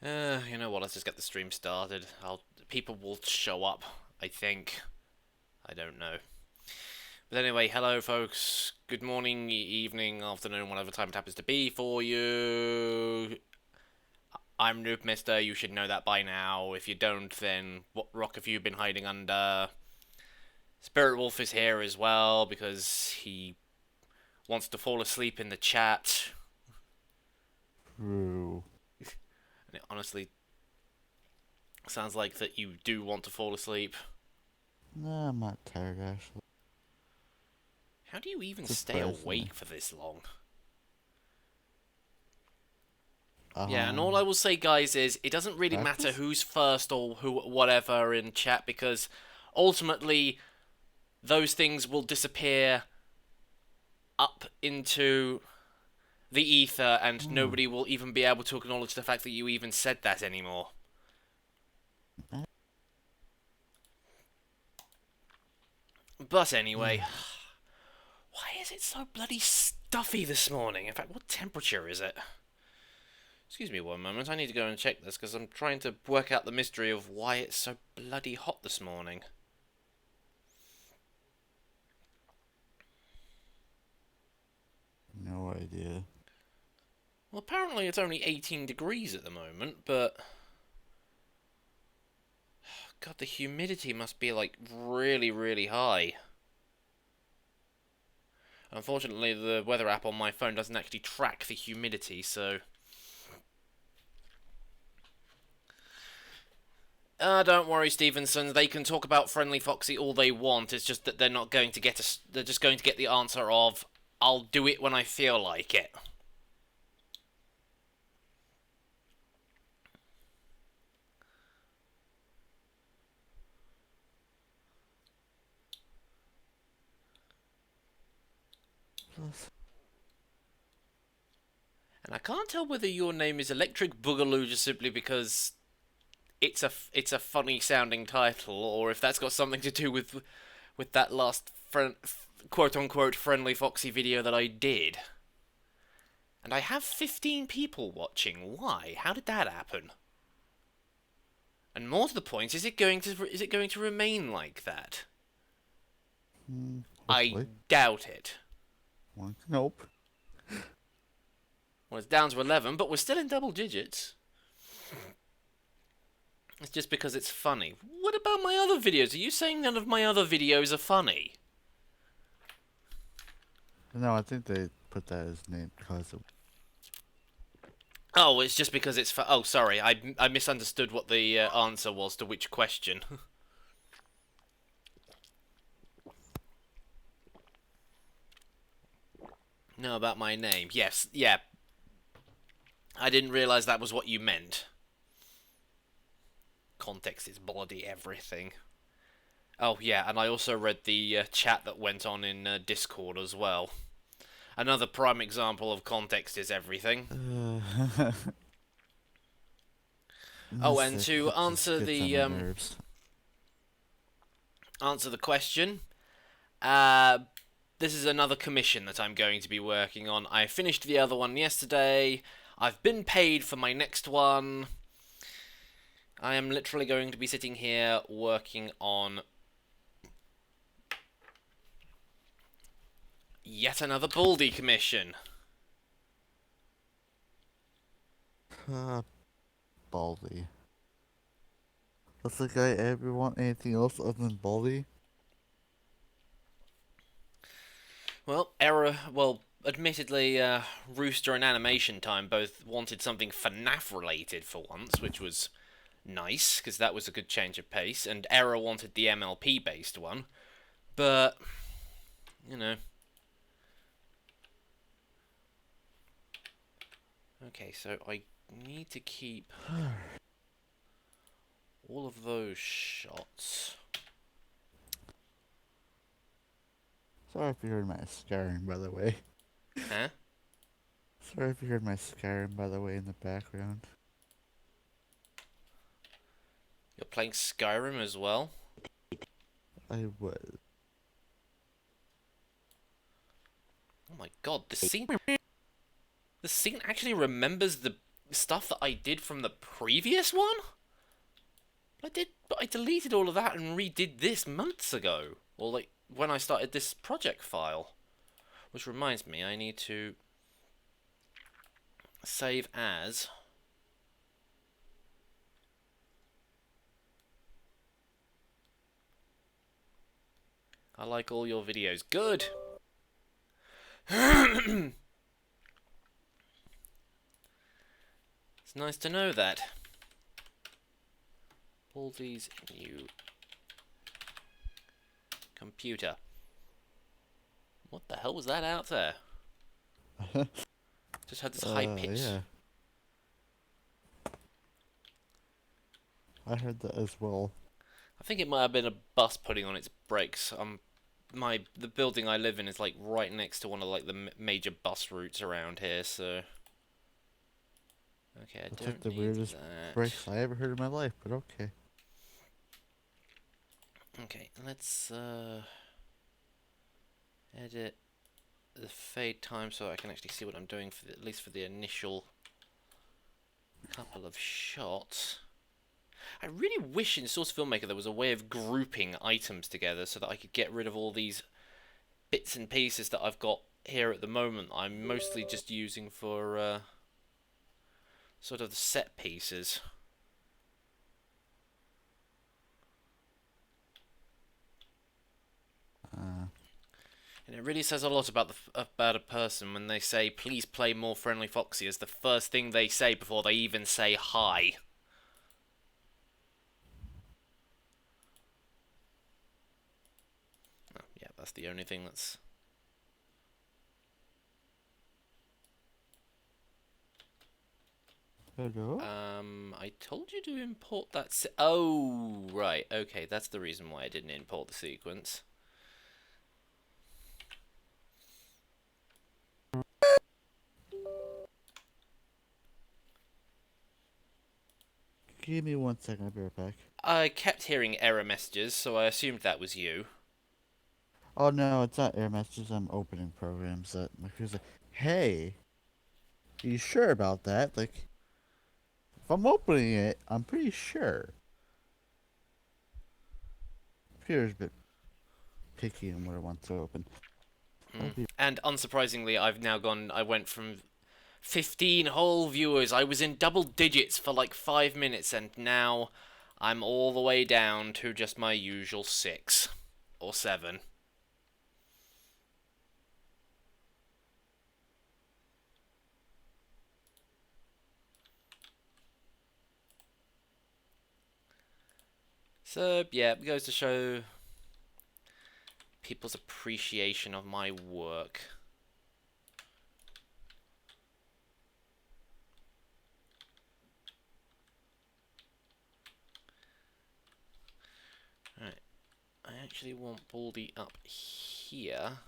You know what? Let's just get the stream started. People will show up. I think. I don't know. But anyway, hello, folks. Good morning, evening, afternoon, whatever time it happens to be for you. I'm NoobMister. You should know that by now. If you don't, then what rock have you been hiding under? Spirit Wolf is here as well because he wants to fall asleep in the chat. True. And it honestly sounds like that you do want to fall asleep. Nah, I'm not tired actually. How do you even stay Surprisingly. awake for this long? Yeah, and all I Um, will say, guys, is it doesn't really matter practice? who's first or who whatever in chat because ultimately those things will disappear up into the ether and Hmm. nobody will even be able to acknowledge the fact that you even said that anymore. Eh, But anyway, why is it so bloody stuffy this morning? In fact, what temperature is it? Excuse me one moment, I need to go and check this because I'm trying to work out the mystery of why it's so bloody hot this morning. no idea. Well, apparently it's only 18 degrees at the moment, but God, the humidity must be like really, really high. Unfortunately, the weather app on my phone doesn't actually track the humidity, so... don't worry, Stevenson. They can talk about Friendly Foxy all they want. It's just that they're not going to get a... They're just going to get the answer of, I'll do it when I feel like it. Plus, And I can't tell whether your name is Electric Boogaloo just simply because it's a funny sounding title, or if that's got something to do with that last quote unquote Friendly Foxy video that I did. And I have 15 people watching. Why? How did that happen? And more to the point, is it going to remain like that? I hopefully. doubt it. Nope. Well, it's down to 11, but we're still in double digits. It's just because it's funny. What about my other videos? Are you saying none of my other videos are funny? No, I think they put that as name because of. Oh, it's just because it's oh, sorry. I misunderstood what the answer was to which question. No, about my name. Yes, yeah. I didn't realise that was what you meant. Context is bloody everything. Oh, yeah, and I also read the chat that went on in Discord as well. Another prime example of context is everything. Oh, and This to just answer gets on the my nerves. question, uh, this is another commission that I'm going to be working on. I finished the other one yesterday. I've been paid for my next one. I am literally going to be sitting here working on yet another Baldy commission. Baldy. Does the guy ever want anything else other than Baldy? Well, admittedly, Rooster and Animation Time both wanted something FNAF related for once, which was nice, because that was a good change of pace, and Error wanted the MLP based one, but, you know. Okay, so I need to keep all of those shots. Sorry if you heard my scaring, by the way. Huh? Sorry if you heard my scaring, by the way, in the background. You're playing Skyrim as well? I was. Oh my god, the scene actually remembers stuff that I did from the previous one. But I deleted all of that and redid this months ago, or like when I started this project file. Which reminds me, I need to save as. I like all your videos. Good. It's nice to know that. Baldy's new computer. What the hell was that out there? Just had this high pitch. Yeah. I heard that as well. I think it might have been a bus putting on its brakes. The building I live in is like right next to one of like the major bus routes around here, so. Okay, I That's don't like the need weirdest that. brakes I ever heard in my life, but okay. Okay, let's edit the fade time so I can actually see what I'm doing for at least for the initial couple of shots. I really wish in Source Filmmaker there was a way of grouping items together so that I could get rid of all these bits and pieces that I've got here at the moment. I'm mostly just using for sort of the set pieces. And it really says a lot about a person when they say, "Please play more Friendly Foxy," as the first thing they say before they even say hi. Oh, yeah, that's the only thing that's. Hello? I told you to import that. Oh, right. Okay, that's the reason why I didn't import the sequence. Give me 1 second, I'll be right back. I kept hearing error messages, so I assumed that was you. Oh no, it's not air messages, I'm opening programs that my computer's like, hey, are you sure about that? Like, if I'm opening it, I'm pretty sure. Computer's a bit picky on what it wants to open. And unsurprisingly, I went from 15 whole viewers. I was in double digits for like 5 minutes, and now I'm all the way down to just my usual 6 or 7. So, yeah, it goes to show people's appreciation of my work. Right, I actually want Baldy up here.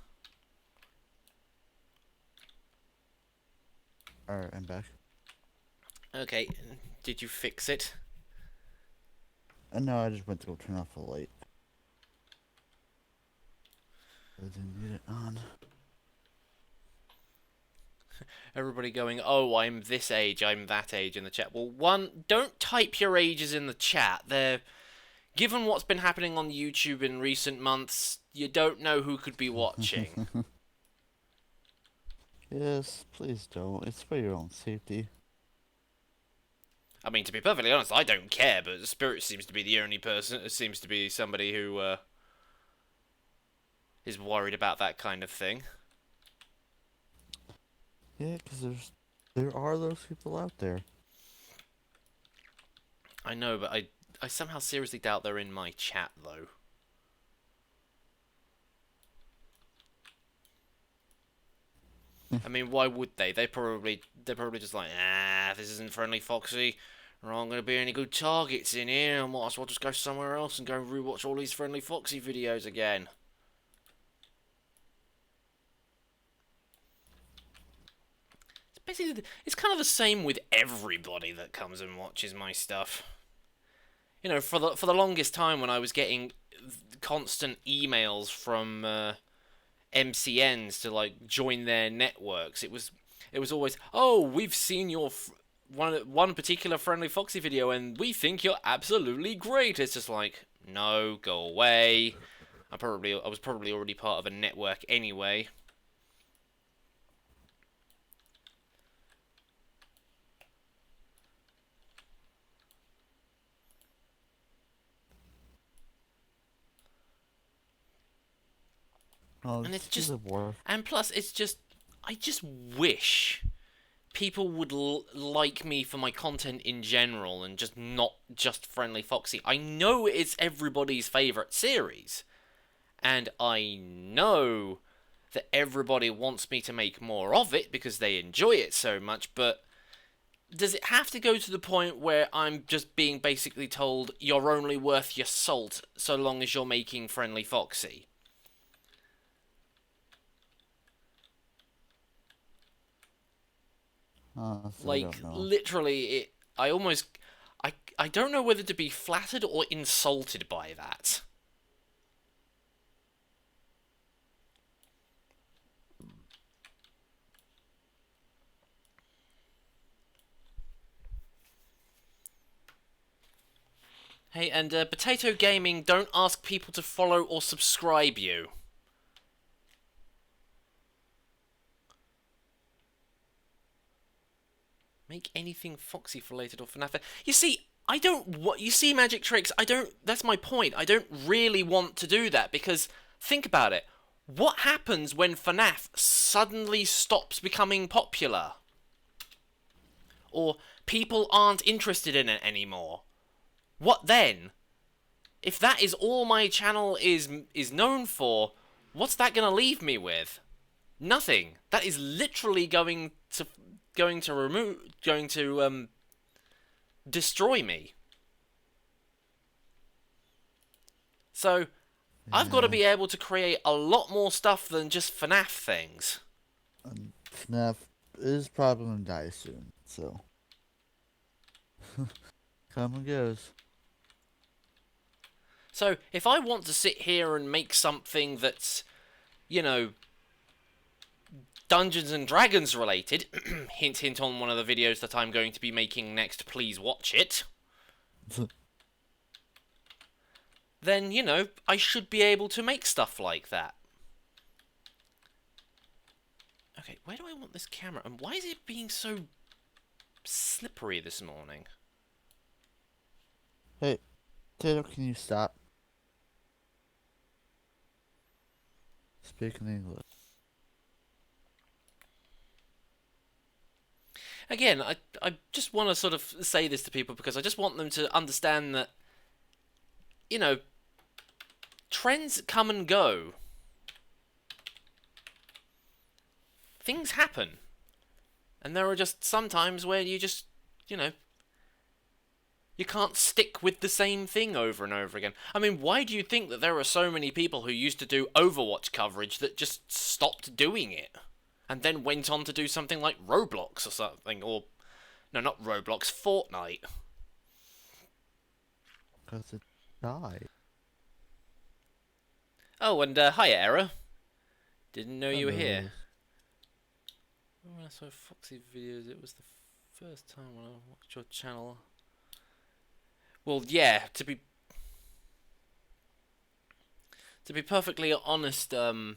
Alright, I'm back. Okay, did you fix it? No, I just went to go turn off the light. I didn't need it on. Everybody going, "Oh, I'm this age, I'm that age" in the chat. Well, one, don't type your ages in the chat. Given what's been happening on YouTube in recent months, you don't know who could be watching. Yes, please don't. It's for your own safety. I mean, to be perfectly honest, I don't care, but Spirit seems to be the only person, seems to be somebody who is worried about that kind of thing. Yeah, because there are those people out there. I know, but I somehow seriously doubt they're in my chat, though. I mean, why would they? They're probably just like, this isn't Friendly Foxy. There aren't going to be any good targets in here. I might as well just go somewhere else and go and rewatch all these Friendly Foxy videos again. It's kind of the same with everybody that comes and watches my stuff. You know, for the longest time when I was getting constant emails from MCNs to like join their networks, it was always, "Oh, we've seen your one particular Friendly Foxy video, and we think you're absolutely great. It's just like, no, go away. I was probably already part of a network anyway. Oh, And it's this is just, a war. and plus, it's just, I just wish people would like me for my content in general and just not just Friendly Foxy. I know it's everybody's favourite series, and I know that everybody wants me to make more of it because they enjoy it so much, but does it have to go to the point where I'm just being basically told you're only worth your salt so long as you're making Friendly Foxy? Honestly, I Like, don't know. literally, I don't know whether to be flattered or insulted by that. Hey, and Potato Gaming, don't ask people to follow or subscribe you. Make anything Foxy related or FNAF. You see, I don't. What you see, Magic Tricks. I don't. That's my point. I don't really want to do that because think about it. What happens when FNAF suddenly stops becoming popular, or people aren't interested in it anymore? What then? If that is all my channel is known for, what's that gonna leave me with? Nothing. That is literally going to destroy me. So I've got to Yeah. be able to create a lot more stuff than just FNAF things. FNAF is probably gonna die soon, so come and goes. So if I want to sit here and make something that's, you know, Dungeons and Dragons related, hint hint on one of the videos that I'm going to be making next, please watch it. Then, you know, I should be able to make stuff like that. Okay, where do I want this camera? And why is it being so slippery this morning? Hey, Tato, can you stop speaking English? Again, I just want to sort of say this to people because I just want them to understand that, you know, trends come and go. Things happen. And there are just some times where you just, you know, you can't stick with the same thing over and over again. I mean, why do you think that there are so many people who used to do Overwatch coverage that just stopped doing it? And then went on to do something like Roblox or something, or... No, not Roblox, Fortnite. Because it died. Oh, and hiya, Error. Didn't know you were here. Hello. When I saw Foxy videos, it was the first time when I watched your channel. Well, yeah, to be perfectly honest, I'm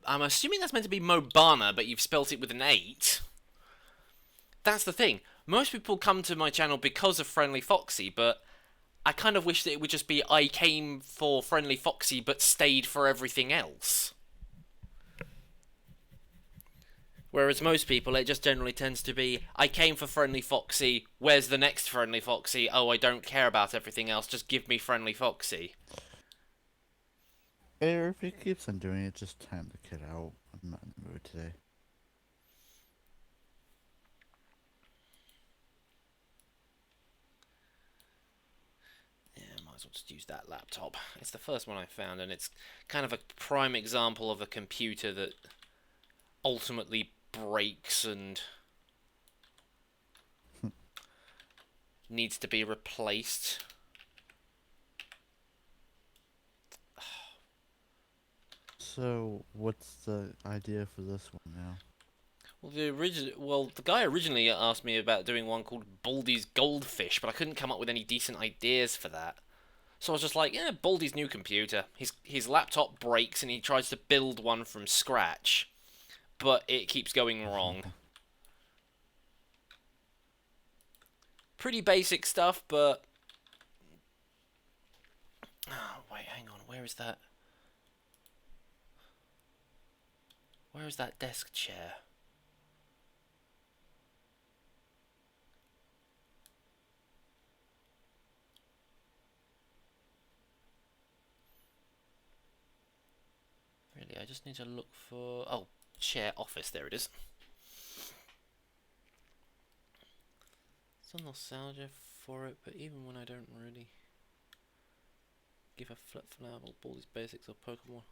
assuming that's meant to be Mobana, but you've spelt it with an 8. That's the thing. Most people come to my channel because of Friendly Foxy, but I kind of wish that it would just be I came for Friendly Foxy but stayed for everything else. Whereas most people, it just generally tends to be, I came for Friendly Foxy, where's the next Friendly Foxy? Oh, I don't care about everything else, just give me Friendly Foxy. Or if he keeps on doing it, just time to get out. I'm not in the mood today. Yeah, might as well just use that laptop. It's the first one I found, and it's kind of a prime example of a computer that ultimately breaks and needs to be replaced. So, what's the idea for this one now? Well, the guy originally asked me about doing one called Baldy's Goldfish, but I couldn't come up with any decent ideas for that. So I was just like, yeah, Baldy's new computer. His laptop breaks and he tries to build one from scratch, but it keeps going wrong. Pretty basic stuff, but oh, wait, hang on. Where is that? Where is that desk chair? Really, I just need to look for... Oh, chair office, there it is. Some nostalgia for it, but even when I don't really give a flip for now about Baldi's Basics or Pokemon.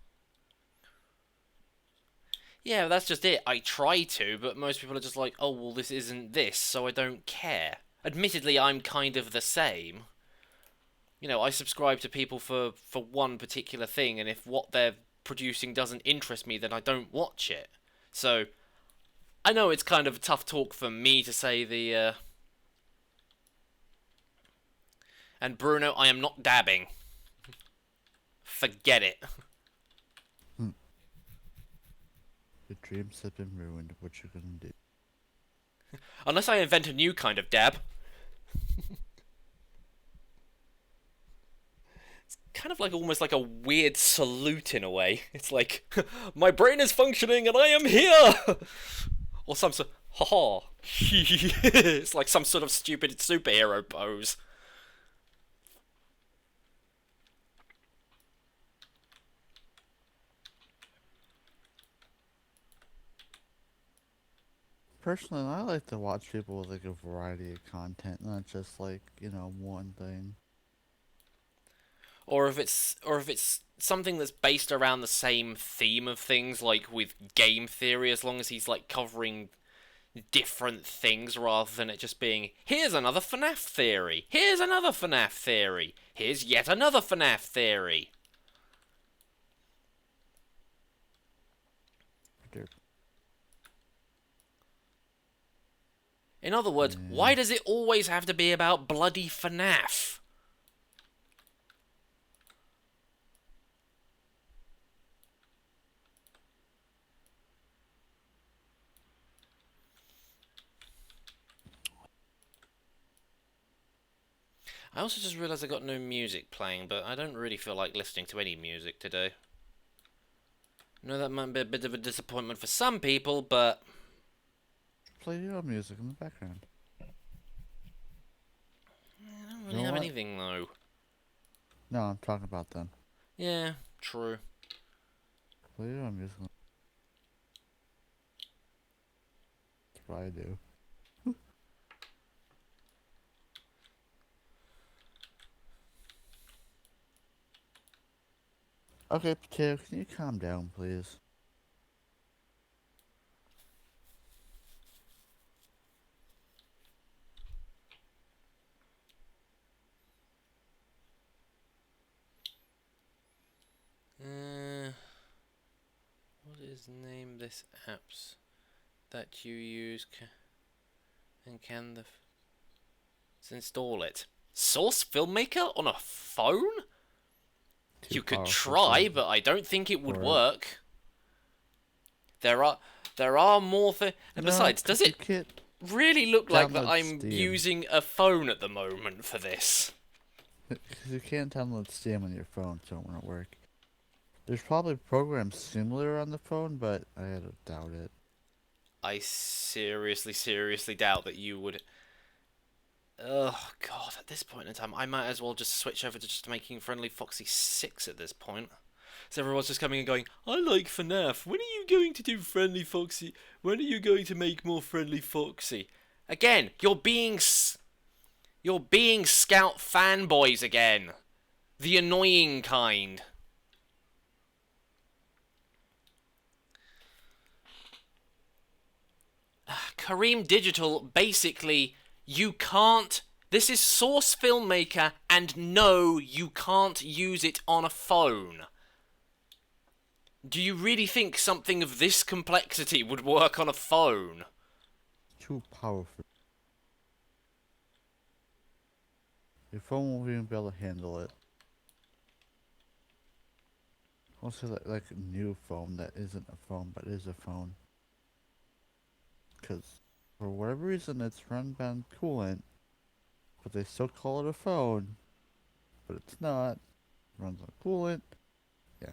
Yeah, that's just it. I try to, but most people are just like, oh, well, this isn't this, so I don't care. Admittedly, I'm kind of the same. You know, I subscribe to people for one particular thing, and if what they're producing doesn't interest me, then I don't watch it. So, I know it's kind of a tough talk for me to say the, And Bruno, I am not dabbing. Forget it. Your dreams have been ruined. What you gonna do? Unless I invent a new kind of dab. It's kind of like almost like a weird salute in a way. It's like, my brain is functioning and I am here! Or some sort haha. It's like some sort of stupid superhero pose. Personally, I like to watch people with like a variety of content, not just like, one thing. Or if it's something that's based around the same theme of things, like with game theory, as long as he's like covering different things rather than it just being, here's another FNAF theory, here's another FNAF theory, here's yet another FNAF theory. In other words, why does it always have to be about bloody FNAF? I also just realised I got no music playing, but I don't really feel like listening to any music today. I know that might be a bit of a disappointment for some people, but... Play your music in the background. I don't really have anything, though. No, I'm talking about them. Yeah, true. Play your music. That's what I do. Okay, Potato, can you calm down, please? What is name this apps that you use and can the... Let's install it. Source Filmmaker on a phone? You could try, but I don't think it would work. There are more things. And besides, does it really look like that I'm using a phone at the moment for this? Because you can't download Steam on your phone, so it won't work. There's probably programs similar on the phone, but I doubt it. I seriously doubt that you would... Oh, God, at this point in time, I might as well just switch over to just making Friendly Foxy 6 at this point. So everyone's just coming and going, I like FNAF, when are you going to do Friendly Foxy? When are you going to make more Friendly Foxy? Again, you're being Scout fanboys again. The annoying kind. Kareem Digital, basically, you can't... This is Source Filmmaker, and no, you can't use it on a phone. Do you really think something of this complexity would work on a phone? Too powerful. Your phone won't even be able to handle it. Also, like a new phone that isn't a phone but is a phone. Because for whatever reason it's run on coolant, but they still call it a phone, but it's not. It runs on coolant. Yeah.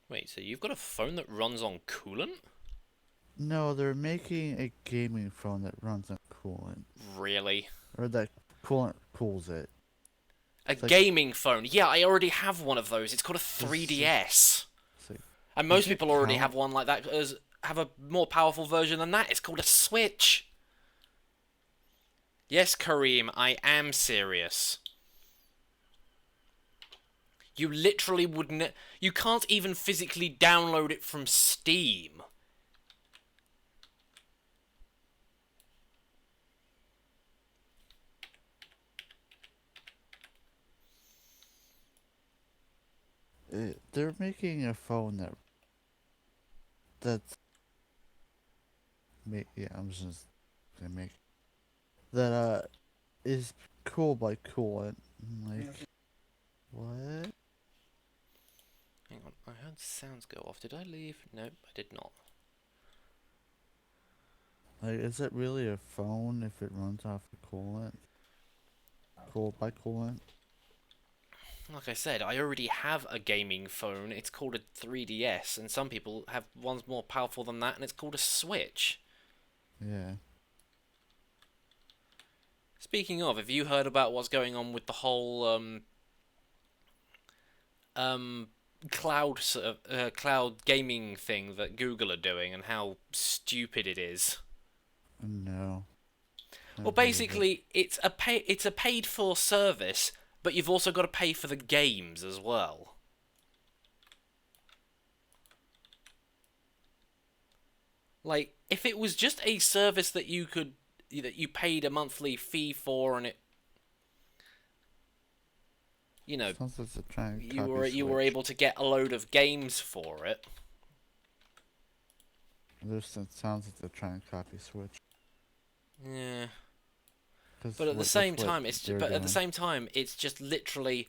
Wait, so you've got a phone that runs on coolant? No, they're making a gaming phone that runs on coolant. Really? Or that coolant cools it. A It's like, gaming phone? Yeah, I already have one of those. It's called a does, 3DS. like, And does most it people already count? have one like that, have a more powerful version than that. It's called a Switch. Yes, Kareem, I am serious. You literally wouldn't. You can't even physically download it from Steam. They're making a phone that's yeah, I'm just gonna make that is cooled by coolant. Like what? Hang on, I heard sounds go off. Did I leave? Nope, I did not. Like is it really a phone if it runs off of coolant? Cooled by coolant? Like I said, I already have a gaming phone. It's called a 3DS, and some people have ones more powerful than that, and it's called a Switch. Yeah. Speaking of, have you heard about what's going on with the whole um, cloud gaming thing that Google are doing, and how stupid it is? No. Well, Never heard of it. basically, it's a paid for service, but you've also got to pay for the games as well. Like, if it was just a service that you paid a monthly fee for, and it, you know, Sounds like a giant you copy were switch. able to get a load of games for it. This sounds like a giant copy switch. Yeah. Cause But at the that's same what time, they're but at the doing. same time, it's just literally,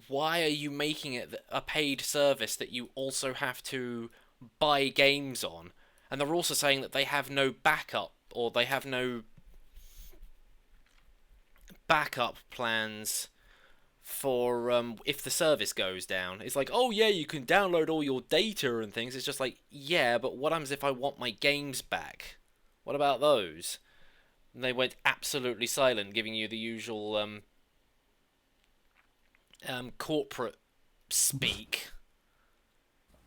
why are you making it a paid service that you also have to buy games on? And they're also saying that they have no backup, or they have no backup plans for if the service goes down. It's like, oh yeah, you can download all your data and things. It's just like, yeah, but what happens if I want my games back? What about those? And they went absolutely silent, giving you the usual corporate speak.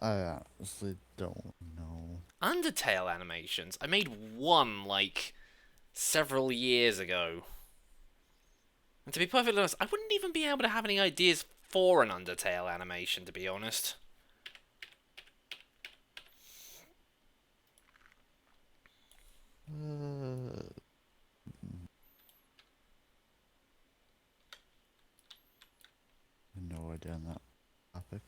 I honestly don't know. Undertale animations. I made one like several years ago. And to be perfectly honest, I wouldn't even be able to have any ideas for an Undertale animation, to be honest. Uh, no idea on that topic.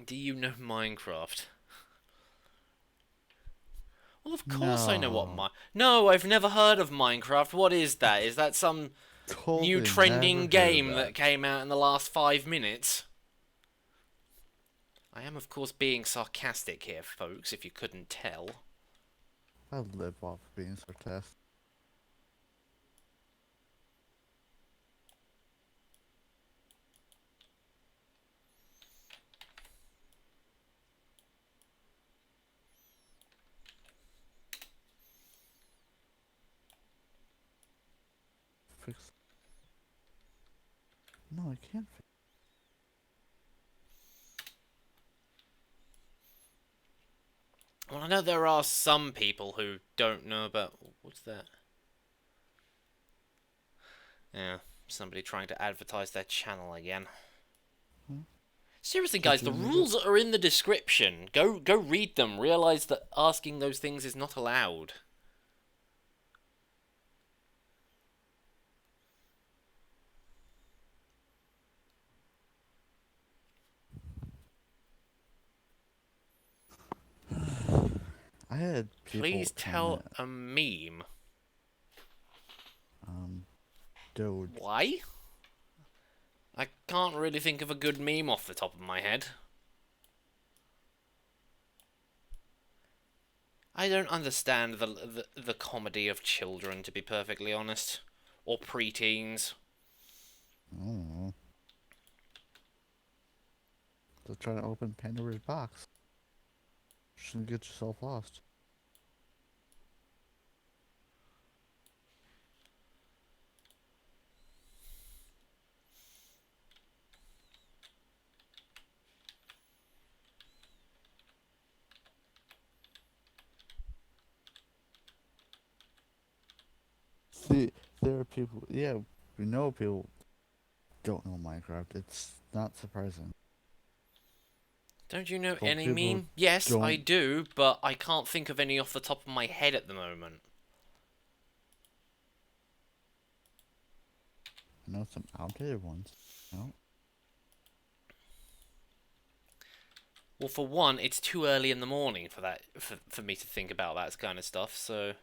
Do you know Minecraft? Well, of course I know what No. No, I've never heard of Minecraft. What is that? Is that some new Totally never trending heard of game that. that came out in the last 5 minutes? I am, of course, being sarcastic here, folks, if you couldn't tell. I live off being sarcastic. Fix. No, I can't fix. Well, I know there are some people who don't know about... What's that? Yeah. Somebody trying to advertise their channel again. Hmm? Seriously, Did guys, you the mute it? rules are in the description. Go read them. Realize that asking those things is not allowed. I had Please people tell comment, a meme. Doge. Why? I can't really think of a good meme off the top of my head. I don't understand the comedy of children, to be perfectly honest. Or preteens. I don't know. They're trying to open Pandora's box. Shouldn't get yourself lost. See, there are people. Yeah, we know people don't know Minecraft. It's not surprising. Don't you know But any people meme? Yes, I don't do, but I can't think of any off the top of my head at the moment. know some outdated ones. No. Well, for one, it's too early in the morning for that for me to think about that kind of stuff. So,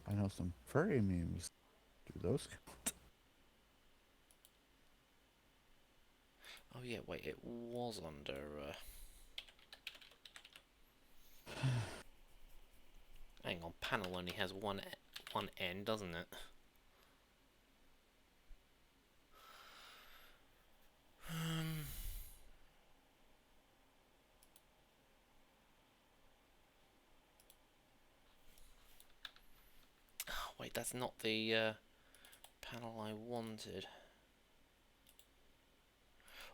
I know some furry memes. Do those count? oh yeah, wait, it was under. Hang on, panel only has one end, doesn't it? Wait, that's not the panel I wanted.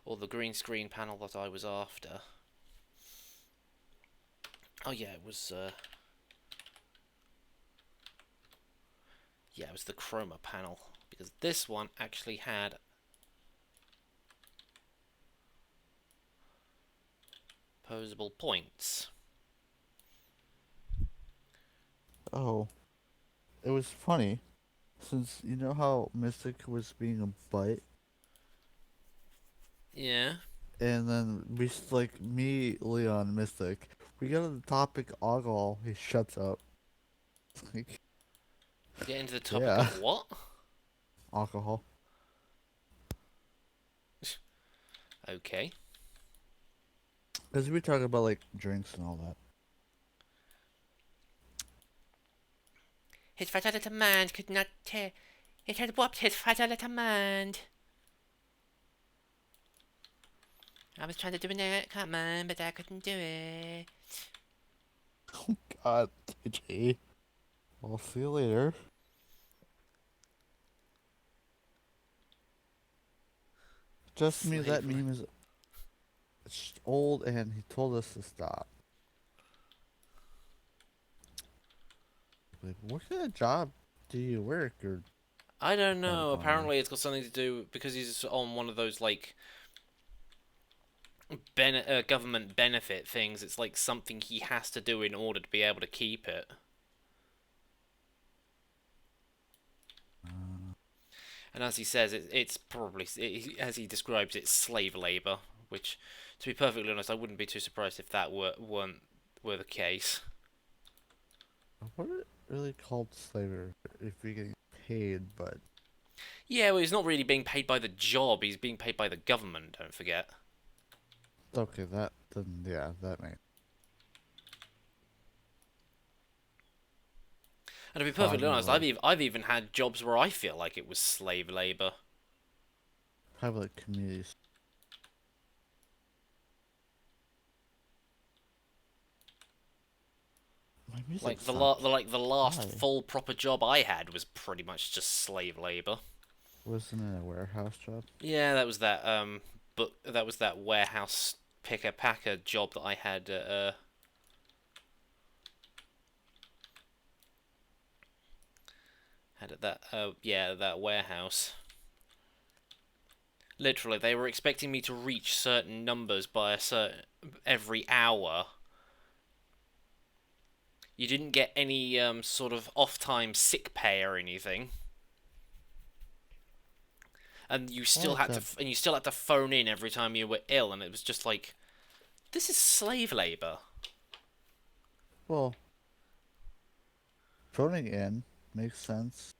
Or the green screen panel that I was after. Oh yeah, it was. Yeah, it was the chroma panel, because this one actually had posable points. Oh, it was funny. Since you know how Mystic was being a butt, Yeah. and then like me, Leon, Mystic, we got on the topic alcohol. He shuts up. Like, Get into the topic yeah, of what? alcohol. Okay. Because we talk about like drinks and all that. His fragile little mind could not tear. It had warped his fragile little mind. I was trying to do it, come on, but I couldn't do it. God, TJ. I'll see you later. Just me, that Slavery. meme is old, and he told us to stop. Like, what kind of job do you work? Or I don't kind of know. funny. Apparently, it's got something to do because he's on one of those like government benefit things. It's like something he has to do in order to be able to keep it. Uh, And as he says, it's probably as he describes it, slave labor. Which, to be perfectly honest, I wouldn't be too surprised if that were the case. what are it really called slavery? If you're getting paid, but Yeah, well, he's not really being paid by the job. He's being paid by the government. Don't forget. okay, that then yeah, that makes And to be perfectly farming honest, life. I've even had jobs where I feel like it was slave labor. Public communities. My music Like stopped. the last Why? full proper job I had was pretty much just slave labor. Wasn't it a warehouse job? Yeah, but that was that warehouse picker packer job that I had Had at that, yeah, that warehouse. Literally, they were expecting me to reach certain numbers by a certain every hour. You didn't get any sort of off-time sick pay or anything, and you still What's had to up? phone in every time you were ill, and it was just like, this is slave labor. Well, phoning in makes sense.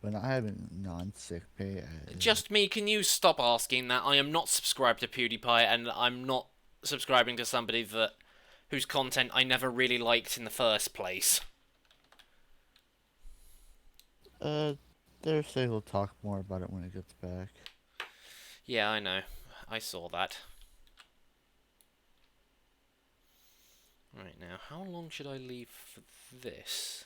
But not having non-sick pay. Just me, can you stop asking that? I am not subscribed to PewDiePie, and I'm not subscribing to somebody whose content I never really liked in the first place. Uh, they're saying we'll talk more about it when it gets back. Yeah, I know. I saw that. Right now, how long should I leave for this?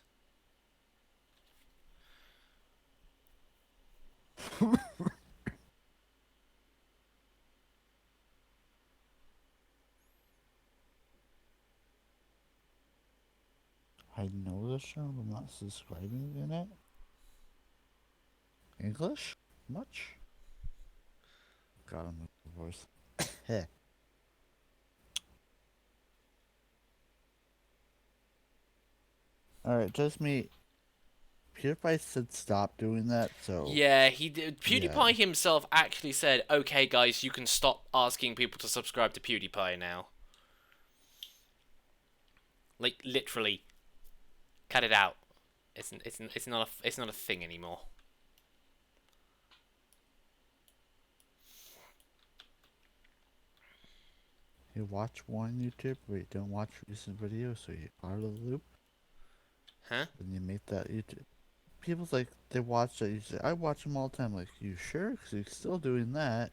I know the show, but I'm not subscribing in it. English? Much? God, I'm a voice. Heh. Alright, just me. PewDiePie said stop doing that, so Yeah, he did. yeah. PewDiePie himself actually said, "Okay, guys, you can stop asking people to subscribe to PewDiePie now." Like literally, cut it out. It's not a thing anymore. You watch one YouTube, but you don't watch recent videos, so you're part of the loop. Huh? Then you make that YouTube. People's like, they watch that. You say, I watch them all the time. Like, you sure? Because you're still doing that.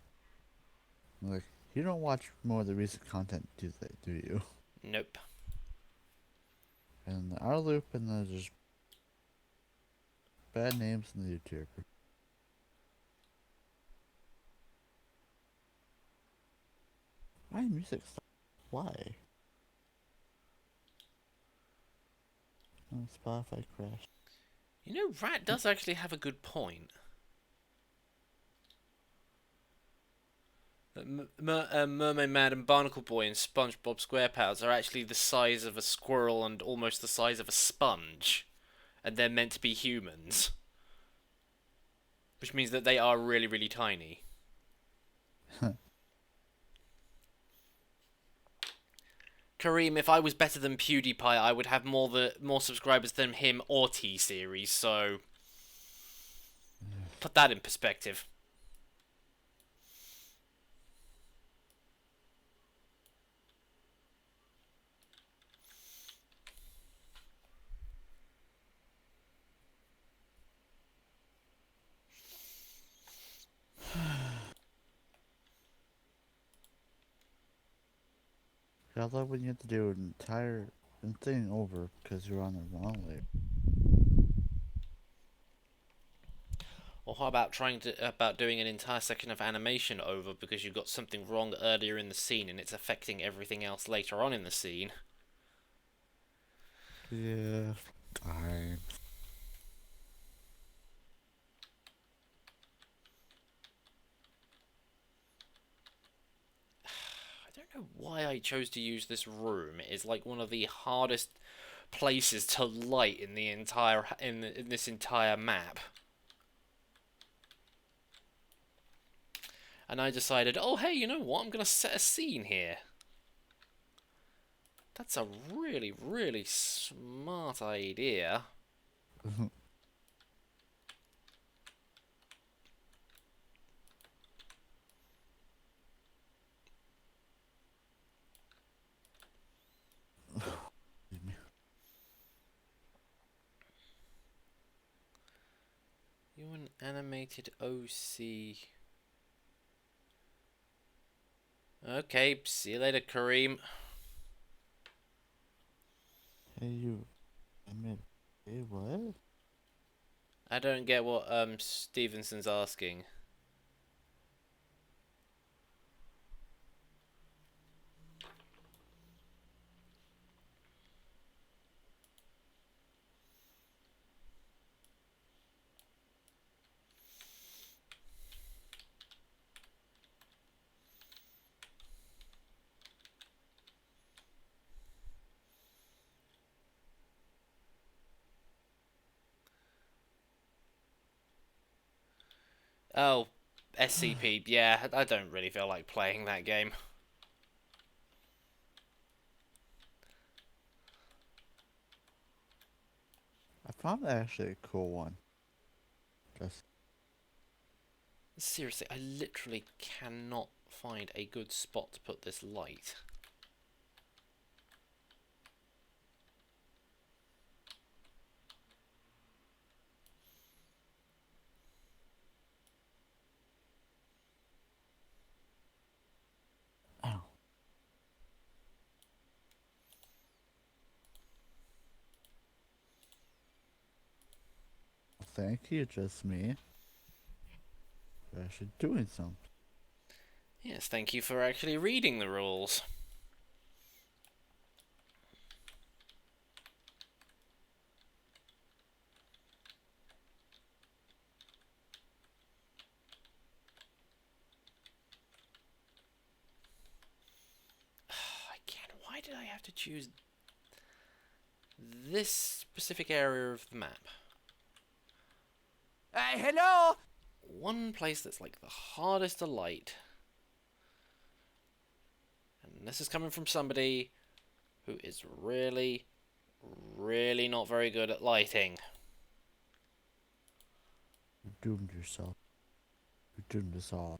I'm like, you don't watch more of the recent content, do you? Nope. And our loop, and then there's bad names in the YouTuber. Why music stop? Why? Oh, Spotify crashed. You know, Rat does actually have a good point. Mermaid Man and Barnacle Boy and SpongeBob SquarePants are actually the size of a squirrel and almost the size of a sponge, and they're meant to be humans, which means that they are really, really tiny. Kareem, if I was better than PewDiePie, I would have more subscribers than him or T-Series. So put that in perspective. I love when you have to do an entire thing over because you're on the wrong layer. Or how about doing an entire section of animation over because you got something wrong earlier in the scene and it's affecting everything else later on in the scene? Yeah, fine. I don't know why I chose to use this room. It is like one of the hardest places to light in the entire in this entire map. And I decided, oh hey, you know what? I'm gonna set a scene here. That's a really, really smart idea. You're an animated OC. Okay, see you later, Kareem. Hey, you. I mean, hey, what? I don't get what Stevenson's asking. Oh, SCP. Yeah, I don't really feel like playing that game. I found that actually a cool one. Just Seriously, I literally cannot find a good spot to put this light. oh, thank you, just me. You're actually doing something. Yes, thank you for actually reading the rules. Again, why did I have to choose this specific area of the map? Hey, hello! One place that's like the hardest to light. And this is coming from somebody who is really, really not very good at lighting. You doomed yourself. You doomed us all.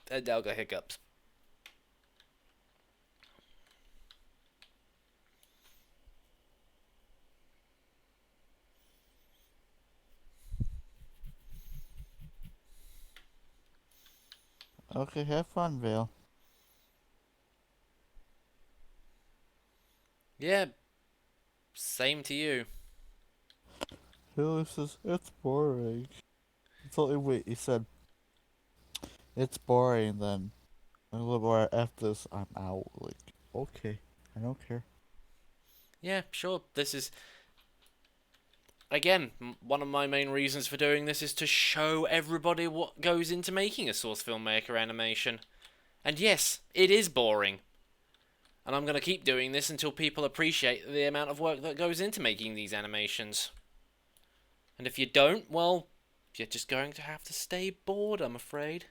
And now got hiccups. Okay, have fun, Vale. Yeah, same to you. Haley says, it's boring. Wait, he said, it's boring, then a little more after this, I'm out. Like, okay, I don't care. Yeah, sure. This is, again, one of my main reasons for doing this is to show everybody what goes into making a Source Filmmaker animation. And yes, it is boring. And I'm going to keep doing this until people appreciate the amount of work that goes into making these animations. And if you don't, well, you're just going to have to stay bored, I'm afraid.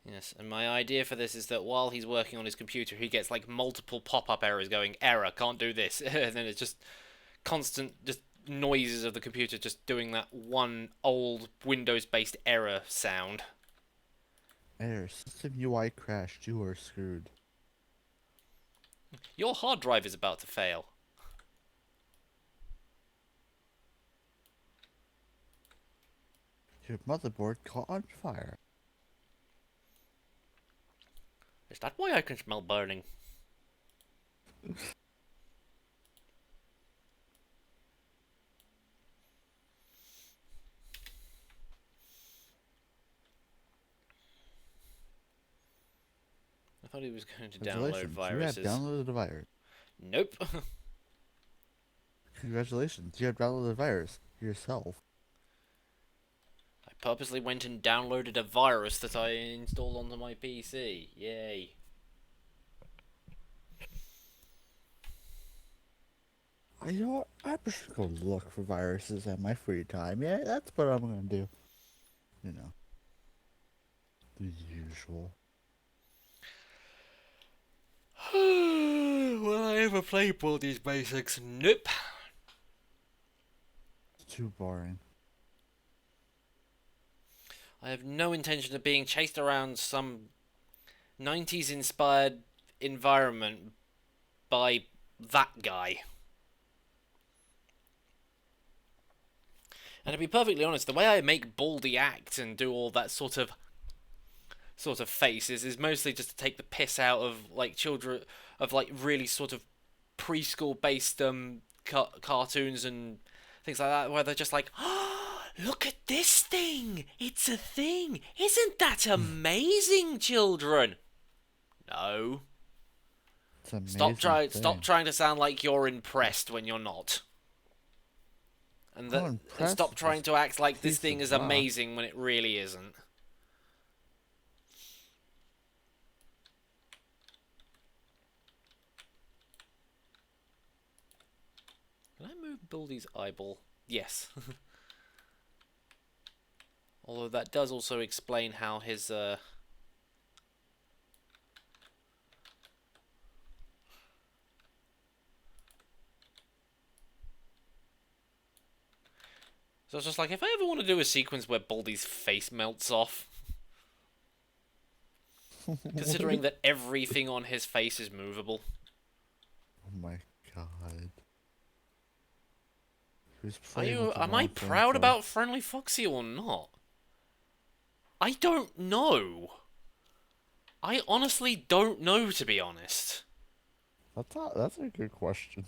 Yes, and my idea for this is that while he's working on his computer, he gets like multiple pop-up errors going, error, can't do this. And then it's just constant just noises of the computer just doing that one old Windows-based error sound. Error, system UI crashed, you are screwed. Your hard drive is about to fail. Your motherboard caught on fire. Is that why I can smell burning? I thought he was going to download Congratulations, you have viruses. downloaded a virus. Nope. Congratulations, you have downloaded a virus yourself. I purposely went and downloaded a virus that I installed onto my PC. Yay. You know what? I'm just gonna look for viruses at my free time. Yeah, that's what I'm gonna do. You know, the usual. Will I ever play Baldi's Basics? Nope. It's too boring. I have no intention of being chased around some 90s inspired environment by that guy. And to be perfectly honest, the way I make Baldy act and do all that sort of faces is mostly just to take the piss out of like children, of like really sort of preschool based cartoons and things like that, where they're just like, oh, look at this thing! It's a thing! Isn't that amazing, children? No. It's an amazing Stop thing. trying to sound like you're impressed when you're not. I'm And impressed stop with trying this to act like this piece thing of is rock. amazing when it really isn't. Can I move Baldy's eyeball? Yes. Although that does also explain how his So it's just like, if I ever want to do a sequence where Baldy's face melts off, considering that everything on his face is movable. Oh my god. Who's playing with the Am I wrong thing, proud bro? about Friendly Foxy or not? I don't know. I honestly don't know, to be honest. That's a good question.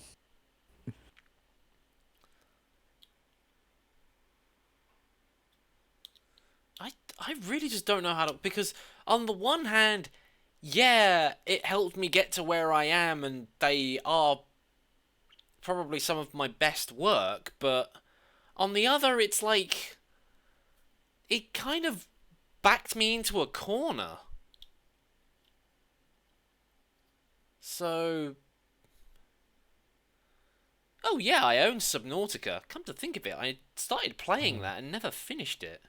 I really just don't know how to, because on the one hand, yeah, it helped me get to where I am, and they are probably some of my best work, but on the other, it's like it kind of backed me into a corner. So, oh yeah, I own Subnautica. Come to think of it, I started playing Oh, that and never finished it.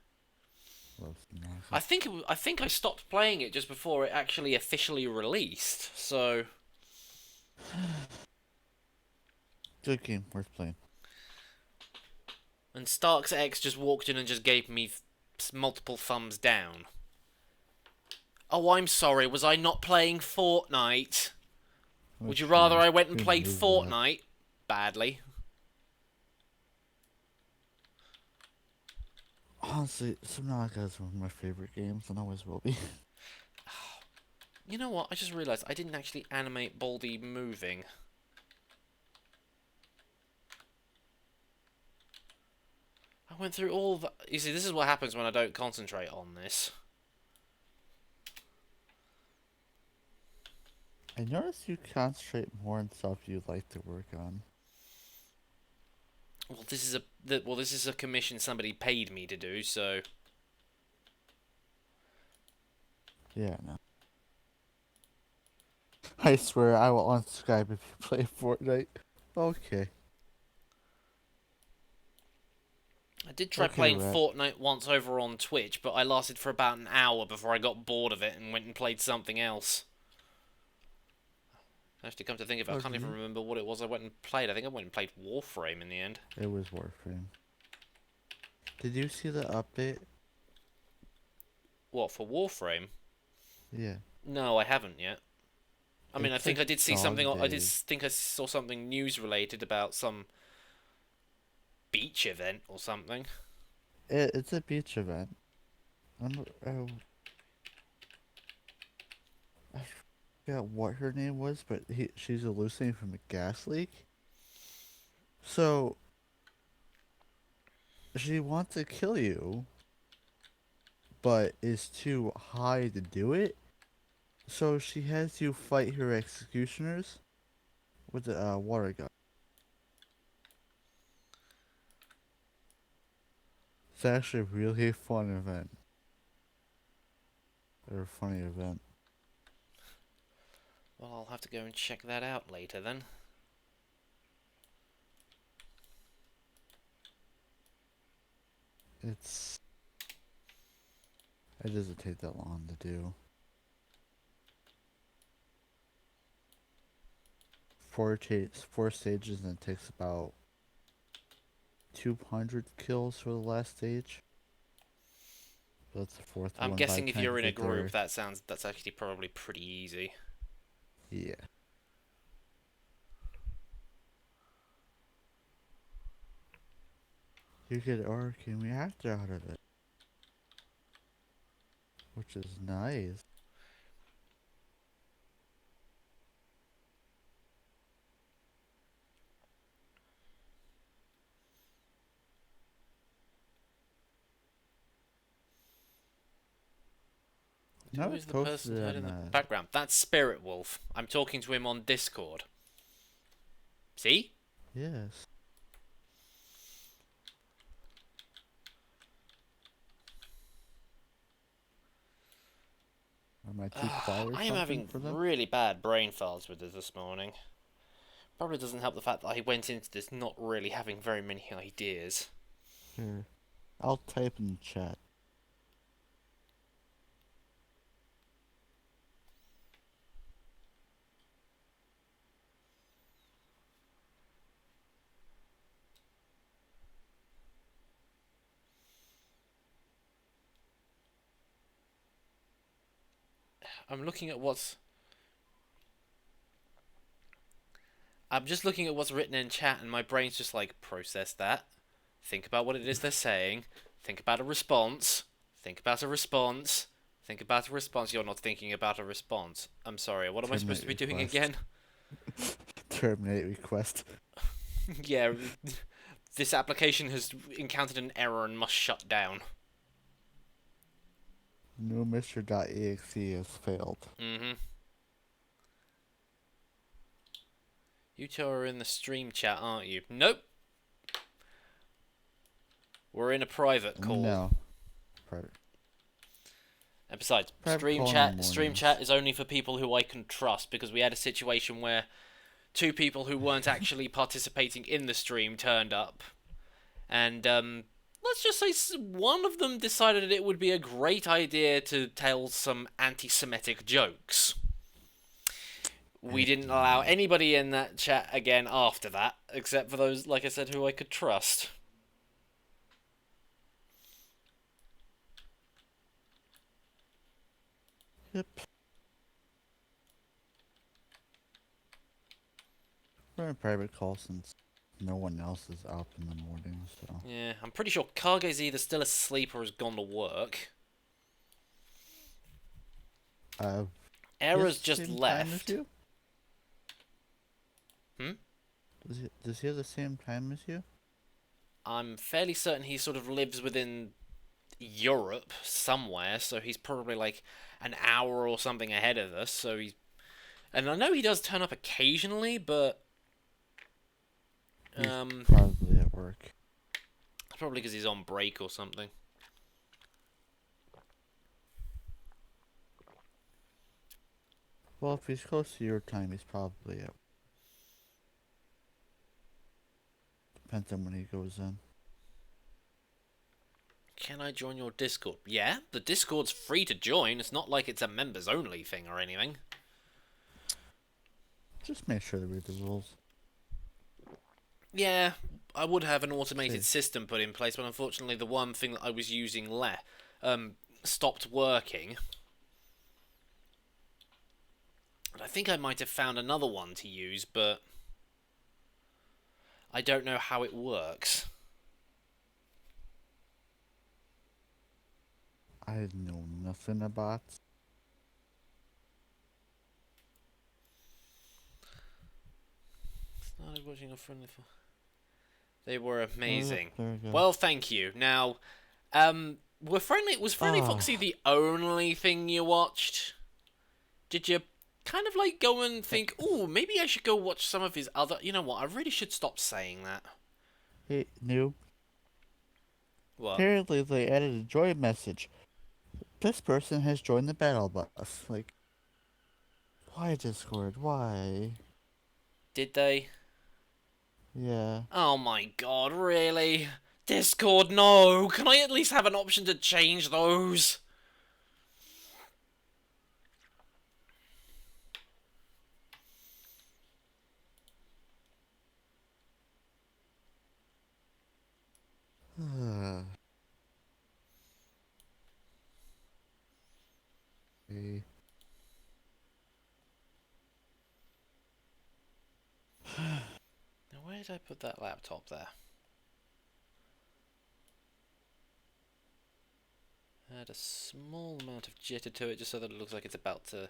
love Subnautica. I think I stopped playing it just before it actually officially released. So, Good game, worth playing. and Starks X just walked in and just gave me multiple thumbs down. Oh, I'm sorry. Was I not playing Fortnite? Oh Would you rather jeez, I went and who played knew that? Fortnite? Badly. Honestly, Subnautica is one of my favorite games and always will be. You know what? I just realised I didn't actually animate Baldy moving. I went through all the... You see, this is what happens when I don't concentrate on this. I noticed you concentrate more on stuff you like to work on. Well, this is a commission somebody paid me to do, so... Yeah, no. I swear I will unsubscribe if you play Fortnite. Okay. I did try Okay, playing Rat. Fortnite once over on Twitch, but I lasted for about an hour before I got bored of it and went and played something else. Actually, come to think of it, I Oh, can't did even you? remember what it was I went and played. I think I went and played Warframe in the end. It was Warframe. Did you see the update? What, for Warframe? Yeah. No, I haven't yet. I mean, I It's think like I did see something. dog I did days. think I saw something news related about some beach event or something. It's a beach event. I forgot what her name was, but she's hallucinating from a gas leak. So she wants to kill you, but is too high to do it. So she has you fight her executioners with a water gun. It's actually a really fun event. Or a funny event. Well, I'll have to go and check that out later then. It's it doesn't take that long to do. Four stages and it takes about 200 kills for the last stage. So that's the fourth I'm one by the guessing if time you you're in a get group, there. that's actually probably pretty easy. Yeah. You get Arcane Reactor out of it. Which is nice. No, Who I is the posted person it heard on in the that. background? That's Spirit Wolf. I'm talking to him on Discord. See? Yes. Am I too quiet or I am something having for them? really bad brain farts with this morning. Probably doesn't help the fact that I went into this not really having very many ideas. Here. I'll type in the chat. I'm looking at what's... I'm just looking at what's written in chat and my brain's just like, process that. Think about what it is they're saying. Think about a response. Think about a response. Think about a response. You're not thinking about a response. I'm sorry, what am I supposed to be doing again? Terminate request. Yeah, this application has encountered an error and must shut down. NoobMister.exe has failed. Mm-hmm. You two are in the stream chat, aren't you? Nope. We're in a private call. No. Private. And besides, Private call in the stream mornings. chat is only for people who I can trust, because we had a situation where two people who weren't actually participating in the stream turned up. And let's just say one of them decided it would be a great idea to tell some anti-Semitic jokes. We didn't allow anybody in that chat again after that, except for those, like I said, who I could trust. Yep. We're in a private call since no one else is up in the morning, so. Yeah, I'm pretty sure Kage's either still asleep or has gone to work. Era's just left. Hmm? Does he have the same time as you? I'm fairly certain he sort of lives within Europe somewhere, so he's probably like an hour or something ahead of us. So he's, and I know he does turn up occasionally, but He's probably at work. probably because he's on break or something. Well, if he's close to your time, he's probably at. Depends on when he goes in. Can I join your Discord? Yeah, the Discord's free to join. It's not like it's a members only thing or anything. Just make sure to read the rules. Yeah, I would have an automated system put in place, but unfortunately the one thing that I was using stopped working. And I think I might have found another one to use, but I don't know how it works. I know nothing about. Started watching a Friendly Foxy. They were amazing. There we go. Well, thank you. Now, was Friendly Foxy the only thing you watched? Did you kind of like go and think, ooh, maybe I should go watch some of his other... You know what, I really should stop saying that. Hey, Noob. What? Apparently they added a join message. This person has joined the battle bus. Like, why Discord? Why? Did they? Yeah. Oh my god, really? Discord, no! Can I at least have an option to change those? Okay. Now, where did I put that laptop there? Add a small amount of jitter to it just so that it looks like it's about to...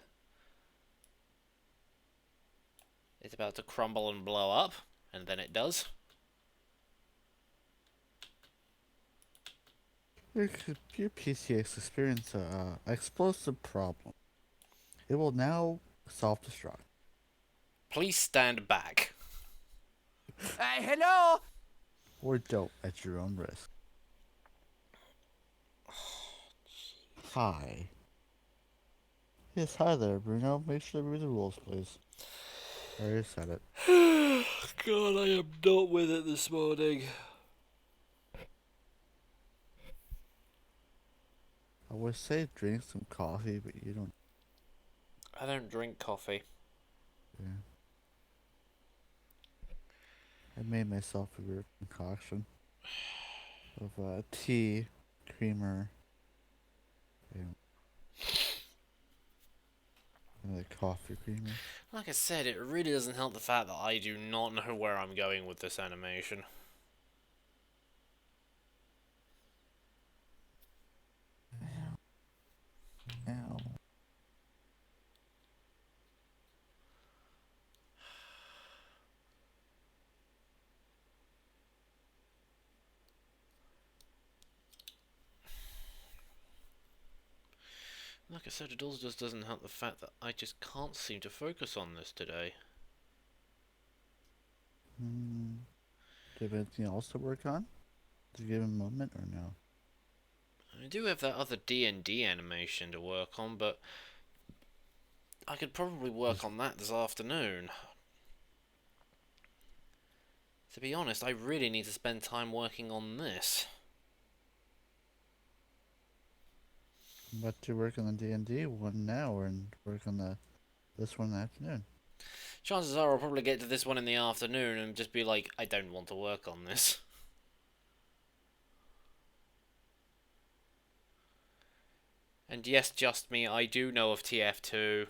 It's about to crumble and blow up, and then it does. Your PC has experienced a explosive problem. It will now self-destruct. Please stand back. Hello? Or don't at your own risk. Hi. Yes, hi there, Bruno. Make sure to read the rules, please. I already said it. God, I am not with it this morning. I would say drink some coffee, but you don't. I don't drink coffee. Yeah. I made myself a weird concoction of tea, creamer, and the coffee creamer. Like I said, it really doesn't help the fact that I do not know where I'm going with this animation. Ow. Like I said, it also just doesn't help the fact that I just can't seem to focus on this today. Do you have anything else to work on? To give him a moment or no? I do have that other D&D animation to work on, but I could probably work on that this afternoon. To be honest, I really need to spend time working on this. I'm about to work on the D&D one now and work on this one in the afternoon. Chances are I'll probably get to this one in the afternoon and just be like, I don't want to work on this. And yes, just me, I do know of TF2.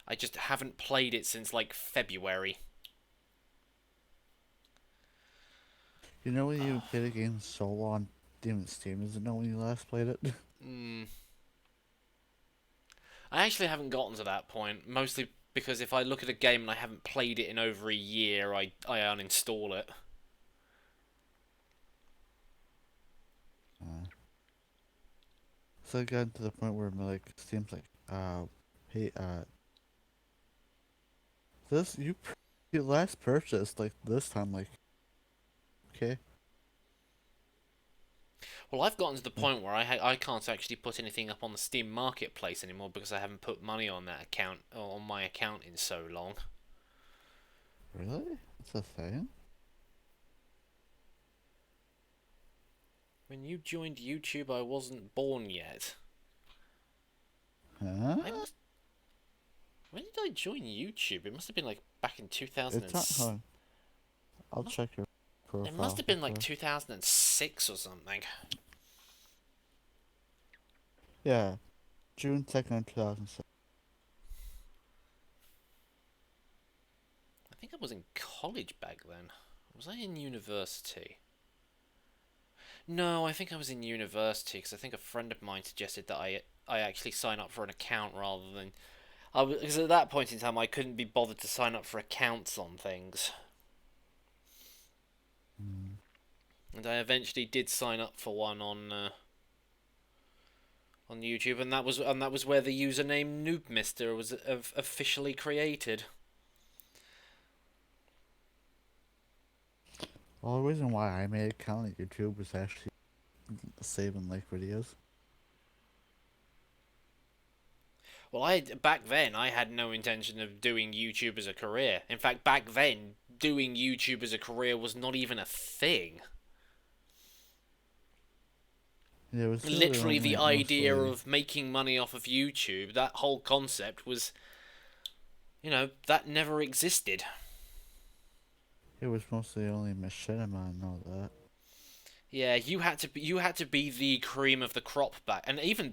I just haven't played it since like February. You know when you played a game solo on Steam, does it know when you last played it? I actually haven't gotten to that point, mostly because if I look at a game and I haven't played it in over a year, I uninstall it. So I got to the point where like Steam's like, hey, this you last purchased like this time, like, okay. Well, I've gotten to the point where I can't actually put anything up on the Steam Marketplace anymore because I haven't put money on that account or on my account in so long. Really? That's a thing? When you joined YouTube, I wasn't born yet. Huh? When did I join YouTube? It must have been like back in 2000. It's not. I'll check your profile. It must have been like 2006 or something. Yeah, June 2nd, 2006. I think I was in college back then. Was I in university? No, I think I was in university because I think a friend of mine suggested that I actually sign up for an account rather than because at that point in time I couldn't be bothered to sign up for accounts on things. And I eventually did sign up for one on YouTube, and that was where the username NoobMister was officially created. Well, the reason why I made an account at YouTube was actually saving like videos. Well, back then I had no intention of doing YouTube as a career. In fact, back then doing YouTube as a career was not even a thing. Yeah, it was Literally, the idea mostly... of making money off of YouTube, that whole concept was, that never existed. It was mostly only machinima and all that. Yeah, you had to be the cream of the crop back, and even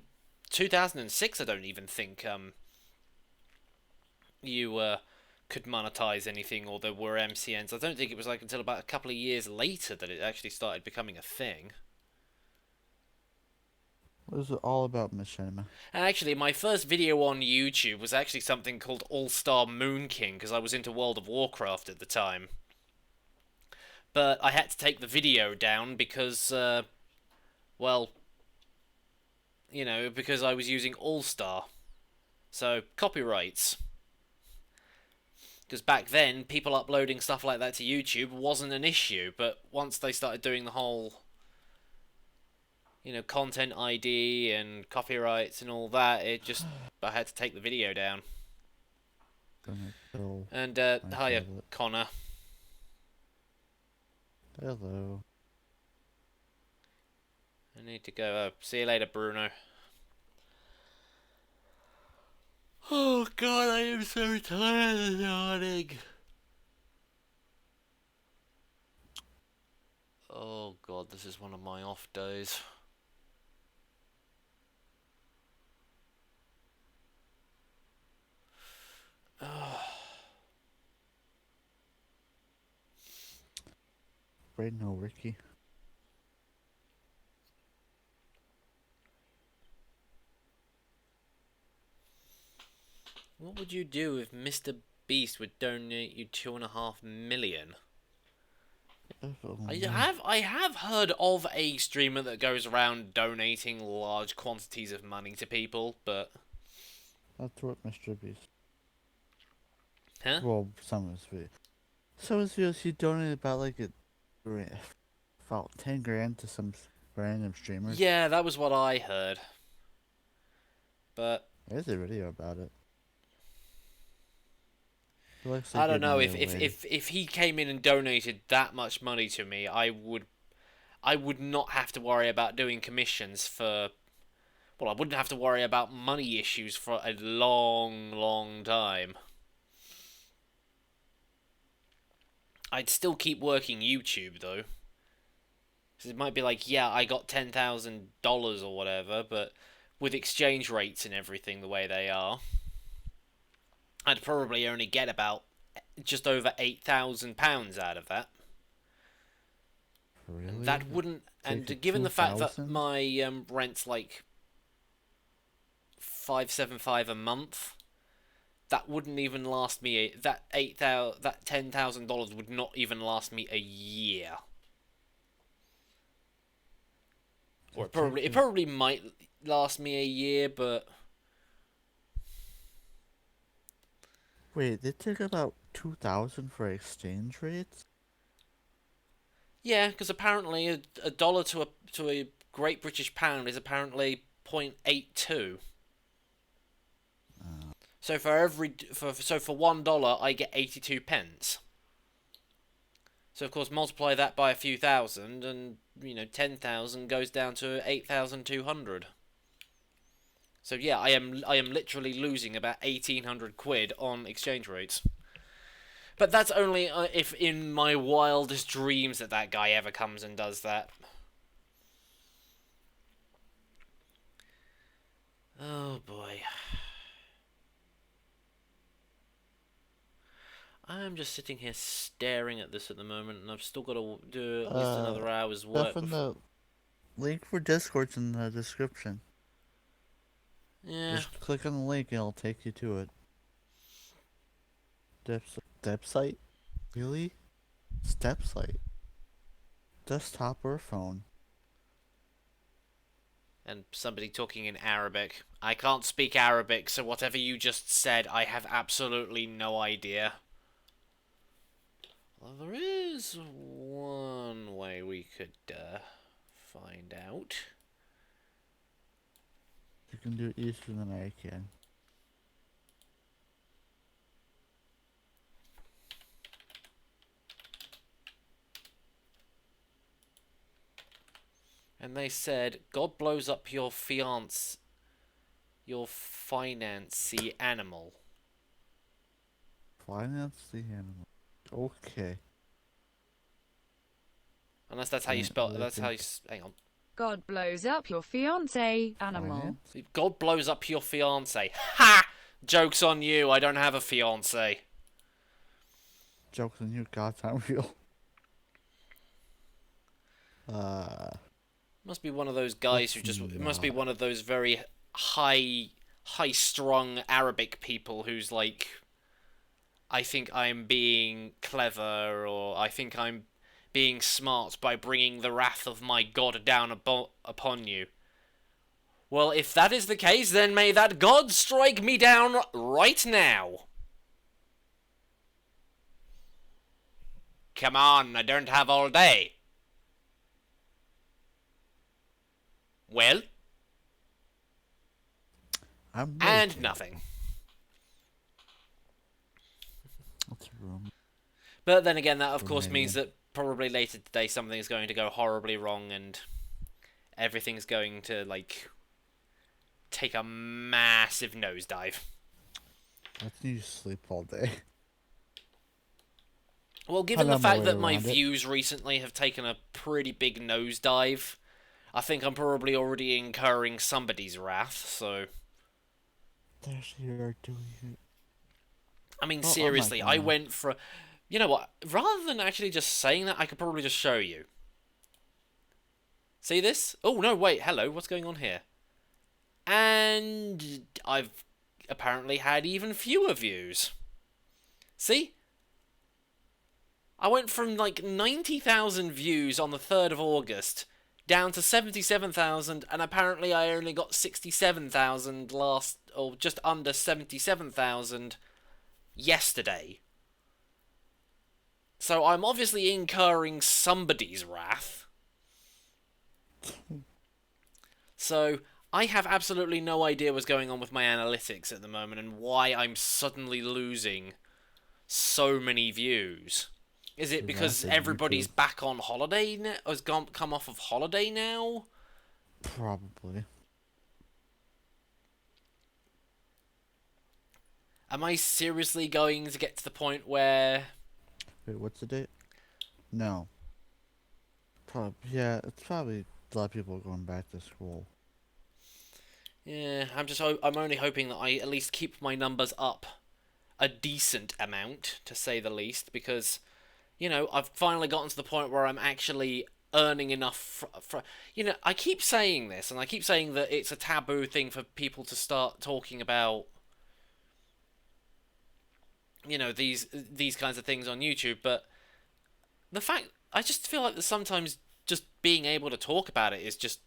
2006. I don't even think you could monetize anything, or there were MCNs. I don't think it was like until about a couple of years later that it actually started becoming a thing. It was all about machinima. And actually, my first video on YouTube was actually something called All Star Moon King because I was into World of Warcraft at the time. But I had to take the video down because, well, you know, because I was using All-Star. So, copyrights. Because back then, people uploading stuff like that to YouTube wasn't an issue, but once they started doing the whole, you know, content ID and copyrights and all that, I had to take the video down. Gonna kill And, my hiya, tablet. Connor. Hello. I need to go. See you later, Bruno. Oh god, I am so tired this morning. Oh god, this is one of my off days. Right now, Ricky. What would you do if Mr. Beast would donate you 2.5 million? I have heard of a streamer that goes around donating large quantities of money to people, but That's what Mr. Beast. huh? Well, some of his videos. Some of his videos, he donated about 10 grand to some random streamers. Yeah, that was what I heard. But There's a video about it. I don't know if he came in and donated that much money to me, I would not have to worry about doing commissions for. Well, I wouldn't have to worry about money issues for a long, long time. I'd still keep working YouTube though. So it might be like, yeah, I got $10,000 or whatever, but with exchange rates and everything the way they are, I'd probably only get about just over £8,000 out of that. Really? And that wouldn't. And Take given the fact that 2,000? my rent's like $575 a month, that wouldn't even last me. That $10,000 would not even last me a year. Or it probably might last me a year, but Wait, they took about 2,000 for exchange rates? yeah, because apparently a dollar to a Great British pound is apparently 0.82. So for $1 I get 82 pence. So of course multiply that by a few thousand, and 10,000 goes down to 8,200. So yeah, I am literally losing about 1,800 quid on exchange rates. But that's only if in my wildest dreams that guy ever comes and does that. Oh boy. I'm just sitting here staring at this at the moment, and I've still got to do at least another hour's work. The link for Discord's in the description. Yeah. Just click on the link and it'll take you to it. Step site? Really? Step site? Desktop or phone? And somebody talking in Arabic. I can't speak Arabic, so whatever you just said, I have absolutely no idea. Well, there is one way we could find out. You can do it easier than I can. And they said, God blows up your financey animal. Finance the animal. Okay. Unless that's how you spell it. That's how you... Hang on. God blows up your fiance animal. Finance? God blows up your fiance. Ha! Joke's on you, I don't have a fiance. Jokes on you, God's not real. Must be one of those guys who just... It must be one of those very high-strung Arabic people who's like... I think I'm being clever, or I think I'm being smart by bringing the wrath of my God down upon you. Well, if that is the case, then may that God strike me down right now. Come on, I don't have all day. Well? I'm And waiting. nothing. What's wrong? But then again, that of course Romania. means that probably later today something is going to go horribly wrong and everything's going to, like, take a massive nosedive. I need to sleep all day. Well, given the found my fact way that my around it. views recently have taken a pretty big nosedive, I think I'm probably already incurring somebody's wrath, so... There's you're doing it. I mean, Well, I'm not seriously, I gonna. went for... You know what? Rather than actually just saying that, I could probably just show you. See this? Oh, no, wait, hello, what's going on here? And I've apparently had even fewer views. See? I went from like 90,000 views on the 3rd of August down to 77,000, and apparently I only got 67,000 last, or just under 77,000 yesterday. So I'm obviously incurring somebody's wrath. So I have absolutely no idea what's going on with my analytics at the moment and why I'm suddenly losing so many views. Is it because That's everybody's YouTube. back on holiday now? Has come off of holiday now? Probably. Am I seriously going to get to the point where... Wait, what's the date? No. Probably. Yeah, it's probably a lot of people going back to school. Yeah, I'm only hoping that I at least keep my numbers up a decent amount, to say the least, because, you know, I've finally gotten to the point where I'm actually earning enough you know, I keep saying this, and I keep saying that it's a taboo thing for people to start talking about, you know, these kinds of things on YouTube, but the fact, I just feel like that sometimes just being able to talk about it is just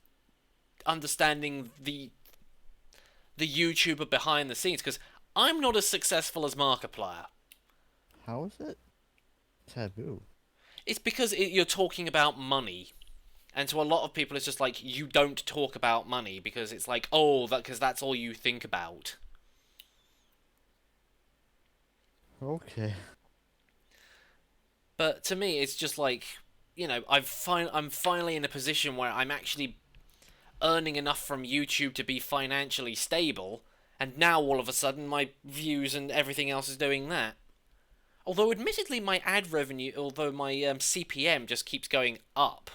understanding the YouTuber behind the scenes, because I'm not as successful as Markiplier. How is it taboo? It's because you're talking about money. And to a lot of people, it's just like, you don't talk about money because it's like, oh, because that's all you think about. Okay. But to me, it's just like, you know, I'm finally in a position where I'm actually earning enough from YouTube to be financially stable, and now all of a sudden my views and everything else is doing that. Although admittedly my ad revenue, although my CPM just keeps going up.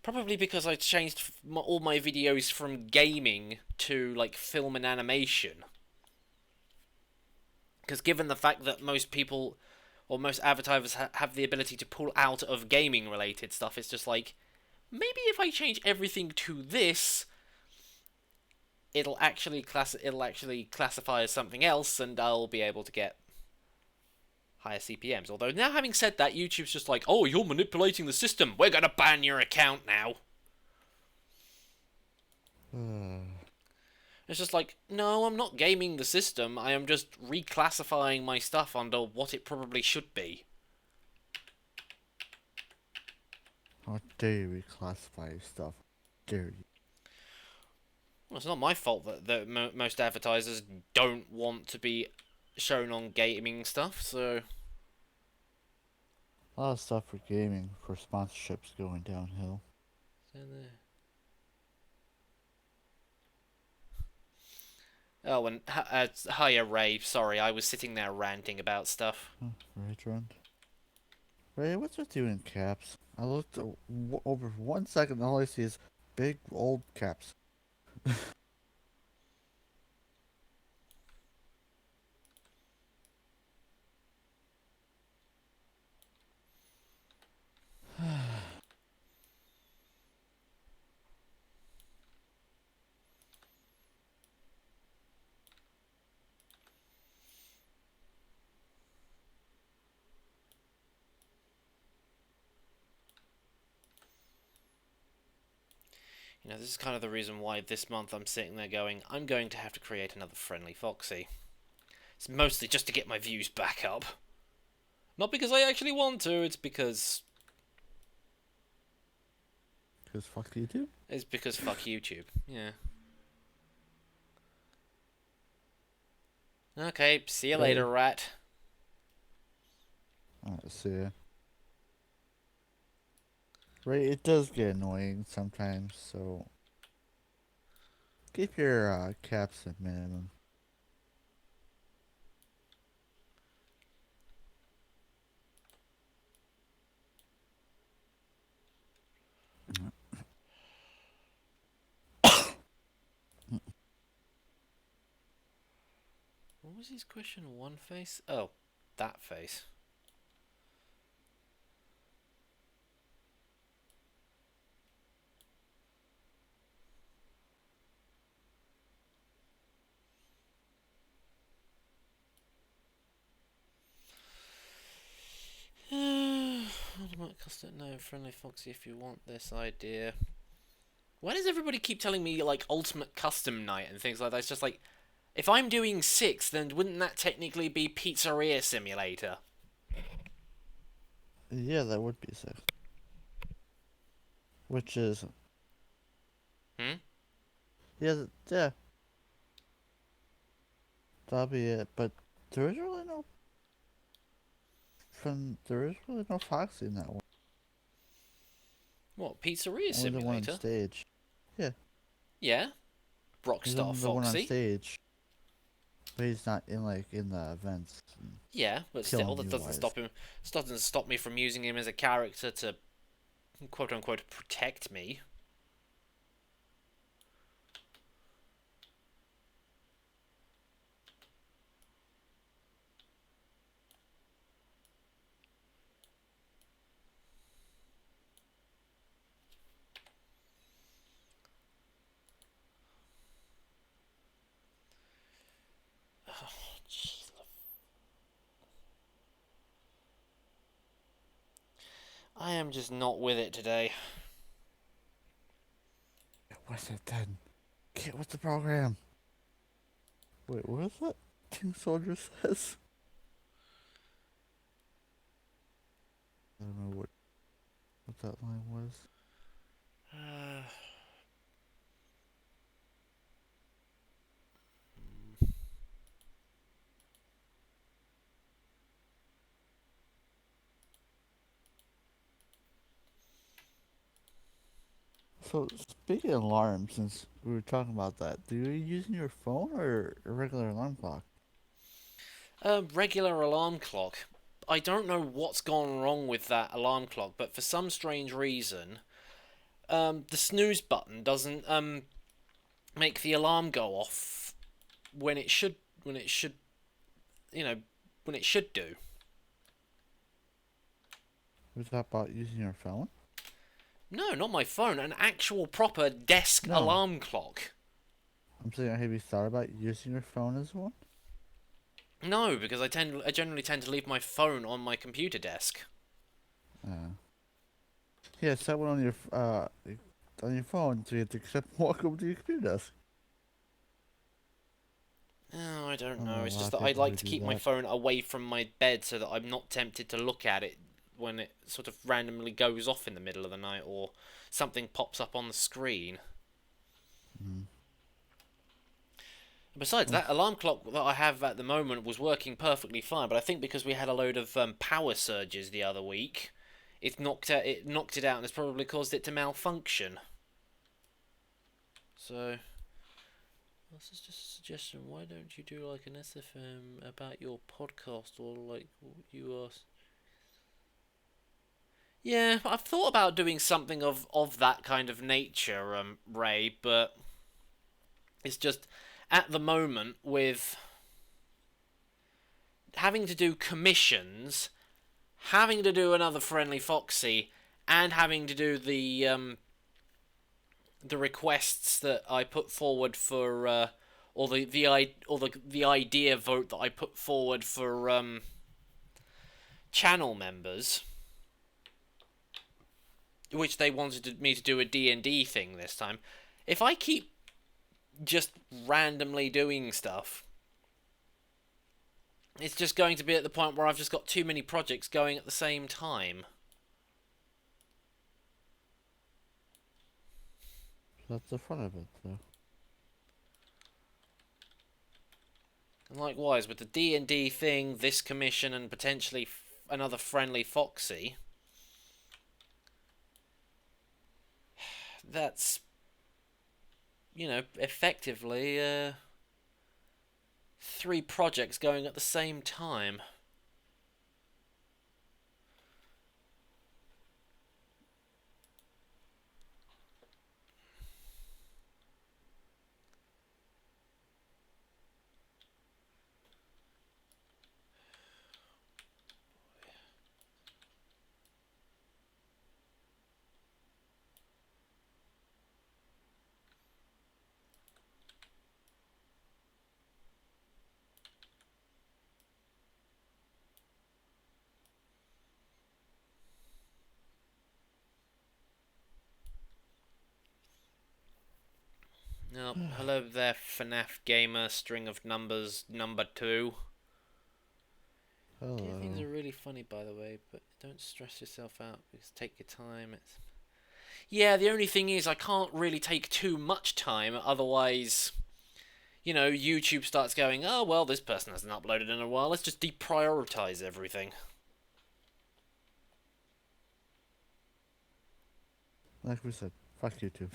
Probably because I changed all my videos from gaming to like film and animation. Because given the fact that most people, or most advertisers have the ability to pull out of gaming related stuff, it's just like, maybe if I change everything to this, it'll actually classify as something else, and I'll be able to get higher CPMs. Although now, having said that, YouTube's just like, oh, you're manipulating the system. We're gonna ban your account now. It's just like, no, I'm not gaming the system. I am just reclassifying my stuff under what it probably should be. How dare you reclassify your stuff? Dare you? Well, it's not my fault that most advertisers don't want to be shown on gaming stuff, so... A lot of stuff for gaming, for sponsorships going downhill. Oh, and hiya, Ray. Sorry, I was sitting there ranting about stuff. Right, Trent? Ray, what's with you in caps? I looked over for 1 second, and all I see is big old caps. You know, this is kind of the reason why this month I'm sitting there going, I'm going to have to create another Friendly Foxy. It's mostly just to get my views back up. Not because I actually want to, it's because... Because fuck YouTube? It's because fuck YouTube, yeah. Okay, see you later, rat. Alright, see ya. Right, it does get annoying sometimes, so... Keep your caps at minimum. What was his question? One face? Oh, that face. Ultimate custom, no, Friendly Foxy if you want this idea. Why does everybody keep telling me, like, ultimate custom night and things like that? It's just like, if I'm doing 6, then wouldn't that technically be Pizzeria Simulator? Yeah, that would be 6. Which is... Hmm? Yeah, yeah. That'll be it, but there is really no... There is really no Foxy in that one. What, Pizzeria Only the one on Simulator? stage. Yeah. Yeah. He's Rockstar the one on Foxy. stage. But he's not in, like, in the events. Yeah, but still, that doesn't Killing stop him. Doesn't stop me from using him as a character to, quote unquote, protect me. Oh, jeez. I am just not with it today. What's it then? Get with the program. Wait, what is that? King Soldier says? I don't know what that line was. So, speaking of alarms, since we were talking about that, do you using your phone or a regular alarm clock? Regular alarm clock. I don't know what's gone wrong with that alarm clock, but for some strange reason, the snooze button doesn't make the alarm go off when it should you know when it should do. Was that about using your phone? No, not my phone. An actual proper desk No. alarm clock. I'm saying, have you thought about using your phone as one? No, because I generally tend to leave my phone on my computer desk. Yeah, set one on your phone so you have to walk over to your computer desk. Oh, I don't I know. know It's a lot just of that I people like who to do keep my that. phone away from my bed so that I'm not tempted to look at it when it sort of randomly goes off in the middle of the night or something pops up on the screen. Besides, that alarm clock that I have at the moment was working perfectly fine, but I think because we had a load of power surges the other week, it knocked it out and it's probably caused it to malfunction. So, this is just a suggestion. Why don't you do like an SFM about your podcast or like you are? Yeah, I've thought about doing something of that kind of nature, Ray, but it's just at the moment with having to do commissions, having to do another Friendly Foxy, and having to do the requests that I put forward for or the idea vote that I put forward for channel members. which they wanted me to do a D&D thing this time. If I keep just randomly doing stuff, it's just going to be at the point where I've just got too many projects going at the same time. That's the fun of it, though. And likewise, with the D&D thing, this commission, and potentially another Friendly Foxy, that's, you know, effectively 3 projects going at the same time. Oh, hello there, FNAF Gamer, string of numbers, number 2. Hello. Things are really funny, by the way, but don't stress yourself out, because take your time. Yeah, the only thing is I can't really take too much time, otherwise, you know, YouTube starts going, oh, well, this person hasn't uploaded in a while, let's just deprioritize everything. Like we said, fuck YouTube.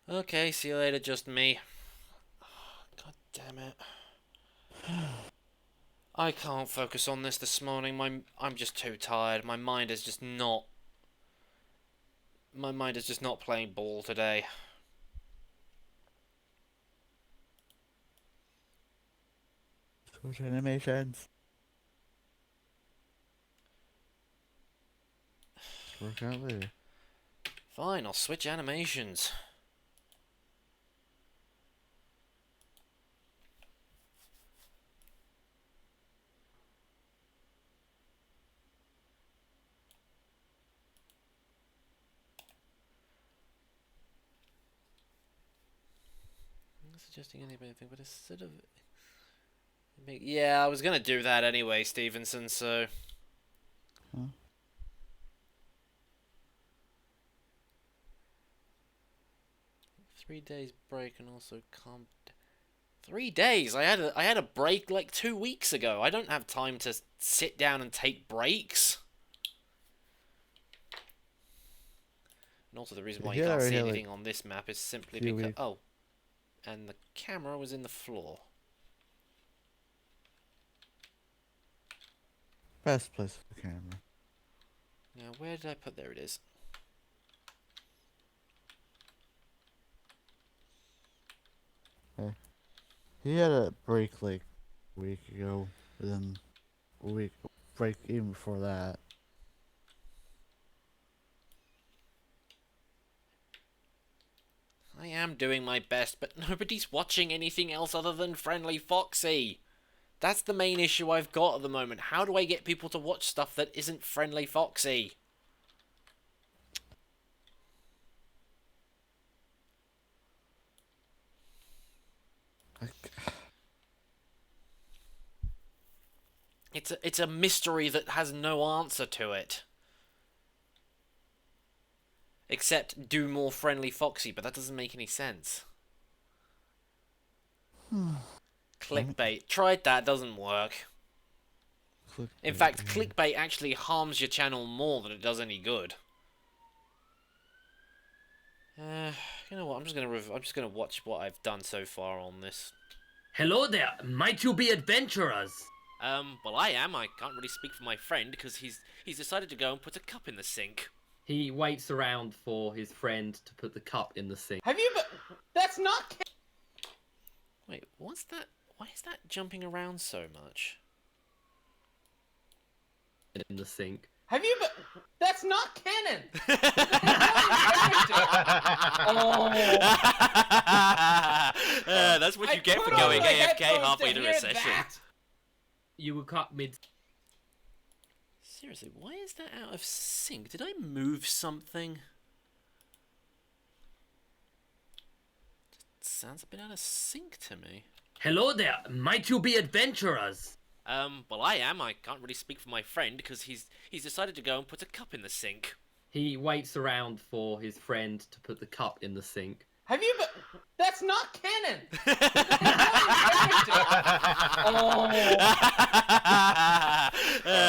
Okay, see you later, just me. God damn it. I can't focus on this morning. I'm just too tired. My mind is just not playing ball today. Switch animations. Work out later. Fine, I'll switch animations. I'm not suggesting anything, but it's sort of... Yeah, I was gonna do that anyway, Stevenson, so... Huh? 3 days break and also calm... 3 days? I had a break like 2 weeks ago. I don't have time to sit down and take breaks. And also the reason why you Yeah, can't see yeah, anything like, on this map is simply few because... weeks. Oh. And the camera was in the floor. Best place for the camera. Now, where did I put... There it is. Okay. He had a break like a week ago, and then a week break even before that. I am doing my best, but nobody's watching anything else other than Friendly Foxy. That's the main issue I've got at the moment. How do I get people to watch stuff that isn't Friendly Foxy? It's a mystery that has no answer to it. Except do more Friendly Foxy, but that doesn't make any sense. Clickbait. Tried that, doesn't work. In fact, clickbait actually harms your channel more than it does any good. You know what? I'm just gonna watch what I've done so far on this. Hello there, might you be adventurers? Well, I am. I can't really speak for my friend because he's decided to go and put a cup in the sink. He waits around for his friend to put the cup in the sink. Have you been... That's not... Wait, what's that? Why is that jumping around so much? in the sink. Have you been? That's not canon. That's what you I get put for on going my AFK headphones halfway to through a hear session. that. You were cut mid. Seriously, why is that out of sync? Did I move something? Sounds a bit out of sync to me. Hello there, might you be adventurers? Well I am. I can't really speak for my friend because he's decided to go and put a cup in the sink. He waits around for his friend to put the cup in the sink. Have you been? That's not canon.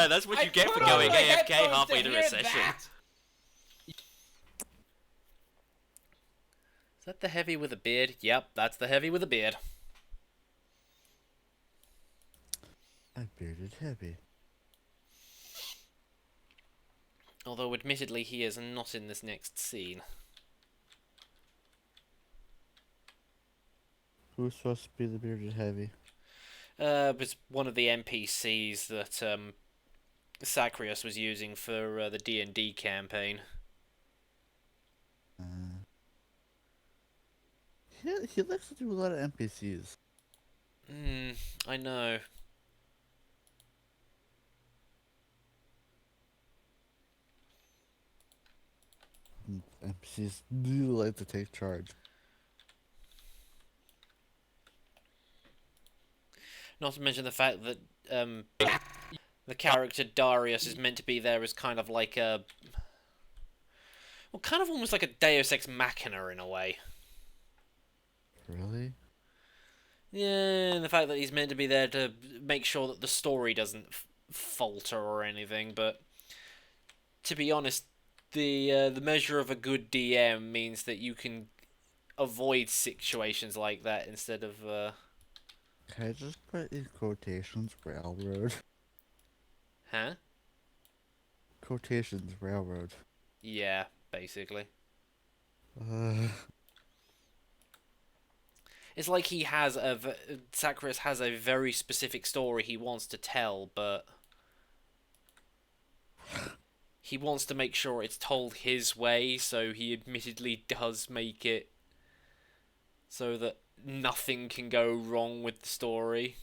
That's what you get for put on going my AFK headphones halfway to through a hear session. that. Is that the heavy with a beard? Yep, that's the heavy with a beard. A bearded heavy. Although, admittedly, he is not in this next scene. Who's supposed to be the bearded heavy? It's one of the NPCs that Sacrius was using for the D&D campaign. He likes to do a lot of NPCs. I know. NPCs do like to take charge. Not to mention the fact that the character Darius is meant to be there as kind of like a... Well, kind of almost like a Deus Ex Machina in a way. Really? Yeah, and the fact that he's meant to be there to make sure that the story doesn't falter or anything, but to be honest, the measure of a good DM means that you can avoid situations like that instead of... Can I just put in quotations railroad? Huh? Quotations railroad. Yeah, basically. It's like he has Sacrius has a very specific story he wants to tell, but he wants to make sure it's told his way, so he admittedly does make it so that nothing can go wrong with the story.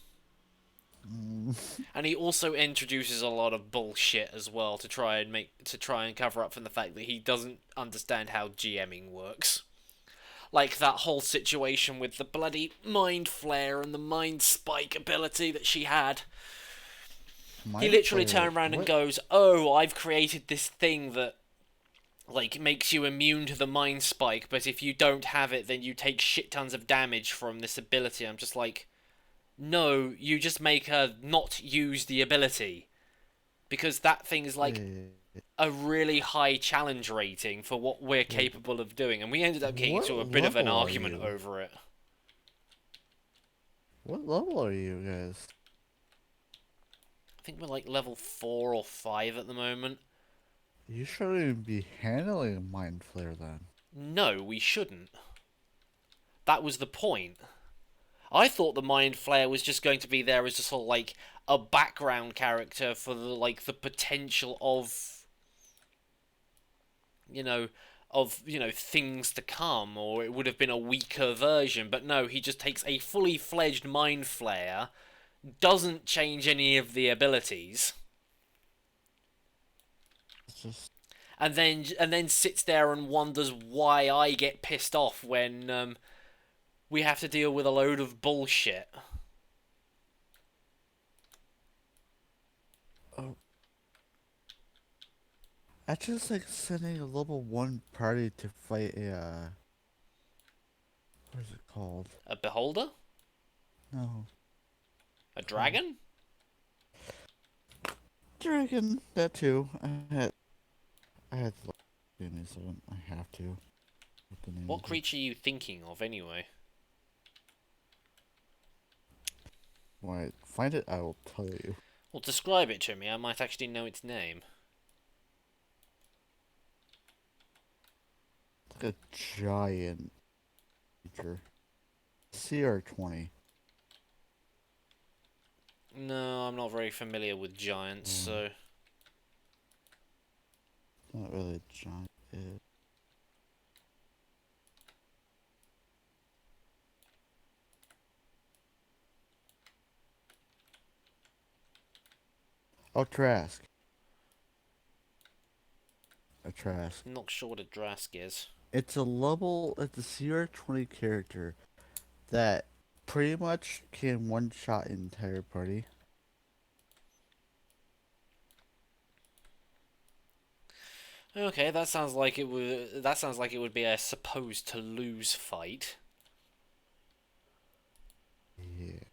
And he also introduces a lot of bullshit as well to try and cover up from the fact that he doesn't understand how GMing works. Like that whole situation with the bloody mind flare and the mind spike ability that she had. He literally turned around and goes, "Oh, I've created this thing that like makes you immune to the mind spike, but if you don't have it, then you take shit tons of damage from this ability." I'm just like, no, you just make her not use the ability. Because that thing is like a really high challenge rating for what we're capable of doing. And we ended up getting into a bit of an argument over it. What level are you guys? I think we're like level 4 or 5 at the moment. You shouldn't even be handling Mind Flare then. No, we shouldn't. That was the point. I thought the Mind Flayer was just going to be there as a sort of like a background character for the potential of things to come, or it would have been a weaker version. But no, he just takes a fully fledged Mind Flayer, doesn't change any of the abilities, and then sits there and wonders why I get pissed off when we have to deal with a load of bullshit. Oh. I just like sending a level 1 party to fight a, what is it called? A beholder? No. A dragon? Dragon, that too. I had to look me, so I have to. What creature are you thinking of, anyway? When I find it, I will tell you. Well, describe it to me. I might actually know its name. It's like a giant creature. CR20. No, I'm not very familiar with giants, so... Not really a giant id. Oh, Trask. A Trask. Not sure what a Drask is. It's a CR20 character that pretty much can one-shot an entire party. Okay, that sounds like it would. That sounds like it would be a supposed to lose fight. Yeah.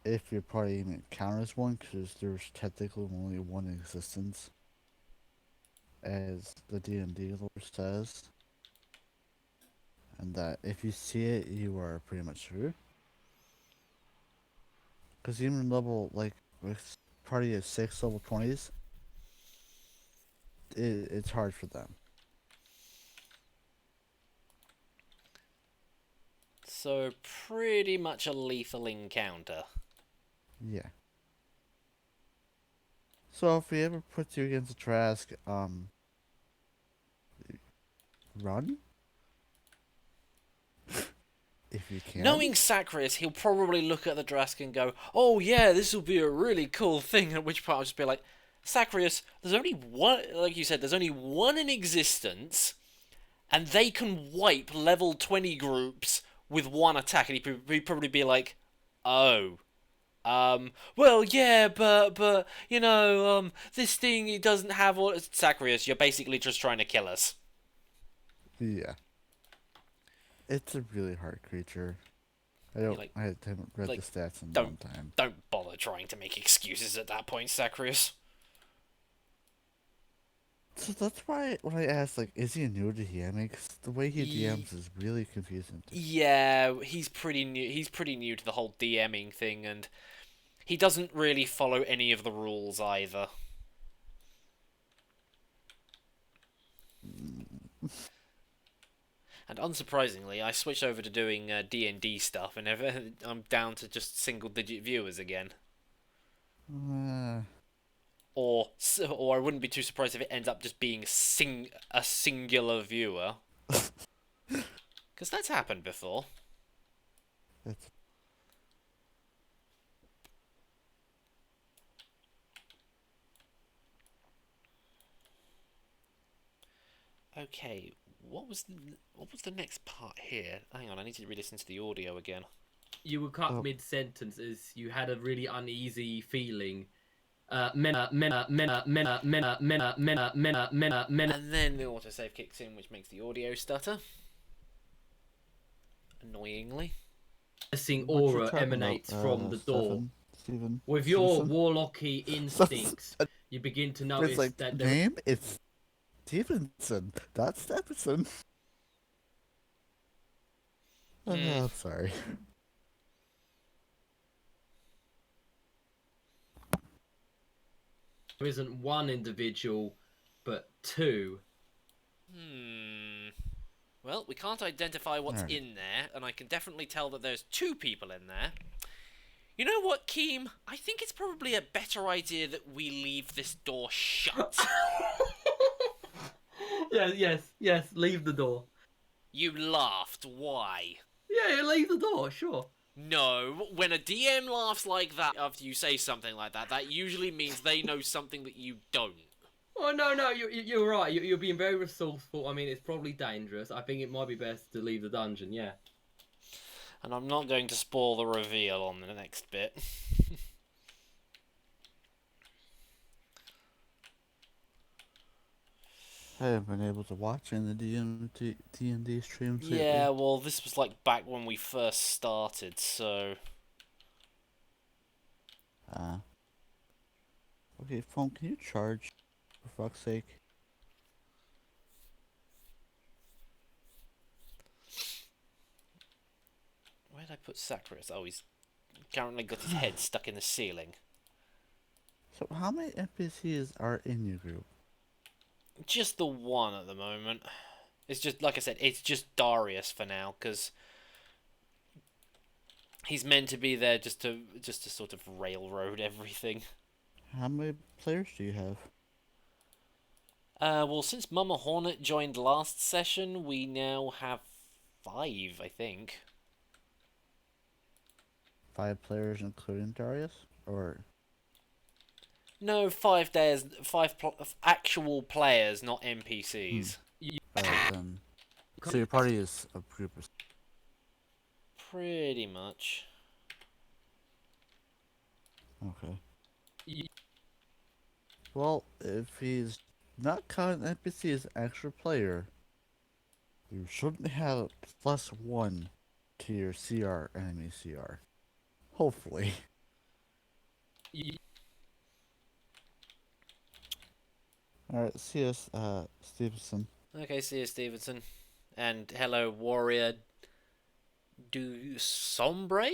If your party even encounters one, because there's technically only one in existence, as the D&D lore says, and that if you see it, you are pretty much screwed. Because even level, like, with party of 6 level 20s, it's hard for them. So pretty much a lethal encounter. Yeah. So if he ever puts you against a Trask, run? If you can. Knowing Sacrius, he'll probably look at the Drask and go, "Oh yeah, this will be a really cool thing." At which point I'll just be like, "Sacrius, there's only one. Like you said, there's only one in existence, and they can wipe level 20 groups with one attack." And he'd probably be like, "Oh." Well, yeah, but, you know, this thing, it doesn't have all... Sacrius, you're basically just trying to kill us. Yeah. It's a really hard creature. I haven't read the stats in a long time. Don't bother trying to make excuses at that point, Sacrius. So that's why when I asked, like, is he new to DMing? Because the way he DMs is really confusing. Yeah, he's pretty new. He's pretty new to the whole DMing thing, and he doesn't really follow any of the rules either. And unsurprisingly, I switched over to doing D&D stuff, and I'm down to just single-digit viewers again. Or I wouldn't be too surprised if it ends up just being a singular viewer. Because that's happened before. Okay, what was the next part here? Hang on, I need to re-listen to the audio again. You were cut mid-sentence as you had a really uneasy feeling. And then the autosave kicks in, which makes the audio stutter. Annoyingly. Menacing aura emanates from the door. Steven, with your warlocky instincts, you begin to notice like, that name is Stevenson, not Stephenson. I'm sorry. there isn't one individual, but two. Well, we can't identify what's in there, and I can definitely tell that there's two people in there. You know what, Keem? I think it's probably a better idea that we leave this door shut. Yes, leave the door. You laughed. Why? Yeah, leave the door, sure. No, when a DM laughs like that after you say something like that, that usually means they know something that you don't. Oh, no, you're right. You're being very resourceful. I mean, it's probably dangerous. I think it might be best to leave the dungeon, yeah. And I'm not going to spoil the reveal on the next bit. I haven't been able to watch any of the D&D streams lately. Yeah, well, this was like back when we first started, so... Okay, phone, can you charge? For fuck's sake. Where did I put Sacrius? Oh, he's currently got his head stuck in the ceiling. So how many NPCs are in your group? Just the one at the moment. It's just, like I said, it's just Darius for now, because he's meant to be there just to sort of railroad everything. How many players do you have? Well, since Mama Hornet joined last session, we now have 5, I think. 5 players, including Darius, or No, 5 days, actual players, not NPCs. alright then. So your party is a group of. Pretty much. Okay. Well, if he's not counting NPC as an extra player, you shouldn't have +1 to your CR, enemy CR. Hopefully. Alright, see us, Stevenson. Okay, see you, Stevenson. And hello, Warrior Du Sombre?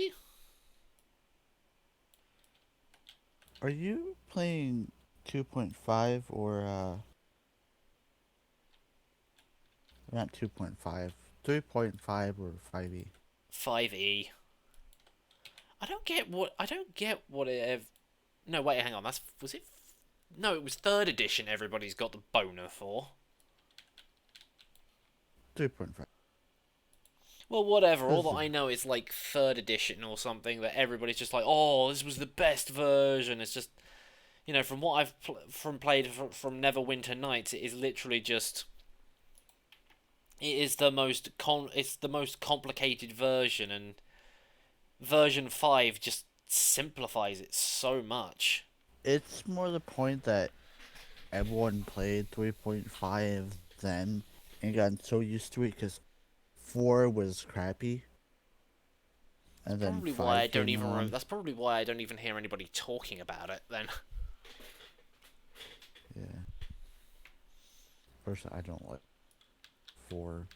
Are you playing 2.5 or, not 2.5, 3.5 or 5e? 5e. I don't get what it. No, wait, hang on. Was it? No, it was 3rd edition. Everybody's got the boner for. 3.5. Well, whatever. All that Listen. I know is like 3rd edition or something that everybody's just like, oh, this was the best version. It's just, you know, from what I've played from Neverwinter Nights, it is literally just. It is the most it's the most complicated version, and version 5 just simplifies it so much. It's more the point that everyone played 3.5 then and got so used to it because 4 was crappy. And then Probably 5 why I don't came even. along. That's probably why I don't even hear anybody talking about it. Then. Yeah. Personally, I don't like 4.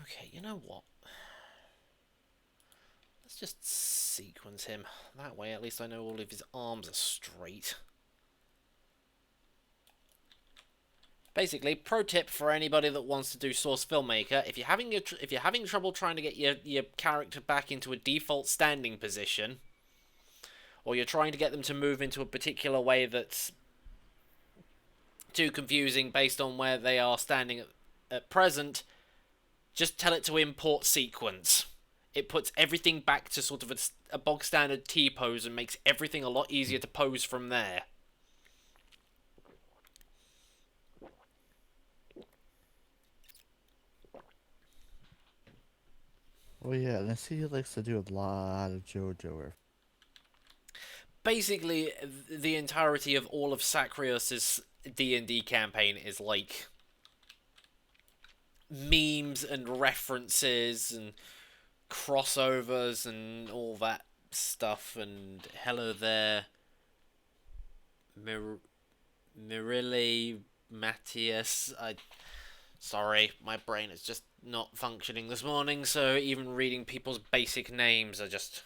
Okay, you know what? Let's just sequence him. That way, at least I know all of his arms are straight. Basically, pro tip for anybody that wants to do Source Filmmaker: if you're having trouble trying to get your character back into a default standing position, or you're trying to get them to move into a particular way that's too confusing based on where they are standing at present, just tell it to import sequence. It puts everything back to sort of a bog standard T pose and makes everything a lot easier to pose from there. Oh yeah, and I see he likes to do a lot of JoJo. Basically, the entirety of all of Sacrios's D&D campaign is like memes and references and crossovers and all that stuff. And hello there, Mirile Matthias. Sorry, my brain is just not functioning this morning, so even reading people's basic names are just...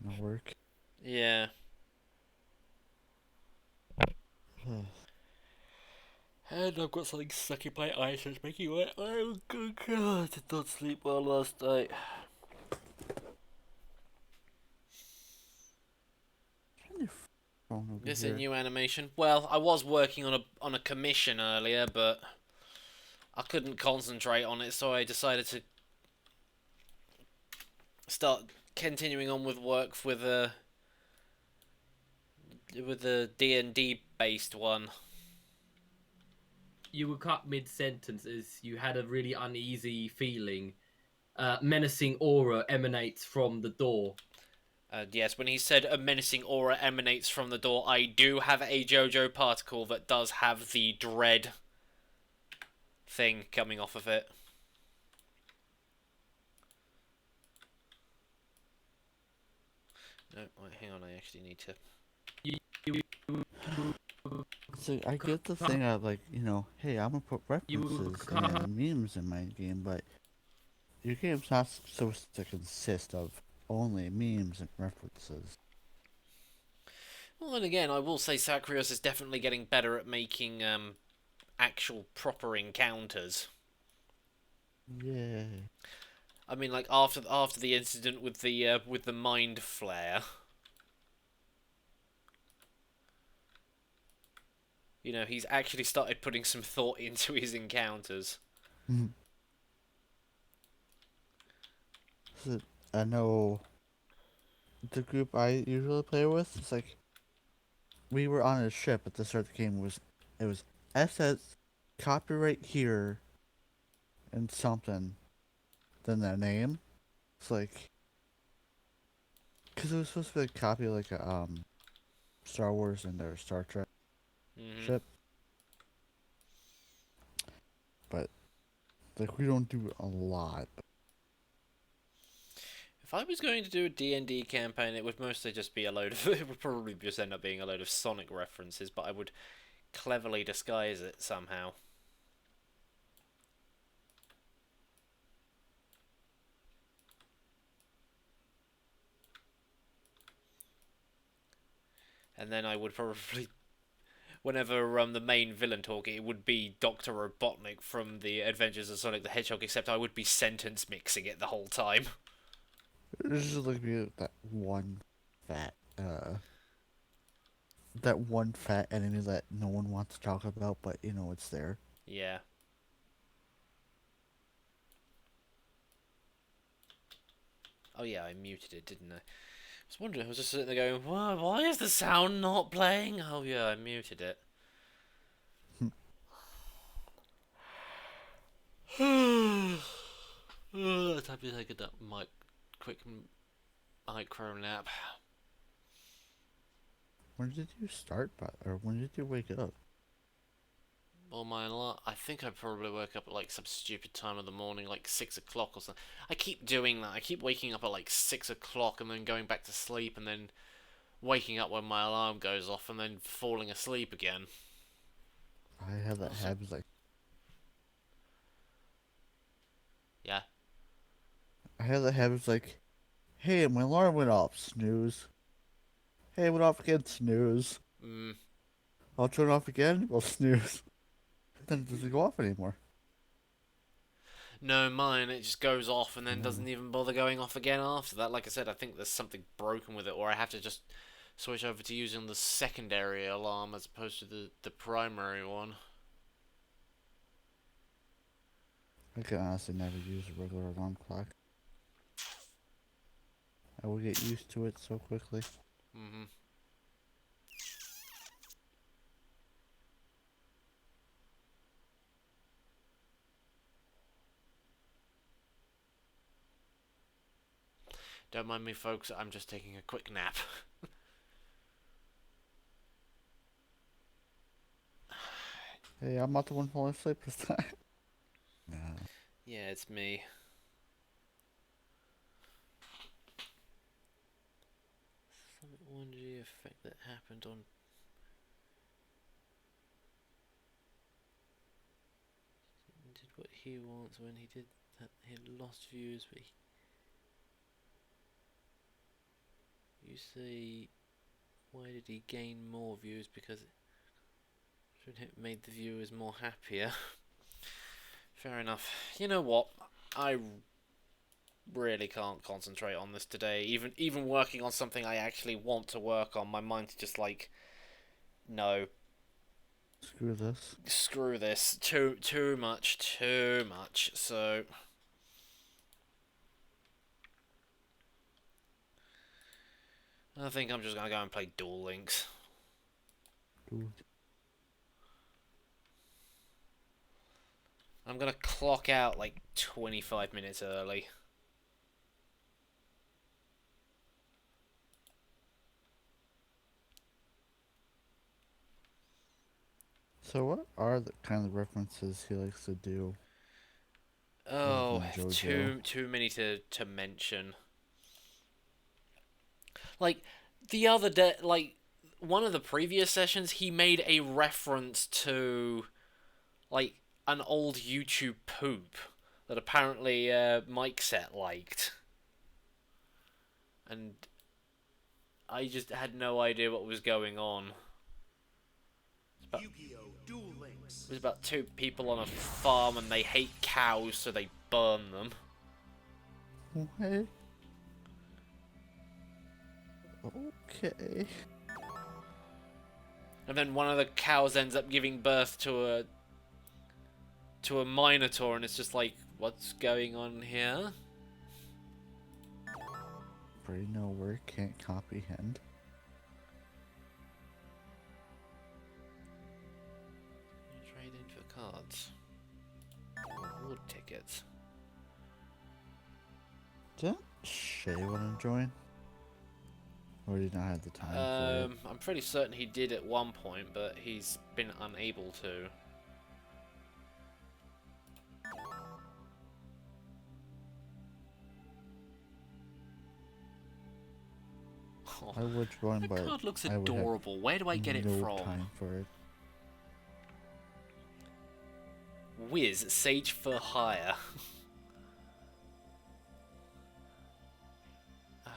No work. Yeah. And I've got something stuck in my eyes that's making me... Oh, good God, I did not sleep well last night. This is a new animation. Well, I was working on a commission earlier, but I couldn't concentrate on it, so I decided to start continuing on with work with a D&D based one. You were cut mid-sentence as you had a really uneasy feeling. Menacing aura emanates from the door. Yes, when he said a menacing aura emanates from the door, I do have a JoJo particle that does have the dread thing coming off of it. No, wait, hang on, I actually need to... It's like, I get the thing of like, hey, I'm gonna put references and memes in my game, but your game's not supposed to consist of only memes and references. Well, then again, I will say Sacrios is definitely getting better at making actual proper encounters. Yeah. I mean, like after the incident with the mind flare, he's actually started putting some thought into his encounters. So, I know the group I usually play with. It's like we were on a ship at the start of the game. It was SS copyright here and something, then their name. It's like because it was supposed to be a copy of like a Star Wars and their Star Trek ship, but like we don't do a lot. If I was going to do a D&D campaign, it would mostly just be it would probably just end up being a load of Sonic references, but I would cleverly disguise it somehow. And then I would probably, whenever the main villain talk, it would be Dr. Robotnik from the Adventures of Sonic the Hedgehog, except I would be sentence mixing it the whole time. There's just like that one fat enemy that no one wants to talk about, but it's there. Yeah. Oh yeah, I muted it, didn't I? I was wondering, I was just sitting there going, why is the sound not playing? Oh yeah, I muted it. Time to take a quick micro nap. When did you start, or when did you wake up? Well, I think I probably woke up at like some stupid time of the morning, like 6 o'clock or something. I keep doing that. I keep waking up at like 6 o'clock and then going back to sleep and then waking up when my alarm goes off and then falling asleep again. I have that habit like. Yeah. I have that habit like, hey, my alarm went off, snooze. Hey, it went off again, snooze. I'll turn it off again, well, snooze. Then it doesn't go off anymore. No, mine, it just goes off and then doesn't even bother going off again after that. Like I said, I think there's something broken with it, or I have to just switch over to using the secondary alarm as opposed to the primary one. I can honestly never use a regular alarm clock. I will get used to it so quickly. Don't mind me, folks, I'm just taking a quick nap. Hey, I'm not the one falling asleep this time. No. Yeah, it's me. I wonder the effect that happened on... Did what he wants when he did that. He lost views, but you say, why did he gain more views? Because it made the viewers more happier. Fair enough. You know what? I really can't concentrate on this today. Even working on something I actually want to work on, my mind's just like, no. Screw this. Screw this. Too much. So I think I'm just gonna go and play Duel Links. Ooh. I'm gonna clock out like 25 minutes early. So what are the kind of references he likes to do? Oh, JoJo? too many to mention. Like the other day, like one of the previous sessions, he made a reference to, like, an old YouTube poop that apparently Mike Set liked. And I just had no idea what was going on. Yu-Gi-Oh! Duel Links. It was about two people on a farm and they hate cows, so they burn them. What? Okay. And then one of the cows ends up giving birth to a minotaur, and it's just like, what's going on here? Brain no word, can't comprehend. You trade in for cards. Reward tickets. Didn't Shay want to join? Or did he not have the time for it? I'm pretty certain he did at one point, but he's been unable to. Oh, I would join, that but card looks I would have adorable. Where do I get it no from? time for it. Wiz, Sage for Hire.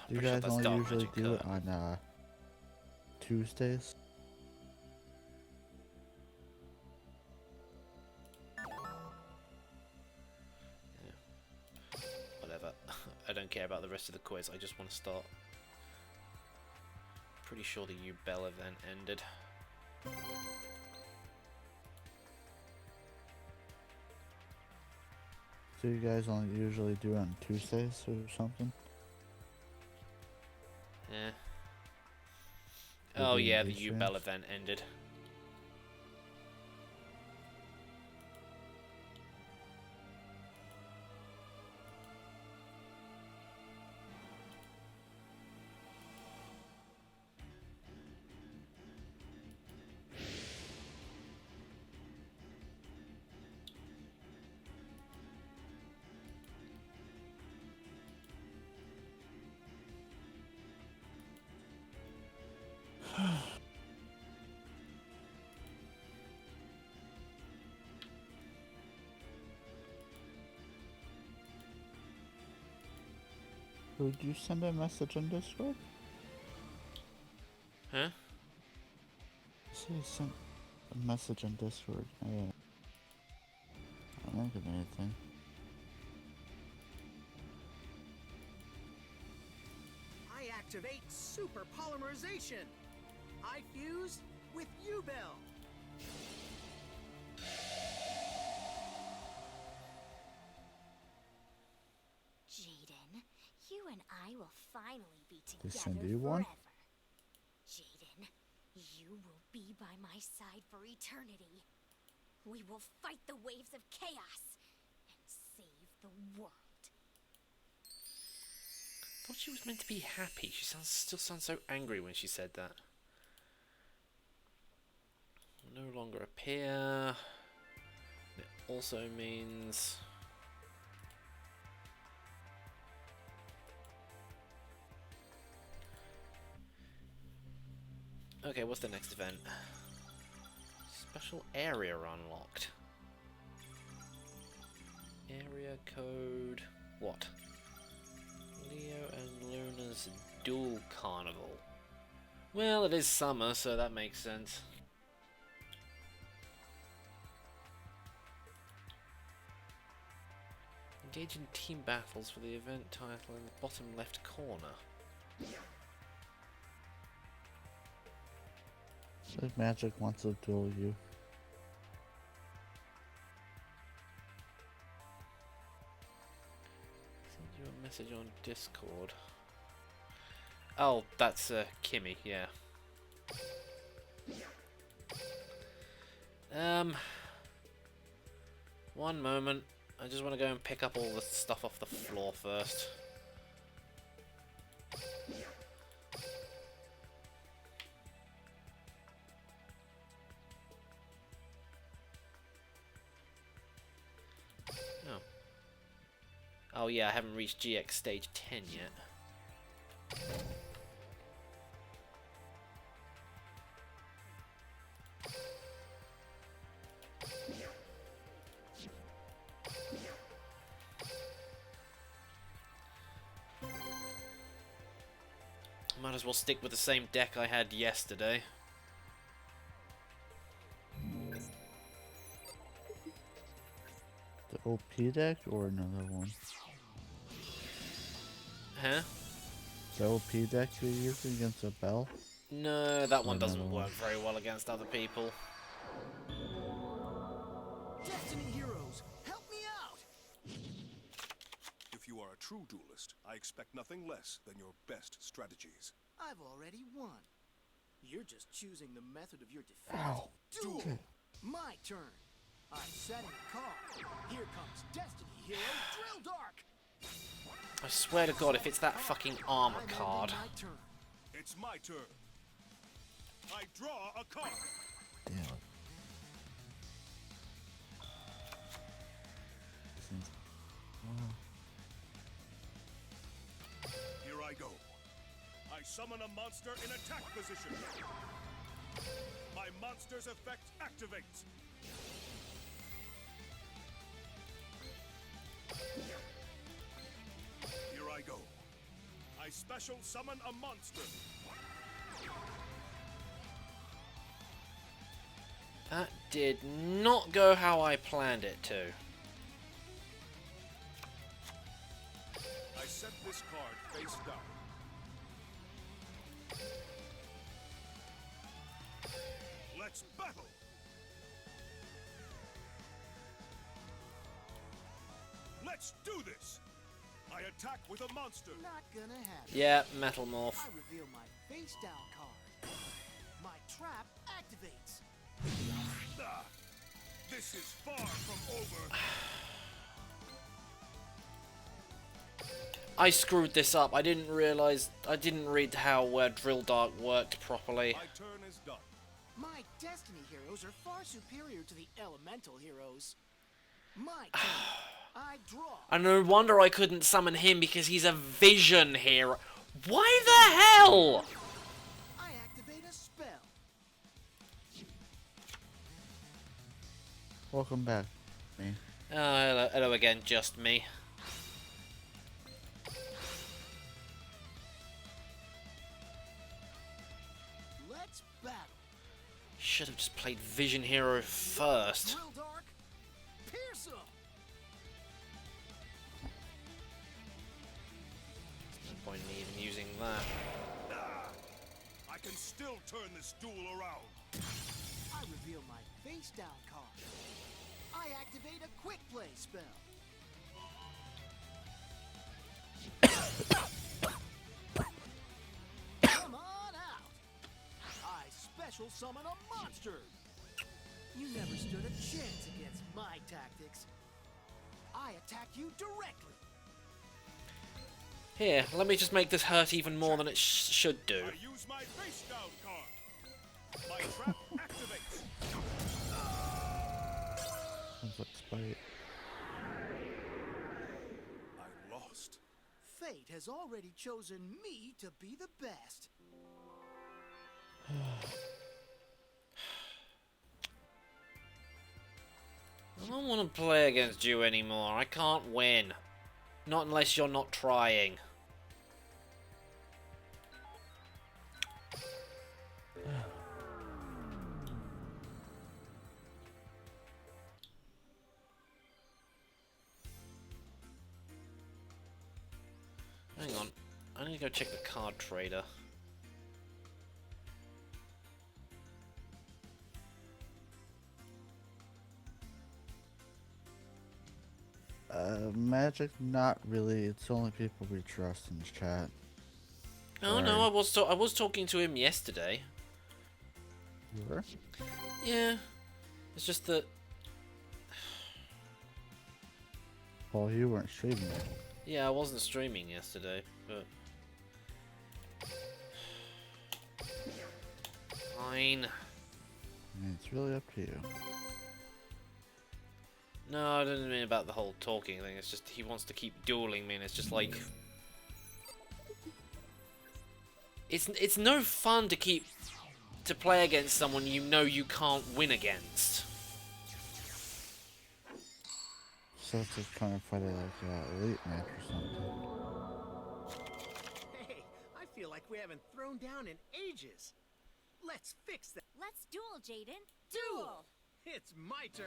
Do you guys only usually do it on Tuesdays? Whatever. I don't care about the rest of the quiz. I just want to start. Pretty sure the U-Bell event ended. Do you guys only usually do it on Tuesdays or something? Yeah. Or Oh doing yeah, the these U-Bell streams? event ended. Would you send a message on Discord? Huh? Say you sent a message on Discord. I don't think of anything. I activate super polymerization. I fuse with U-Bell. Jaden, you and I will finally be They together send you one? forever. Jaden, you will be by my side for eternity. We will fight the waves of chaos and save the world. I thought she was meant to be happy. She still sounds so angry when she said that. No longer appear. It also means... Okay, what's the next event? Special area unlocked. Area code... What? Leo and Luna's dual carnival. Well, it is summer, so that makes sense. Engage in team battles for the event title in the bottom left corner. Says Magic wants to duel you. Send you a message on Discord. Oh, that's Kimmy, yeah. One moment. I just want to go and pick up all the stuff off the floor first. Oh. Oh yeah, I haven't reached GX stage 10 yet. Might as well stick with the same deck I had yesterday. The OP deck or another one? Huh? The OP deck you're using against a bell? No, that one Another doesn't one. work very well against other people. Destiny heroes, help me out! If you are a true duelist, I expect nothing less than your best strategies. I've already won. You're just choosing the method of your defeat. Ow. Duel! My turn. I'm setting a card. Here comes Destiny hero Drill Dark. I swear to God, if it's that fucking armor I'm card. ending my turn. It's my turn. I draw a card. Damn it. Here I go. I summon a monster in attack position. My monster's effect activates. Here I go. I special summon a monster. That did not go how I planned it to. I set this card face down. Let's battle! Let's do this! I attack with a monster. Not gonna happen. Yeah, Metal Morph. I reveal my face down card. My trap activates. Ah, this is far from over. I screwed this up. I didn't read how Drill Dark worked properly. My turn is done. My Destiny heroes are far superior to the Elemental heroes. My turn. I draw. And no wonder I couldn't summon him because he's a vision hero. Why the hell? I activate a spell. Welcome back, me. Oh, hello again, just me. Let's battle. Should have just played Vision Hero first. Drill Dark. Pierce 'em. No point in me even using that. Ah, I can still turn this duel around. I reveal my face down card. I activate a quick play spell. Come on out. I special summon a monster. You never stood a chance against my tactics. I attack you directly. Here, let me just make this hurt even more than it should do. I use my face down card. My trap activates. Sounds like Spite. I lost. Fate has already chosen me to be the best. I don't want to play against you anymore. I can't win. Not unless you're not trying. Hang on. I need to go check the card trader. Magic, not really. It's only people we trust in the chat. Oh no, I was talking to him yesterday. You were? Yeah. It's just that Well, you weren't streaming it. yeah, I wasn't streaming yesterday, but fine. I mean, it's really up to you. No, I didn't mean about the whole talking thing. It's just he wants to keep dueling me, and it's just like it's no fun to play against someone you know you can't win against. So it's just trying to fight it like an elite match or something. Hey, I feel like we haven't thrown down in ages. Let's fix that. Let's duel, Jaden. Duel! It's my turn.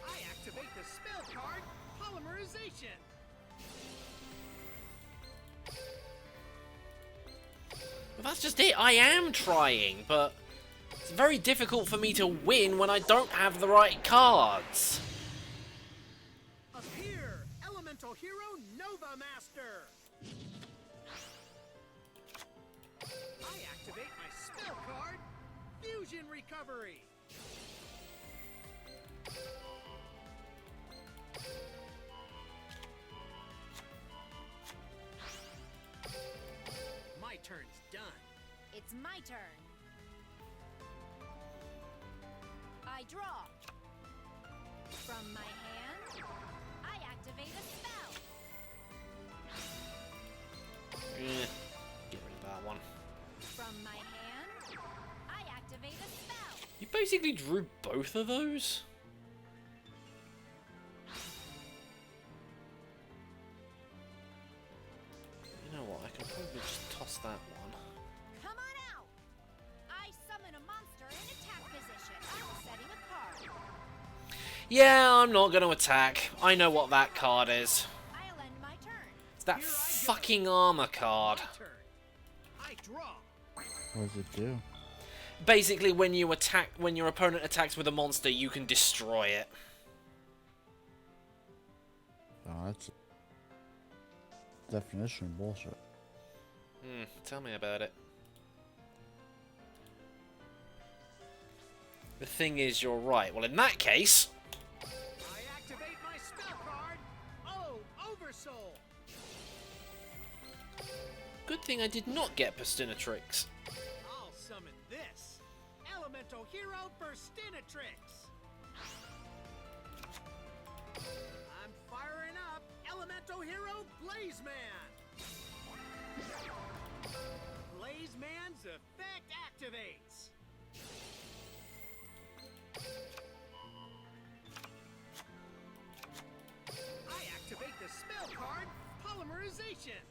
I activate the spell card, Polymerization. Well, that's just it. I am trying, but it's very difficult for me to win when I don't have the right cards. Appear, Elemental Hero NoobMister. I activate my spell card, Fusion Recovery. My turn's done. It's my turn. I draw. From my hand, I activate a spell. Get rid of that one. From my hand, I activate a spell. You basically drew both of those? You know what, I can probably just toss that one. Come on out! I summon a monster in attack position. I'm setting a card. Yeah, I'm not going to attack. I know what that card is. I'll end my turn. It's that fucking armor card. My turn. I draw. What does it do? Basically, when you attack, when your opponent attacks with a monster, you can destroy it. Oh, that's definition of bullshit. Tell me about it. The thing is, you're right. Well, in that case... I activate my spell card, Oh, Oversoul. Good thing I did not get Pastinatrix. I'll summon this, Elemental Hero Burstinatrix. I'm firing up Elemental Hero Blazeman. Blazeman's effect activates. I activate the spell card, Polymerization.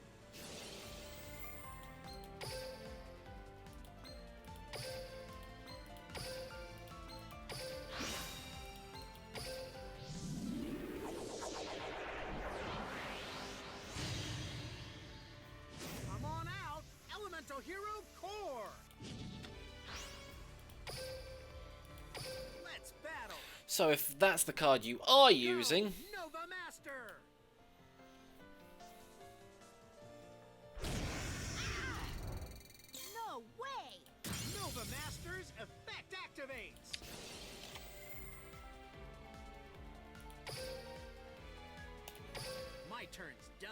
Come on out, Elemental Hero Core. Let's battle. So if that's the card you are using... NoobMister. No way! NoobMister's effect activates. My turn's done.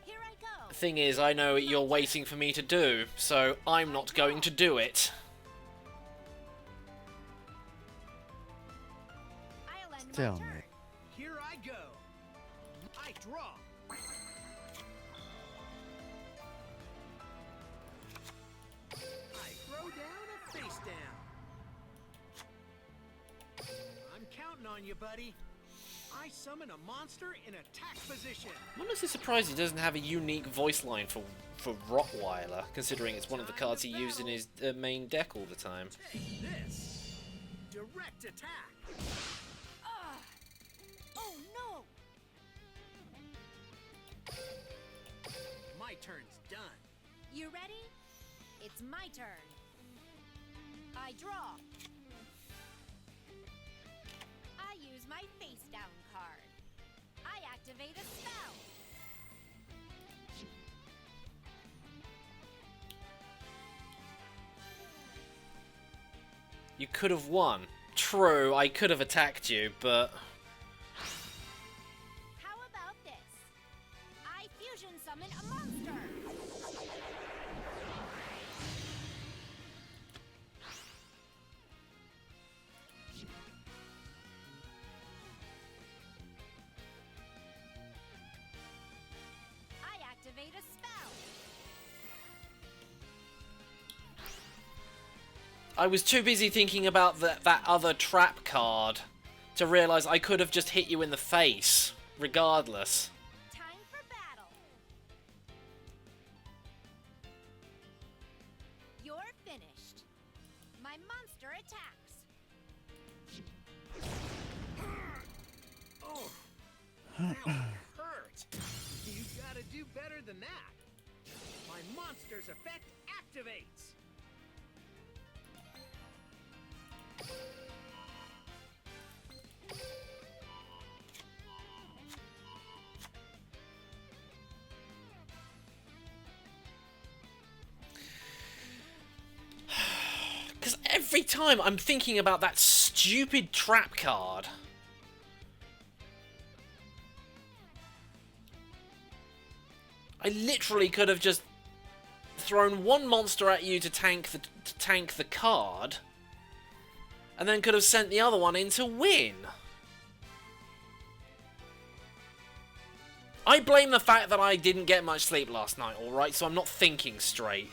Here I go. Thing is, I know what you're waiting for me to do, so I'm not going to do it. I'll end Tell my me. turn. Here I go. I draw. I throw down a face down. I'm counting on you, buddy. I summon a monster in attack position. I'm honestly surprised he doesn't have a unique voice line for Rottweiler, considering it's one of the cards he used in his main deck all the time. Take this. Direct attack. Oh no! My turn's done. You ready? It's my turn. I draw. I use my face down card. I activate a spell. You could have won. True, I could have attacked you, but... How about this? I fusion summon a monster. I activate a spell. I was too busy thinking about that other trap card to realise I could have just hit you in the face, regardless. Time for battle. You're finished. My monster attacks. Oh, that hurt. You gotta do better than that. My monster's effect activates. Because every time I'm thinking about that stupid trap card. I literally could have just thrown one monster at you to tank the card, and then could have sent the other one in to win. I blame the fact that I didn't get much sleep last night, alright? So I'm not thinking straight.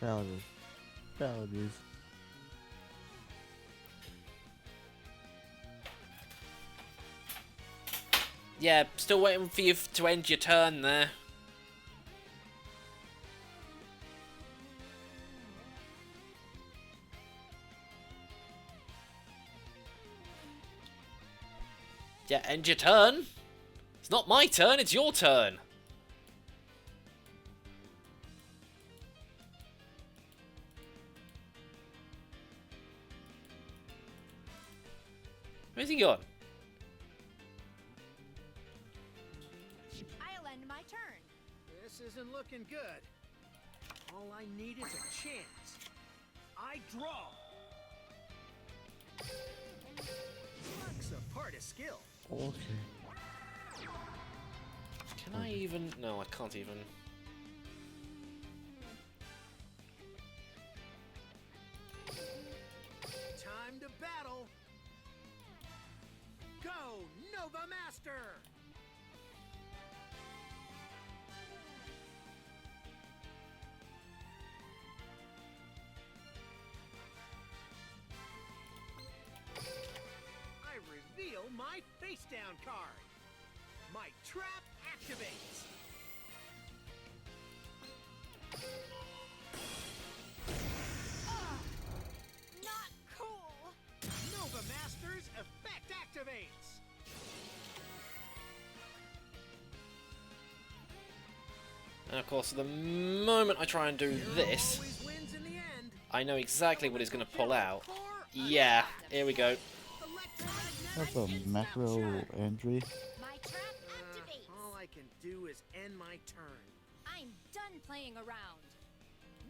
Valid. Valid. Yeah, still waiting for you to end your turn there. Yeah, end your turn. It's not my turn, it's your turn. Where's he gone? I'll end my turn. This isn't looking good. All I need is a chance. I draw. Luck's a part of skill. Okay. Can I even... No, I can't even... Time to battle. Go, Nova Master! I reveal my face down card. My trap activates. Not cool. Nova Master's effect activates. And of course, the moment I try and do this, Always wins in the end. I know exactly what he's going to pull out. Yeah, here we go. That's a macro entry. My trap activates. All I can do is end my turn. I'm done playing around.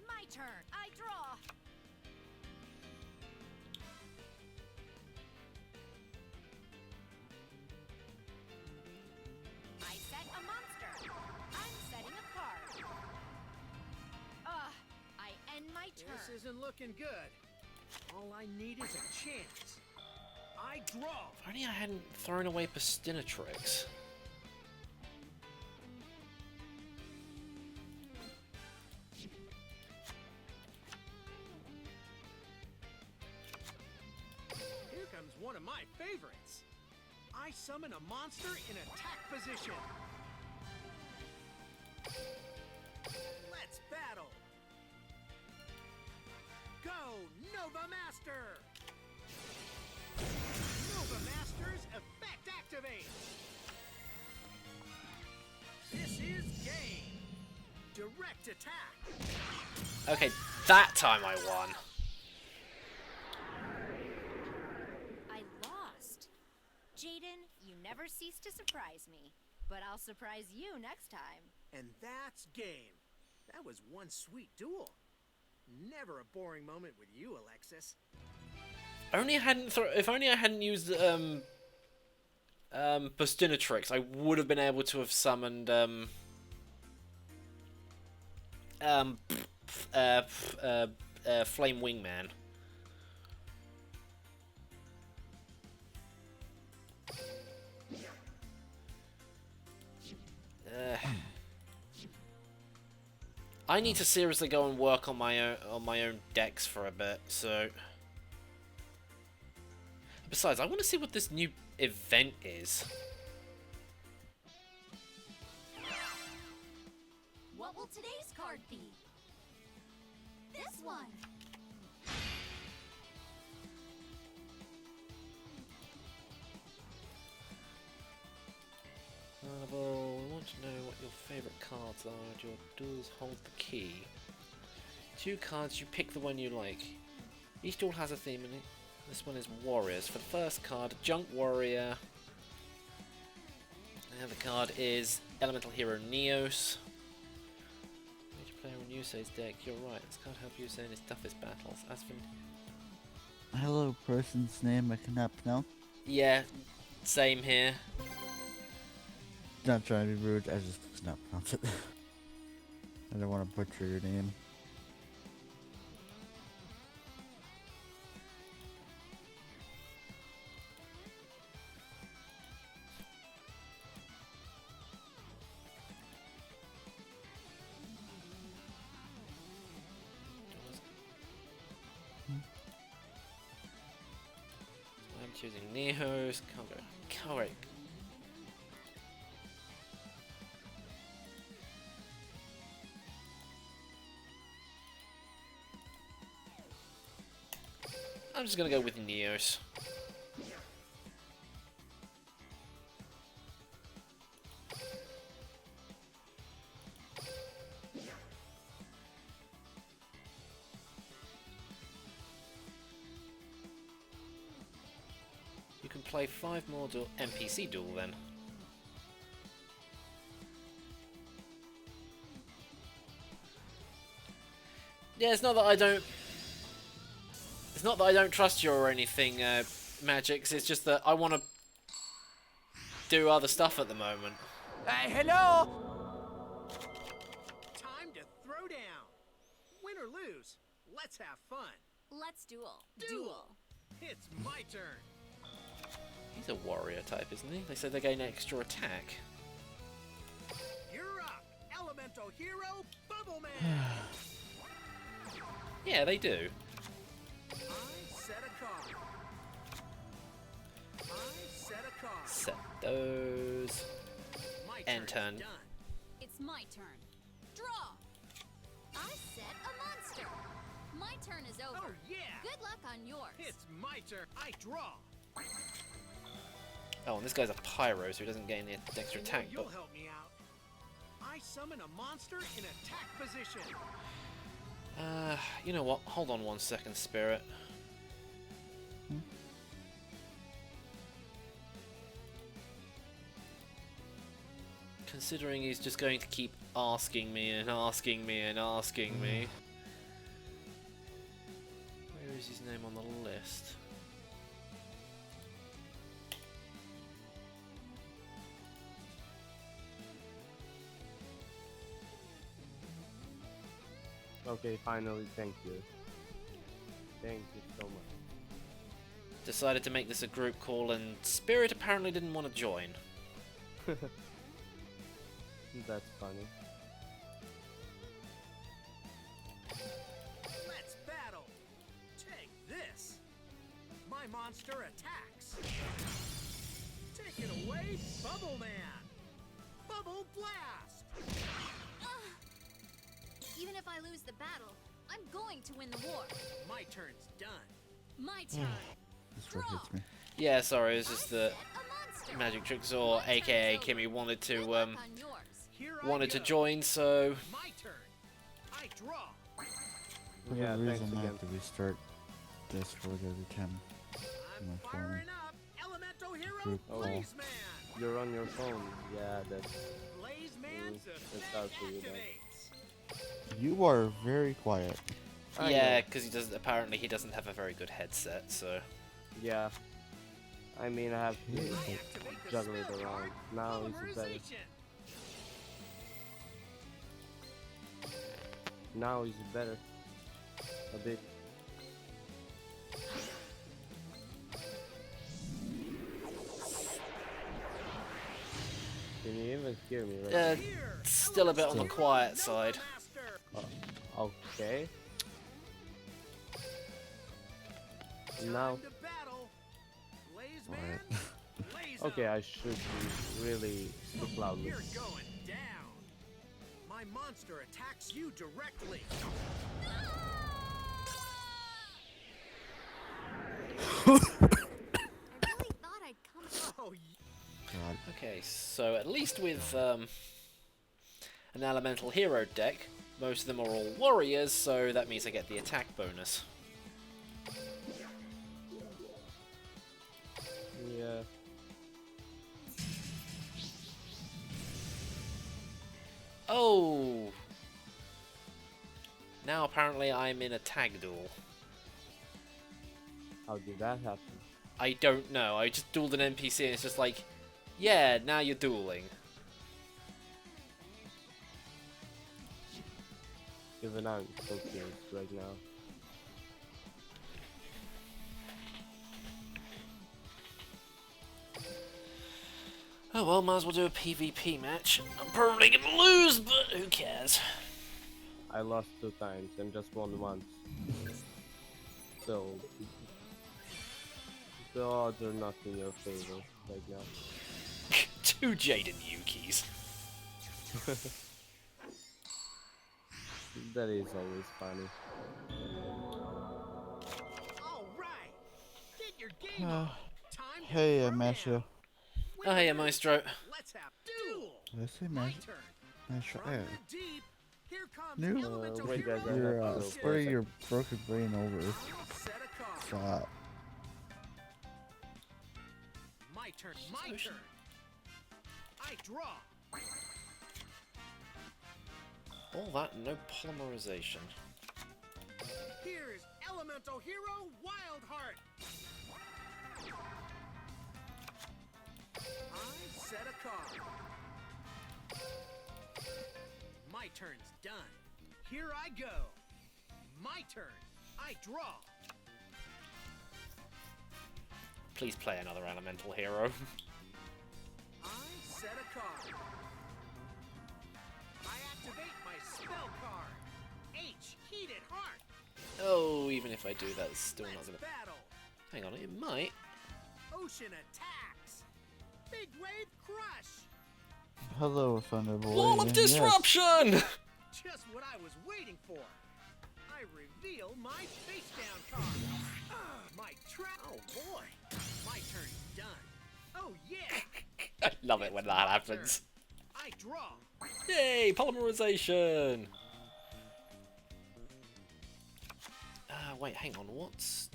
My turn. I draw. I set a monster. I'm setting a card. I end my turn. This isn't looking good. All I need is a chance. I draw. If only I hadn't thrown away Pastinatrix. Here comes one of my favorites. I summon a monster in attack position. Let's battle. Go, Nova Master! Nova Master's effect activates. This is game. Direct attack. Okay, that time I won. I lost. Jaden, you never cease to surprise me. But I'll surprise you next time. And that's game. That was one sweet duel. Never a boring moment with you, Alexis. Only I hadn't if only I hadn't used Pastinatrix, I would have been able to have summoned Flame Wingman. I need to seriously go and work on my own decks for a bit. So, besides, I want to see what this new event is. What will today's card be? This one. Well, we want to know what your favourite cards are. Your duels hold the key. 2 cards, you pick the one you like. Each duel has a theme in it. This one is Warriors. For the first card, Junk Warrior. And the card is Elemental Hero Neos. Major player in Yusei's deck. You're right, this card helps Yusei in his toughest battles. As for... Hello, person's name I cannot pronounce. Yeah, same here. Not trying to be rude, I just cannot pronounce it. I don't want to butcher your name. I'm choosing Neos. Correct. I'm just gonna go with Neos. You can play 5 more NPC duel then. Yeah, it's not that I don't. It's not that I don't trust you or anything, Magix. It's just that I want to do other stuff at the moment. Hello! Time to throw down. Win or lose, let's have fun. Let's duel. It's my turn. He's a warrior type, isn't he? They said they gain extra attack. You're up, Elemental Hero Bubble Man. Yeah, they do. I set a card. Set those. My End turn's turn. done. It's my turn. Draw. I set a monster. My turn is over. Oh yeah! Good luck on yours. It's my turn. I draw. Oh, and this guy's a pyro, so he doesn't gain the extra I know attack. you'll But help me out. I summon a monster in attack position. you know what? Hold on 1 second, Spirit. Considering he's just going to keep asking me and asking me and asking me. Where is his name on the list? Okay, finally, thank you. Thank you so much. Decided to make this a group call, and Spirit apparently didn't want to join. That's funny. Let's battle. Take this. My monster attacks. Take it away, Bubble Man. Bubble Blast. Even if I lose the battle, I'm going to win the war. My turn's done. My turn. This word hits me. Yeah, sorry, it's just I that set a monster. Magic Tricksaw, My turn aka is over. Kimmy, wanted Good to luck on yours. Here I wanted to go. join, so My turn. I draw. For Yeah, the thanks reason I again. have to restart Discord every time. I'm My phone. firing up. Elemental Hero Group call. Blaze Man. You're on your phone. Yeah, that's... Blaze Man's that's effect out for you then. activates. You are very quiet. I yeah, know. because he doesn't. Apparently, he doesn't have a very good headset. So Yeah. I mean, I have to Yeah. like, Activate the juggle it spell around. card, Now is better. Polymerization. Now is better. A bit. Can you even hear me right uh, Here, still a bit on the Elemental quiet Hero side. Master. now? Okay. Now, Time to battle. Blaze What? man, blaze okay, up. I should really speak loudly. You're going down. My monster attacks you directly. I really thought I'd come. Oh, God. Okay, so at least with an elemental hero deck, most of them are all warriors, so that means I get the attack bonus. Yeah. Oh! Now apparently I'm in a tag duel. How did that happen? I don't know, I just dueled an NPC and it's just like, yeah, now you're dueling. Even I'm confused right now. Oh well, might as well do a PvP match. I'm probably gonna lose, but who cares? I lost 2 times and just won once. So the odds are not in your favor right now. 2 Jaden Yukis. That is always funny. all right. Get your game on. Time to Hey, throw Maestro. down. Oh hey, Maestro. Let's have duel. Did I say My Maestro? turn. Maestro? From Yeah. the deep, here comes Noob? elemental Wait, hero guys, I You're have to go for a spreading second. your broken brain over. I'll set a card. Stop. My turn. My turn. I draw. All that, no polymerization. Here's elemental hero Wildheart. I set a card. My turn's done. Here I go. My turn. I draw. Please play another elemental hero. I set a card. I activate my spell card. H, Heated Heart. Oh, even if I do that, it's still not Let's gonna... battle. Hang on, it might. Ocean attacks. Big wave crush. Hello, Thunderboy. Wall of and yes, disruption! Just what I was waiting for. I reveal my face down card. My trap. Oh boy. My turn's done. Oh yeah. I love it when that happens. I draw. Yay, polymerization! Wait, hang on, what's...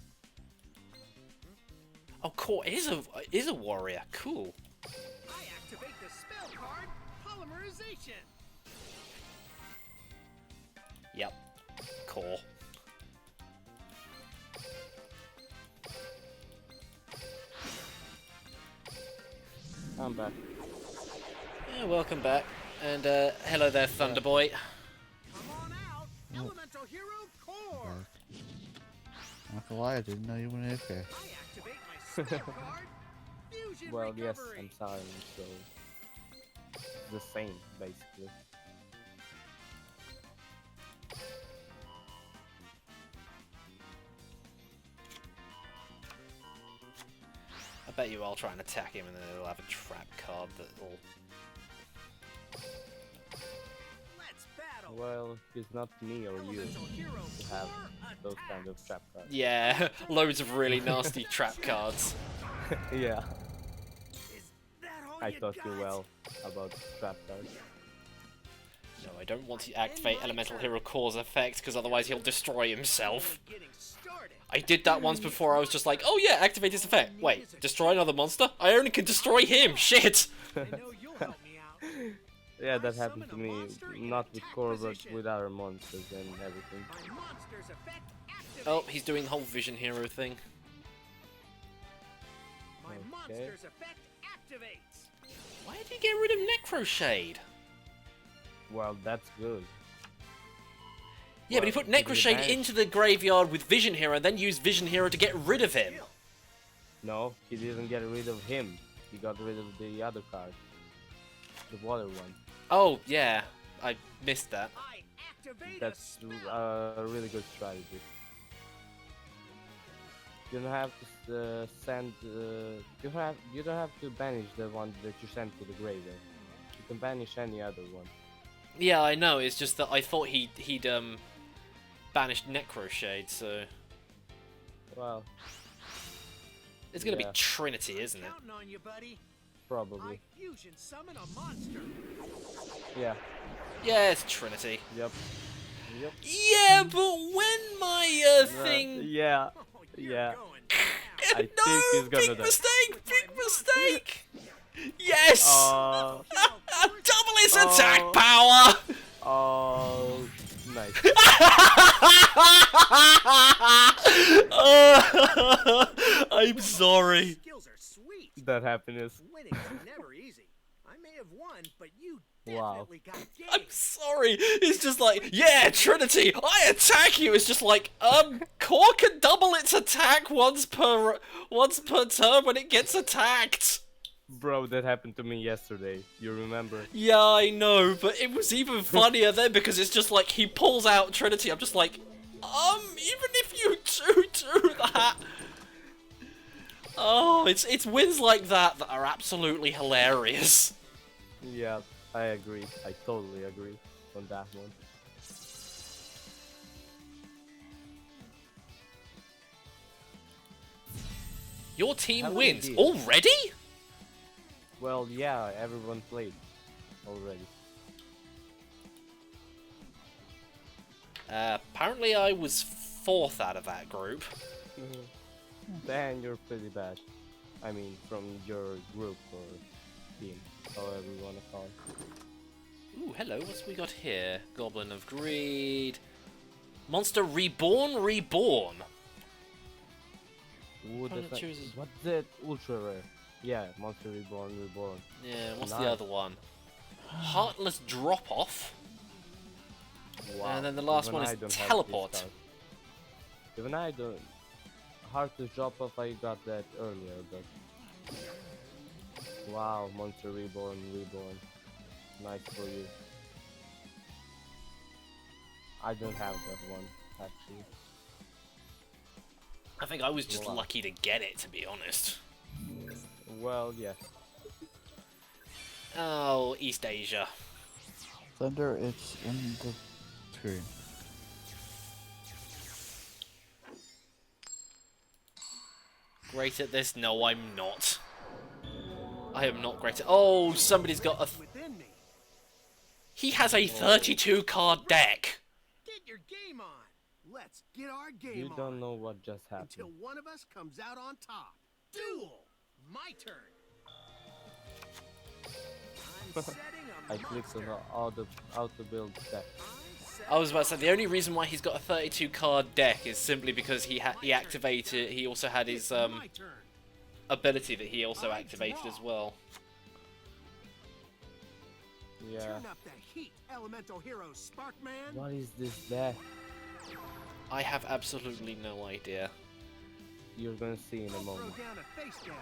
Oh, Court is a warrior, cool. I activate the spell card, Polymerization. Yep, Core. I'm back. Yeah, welcome back. And hello there, Thunderboy. Come on out, Elemental Hero Core. Not gonna lie, I didn't know you went AFK. I activate my spell card, Fusion Well, yes, Recovery. I'm silent, so the same basically. I bet you I'll try and attack him and then he'll have a trap card that'll... Let's battle. Well, it's not me or you Elemental Hero to have Core those kind of attacks. trap cards. Yeah, loads of really nasty trap cards. Yeah, Is that all I you taught you got? well about trap cards. No, I don't want to activate Elemental Hero Core's effect, because otherwise he'll destroy himself. Only getting started. I did that once before, I was just like, oh yeah, activate his effect. Wait, destroy another monster? I only can destroy him, shit! I know you'll help me out. Yeah, that I happened summon to a me, monster in not with attack core, but position. with other monsters and everything. My monster's effect activates. Oh, he's doing the whole Vision Hero thing. My Okay. monster's effect activates. Why did he get rid of Necroshade? Well, that's good. Yeah, but he Well, put did he Necroshade banish? into the graveyard with Vision Hero and then used Vision Hero to get rid of him. No, he didn't get rid of him. He got rid of the other card. The water one. Oh, yeah, I missed that. I Activate That's a spell. a really good strategy. You don't have to send. You don't have to banish the one that you sent to the graveyard. You can banish any other one. Yeah, I know. It's just that I thought he'd banished Necroshade, so Well, it's gonna Yeah. be Trinity, isn't it? Counting on you, buddy. probably. I fusion summon a monster. Yeah. Yeah, it's Trinity. Yep. Yep. Yeah, but when my thing. Yeah. Oh, you're Yeah. going I No, think he's gonna big die. mistake! Big mistake! Yes! Double its attack Oh. power! Oh, nice. I'm sorry. Skills are sweet. That happiness. Winning's never easy. I may have won, but you Wow. definitely got game. I'm sorry. It's just like, yeah, Trinity, I attack you. It's just like, Core can double its attack once per turn when it gets attacked. Bro, that happened to me yesterday. You remember? Yeah, I know, but it was even funnier then because it's just like he pulls out Trinity. I'm just like, even if you do that. Oh, it's wins like that that are absolutely hilarious. Yeah, I agree. I totally agree on that one. Your team Hello, wins indeed. already? Well, yeah, everyone played already. Apparently I was 4th out of that group. Dan, you're pretty bad. I mean, from your group or team, however you wanna call it. Ooh, hello, what's we got here? Goblin of Greed. Monster Reborn. Ooh, Opponent that's chooses- what's that? Ultra rare. Yeah, Monster Reborn. Yeah, what's Nice. the other one? Heartless Drop-Off. Wow. And then the last Even one I is don't have Teleport. this card. Even I don't. Hard to drop off. I got that earlier, but wow, Monster Reborn. Nice for you. I don't have that one actually. I think I was just Wow. lucky to get it, to be honest. Well, yes. Oh, East Asia. Thunder, it's in the screen. Great at this? No, I'm not. I am not great at... Oh, somebody's got a... Within me. He has a 32 card deck. Get your game on. Let's get our game You on. don't know what just happened. Until one of us comes out on top. Duel. My turn. I'm setting a I clicked on monster. the auto build deck. I was about to say, the only reason why he's got a 32 card deck is simply because he activated... He also had his My turn. ability that he also activated as well. Yeah. Turn up the heat, elemental hero Sparkman. What is this deck? I have absolutely no idea. You're gonna see in a I'll throw moment. down a face down.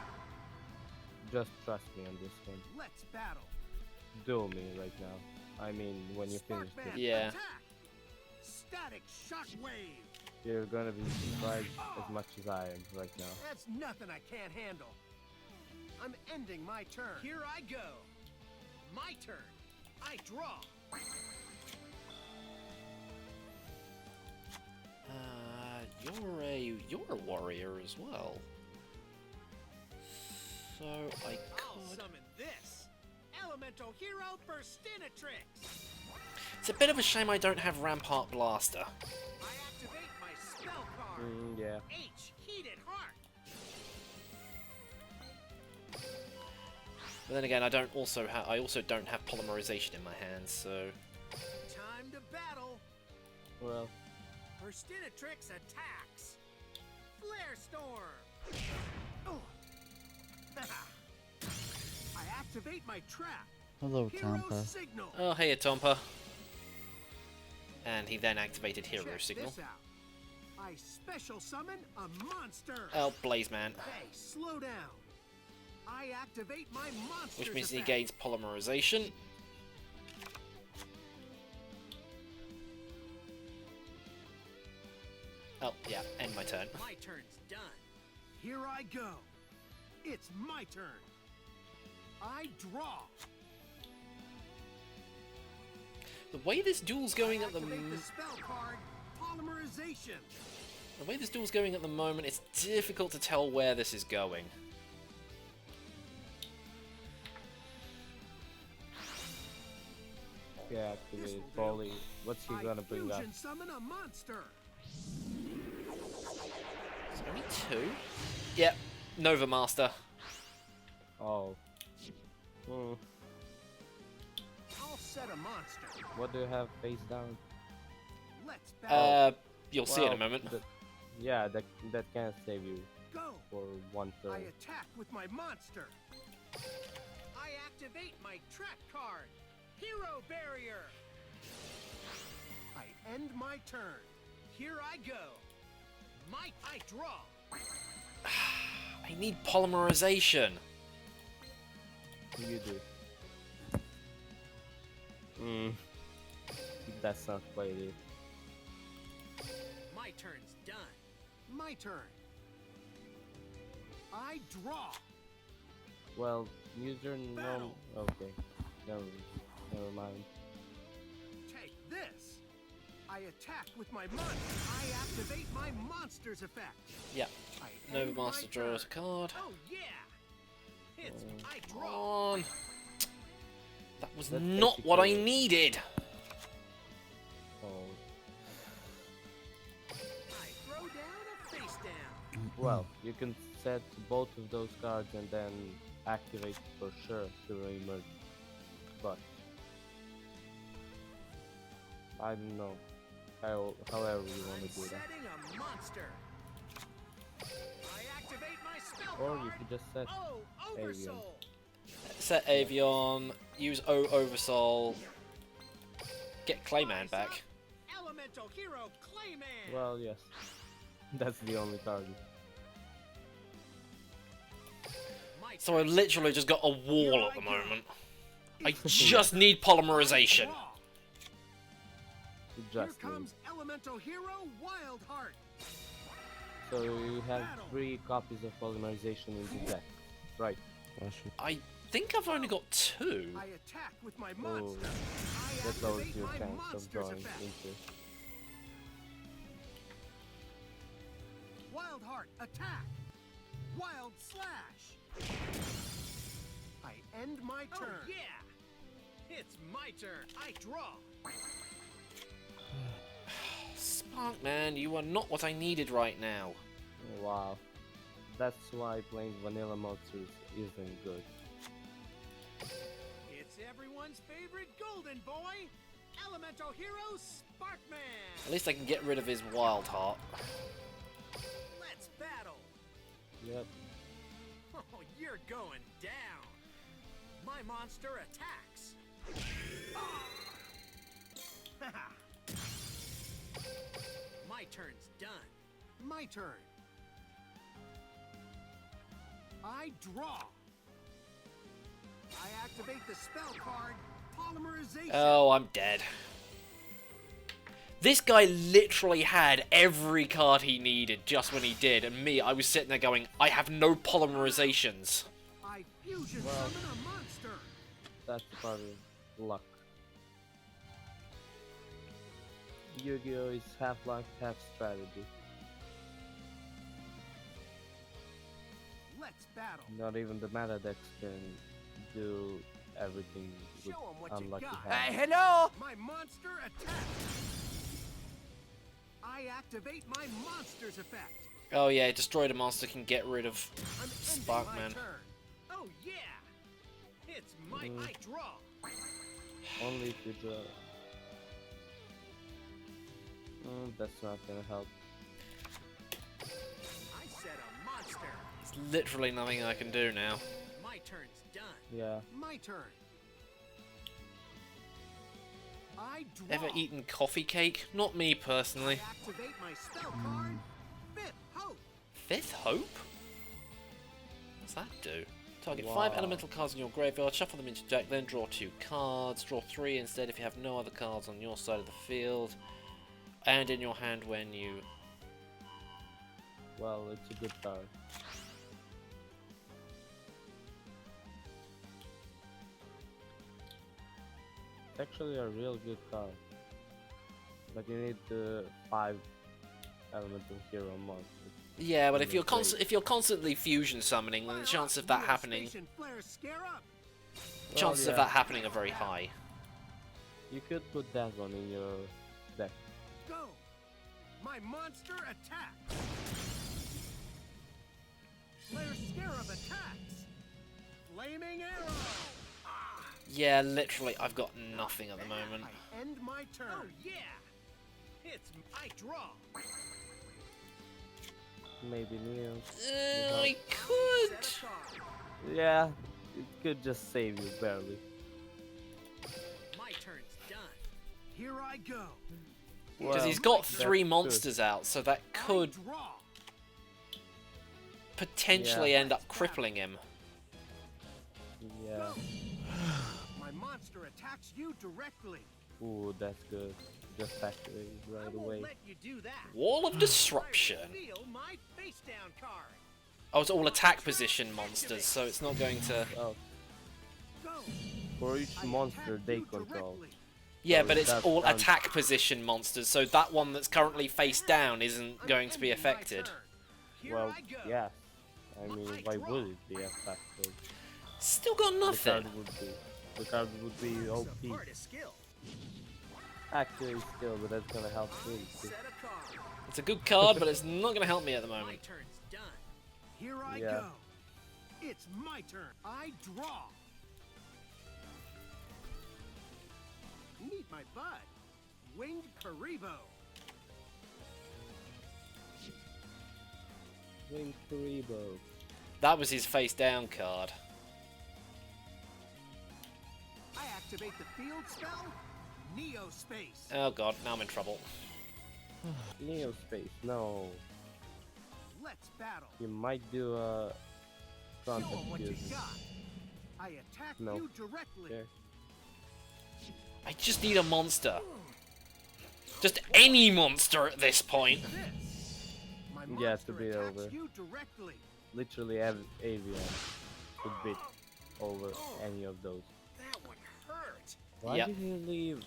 Just trust me on this one. Let's battle. Duel me right now. I mean, when you finish Sparkman, this, Yeah. attack. Static shockwave. you're gonna be surprised as much as I am right now. That's nothing I can't handle. I'm ending my turn. Here I go. My turn. I draw. You're a warrior as well. So I I'll could... summon this. Elemental hero Burstinatrix. It's a bit of a shame I don't have Rampart Blaster. I activate my spell card. Yeah. H Heated Heart. But then again, I also don't have polymerization in my hands, so Time to battle. Well, Burstinatrix attacks. Flare Storm. Oh. I activate my trap. Hello, Hero Tampa. Signal. oh hey Atompa. And he then activated Hero Check Signal. this out. I special summon a monster. Oh, Blaze Man. Hey, slow down. I activate my monster. Which means he gains polymerization. Oh, yeah, end my turn. My turn's done. Here I go. It's my turn. I draw. The way this duel's going at the Activate the spell card, polymerization. moment, it's difficult to tell where this is going. Yeah, activate Polly. What's he gonna bring up? Fusion summon a monster. Is there only 2? Yep, NoobMister. Oh. Hmm. I'll set a monster. What do you have face down? Let's battle. You'll see in a Well, moment. Yeah, that can save you Go. for 1 I turn. attack with my monster. I activate my track card, Hero Barrier. I end my turn. Here I go. I draw. I need polymerization. You do. Hmm. That's not quite it. My turn's done. My turn. I draw. Well, use your norm. Battle. Okay. Never mind. Take this. I attack with my monster. I activate my monster's effect. Yeah. I end my NoobMister draws a turn. card. Oh yeah. It's I Come draw. on. That was That's not what I basically- needed. Oh. I throw down a face down. Well, you can set both of those cards and then activate for sure to emerge. But I don't know. However you want I'm to do that. setting a monster. I activate my spell Or card. you could just set Oh, Avian. Oversoul. Set Avion, use O Oversoul, get Clayman back. Elemental Hero Clayman. Well, yes. That's the only target. My So I turn. literally just got a wall Here at the I go. moment. I It's just need polymerization. draw. You Here just comes Elemental Hero Wildheart. So you have 3 copies of polymerization in the deck. Right. I think I've only got 2. I attack with my Oh, monster. I that lowers activate your my chance of monster's drawing effect. into. Wildheart, attack! Wild slash! I end my turn. Oh, yeah! It's my turn. I draw. Spark man, you are not what I needed right now. Wow. That's why playing vanilla monsters isn't good. It's everyone's favorite golden boy, Elemental Hero Sparkman. At least I can get rid of his wild heart. Let's battle. Yep. Oh, you're going down. My monster attacks. Ah. My turn's done. My turn. I draw. I activate the spell card, Polymerization. Oh, I'm dead. This guy literally had every card he needed just when he did, and me, I was sitting there going, I have no polymerizations. I fusion Well. summon a monster. That's part of luck. Yu-Gi-Oh! Is half luck, half strategy. Let's battle. Not even the meta decks can do everything with Show 'em what you unlucky got. hands. hello! My monster attacks. I activate my monster's effect. Oh yeah, destroy the monster can get rid of I'm ending Sparkman. my turn. Oh yeah! It's my I draw. Only if you draw. That's not gonna help. I set a monster. There's literally nothing I can do now. My turn's done. Yeah. My turn. I draw. Ever eaten coffee cake? Not me personally. I activate my spell card. Fifth Hope. Fifth Hope? What's that do? Target Wow. 5 elemental cards in your graveyard, shuffle them into your deck, then draw 2 cards. Draw 3 instead if you have no other cards on your side of the field. And in your hand when you Well, it's a good card. It's actually a real good card. But you need the 5 elemental hero monsters. Yeah, but in if your you're grave. if you're constantly fusion summoning, then the chances of that happening chances of yeah. that happening are very high. You could put that one in your deck. Go! My monster attacks! Flare Scarab attacks! Flaming arrow! Yeah, literally, I've got nothing at the moment. I end my turn. Oh yeah! It's I draw. Maybe Neo. I could. Set a card. Yeah, it could just save you barely. My turn's done. Here I go. Because Well, he's got that's 3 good. monsters out, so that could I draw. potentially Yeah. end up crippling him. Yeah. My monster attacks you directly. Ooh, that's good. Just activate it I right won't away. let you do that. Wall of Disruption. I reveal my face down card. Oh, it's all attack position monsters, so it's not going to... Oh, Go. for each I monster attack they you control. directly. Yeah, So but it's that all sounds- attack position monsters, so that one that's currently face down isn't I'm going to be ending my affected. turn. Here Well, I go. yes. I mean, why would it be affected? Still got The nothing. card would be. The card would be It's OP. a part of skill. Actually, still, but that's gonna help me. too. Set a card. It's a good card, but it's not going to help me at the My moment. turn's done. Here I Yeah. go. It's my turn. I draw. Meet my bud, Winged Karibo. Wing Karibo. That was his face down card. I activate the field spell, Neo Space. Oh god, now I'm in trouble. Neo Space, no. Let's battle. You might do a Show front 'em what you fusion. got. I attack No. you directly. There. I just need a monster. Just any monster at this point. This. My Yeah, monster to be attacks over. you directly. Literally, Avian could beat over any of those. That one hurt. Why Yep. did he leave?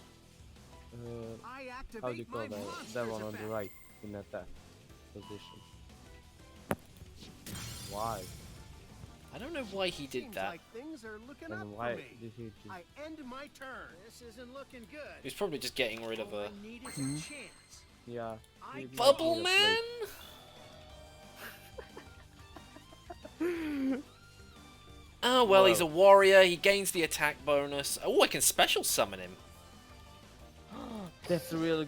I activate How do you call my that? monster's That one on effect. the right in attack position. Why? I don't know why he did Seems that. like things are looking up And why for me. did he just? I end my turn. This isn't looking good. He's probably just getting rid of All a I need is a chance. Yeah. I he might Bubble need a Man. Oh well, he's a warrior. He gains the attack bonus. Oh, I can special summon him. plate. That's a really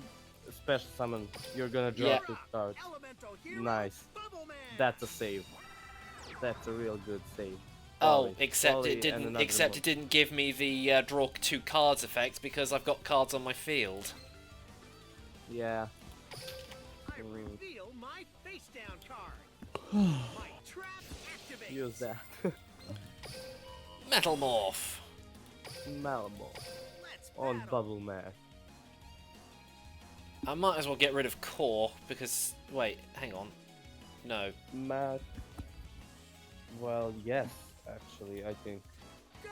special summon. You're gonna drop Yeah. this card. Elemental hero, Nice. Bubble Man. That's a save. That's a real good save. Oh, Volley. except Volley it and didn't. another Except one. it didn't give me the draw 2 cards effect because I've got cards on my field. Yeah. I reveal my face down card. My trap activates. Use that. Metal Morph. Malamo Let's on battle. Bubble Man. I might as well get rid of Core because wait, hang on. No. Matt. Well, yes, actually, I think. Go.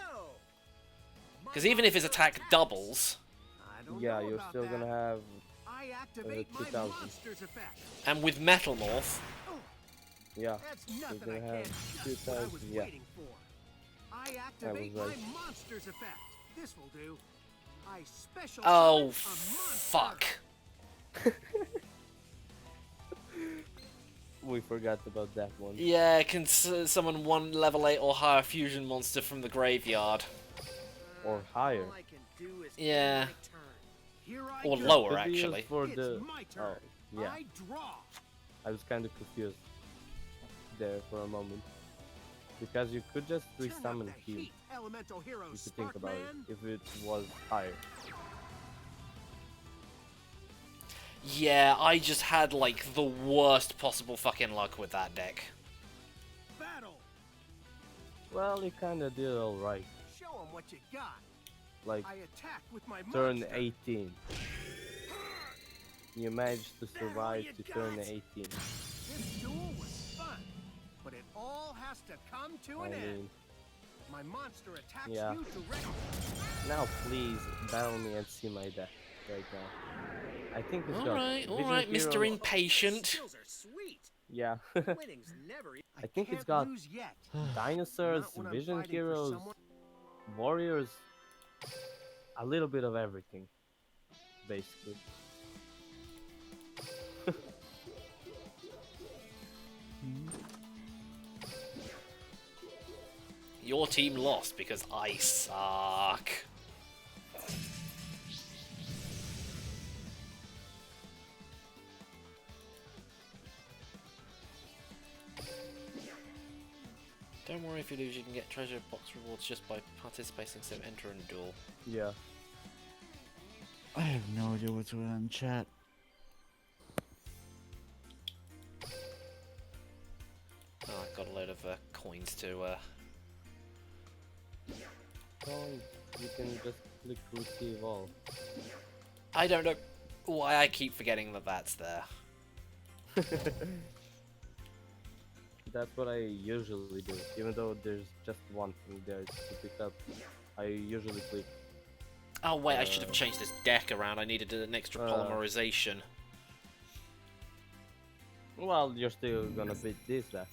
My Because even if his monster attack attacks. doubles, I don't Yeah, know you're about still that. gonna have. I activate my 2000. monster's effect. and with Metal Morph, Yeah. That's nothing gonna I have can't. Just what I was 2000, yeah. waiting for. I activate right. my monster's effect. This will do. I special oh summon a monster. fuck. We forgot about that one. Yeah, can summon 1 level 8 or higher fusion monster from the graveyard. Or higher. All I can do is Yeah. end my turn. Here I Or go. lower, Could be used actually. For It's the. my turn. Oh, yeah. I draw. I was kind of confused there for a moment. Because you could just Turn up resummon the him. heat, elemental hero You could think about Sparkman. it. If it was higher. Yeah, I just had like the worst possible fucking luck with that deck. Battle. Well, you kind of did alright. Show 'em what you got. Like, I attack with my turn monster. 18. You managed to survive you to turn got. 18. This duel was but it all has to come to I an end. mean, My monster attacks yeah. you directly. now please battle me and see my death right now. I think it's got Alright, Vision alright, Mr. Heroes- Impatient. Skills are sweet. Yeah. Winning's never. I think it's can't got lose yet. Dinosaurs, Not when I'm Vision fighting for Heroes, someone- Warriors, a little bit of everything, basically. Your team lost because I suck. Don't worry if you lose, you can get treasure box rewards just by participating, so enter in a duel. Yeah. I have no idea what's going on in chat. Oh, I got a load of coins to So you can just click receive all. I don't know why I keep forgetting that that's there. That's what I usually do. Even though there's just one thing there to pick up, I usually click. Oh wait, I should have changed this deck around. I needed an extra polymerization. Well, you're still gonna beat this deck.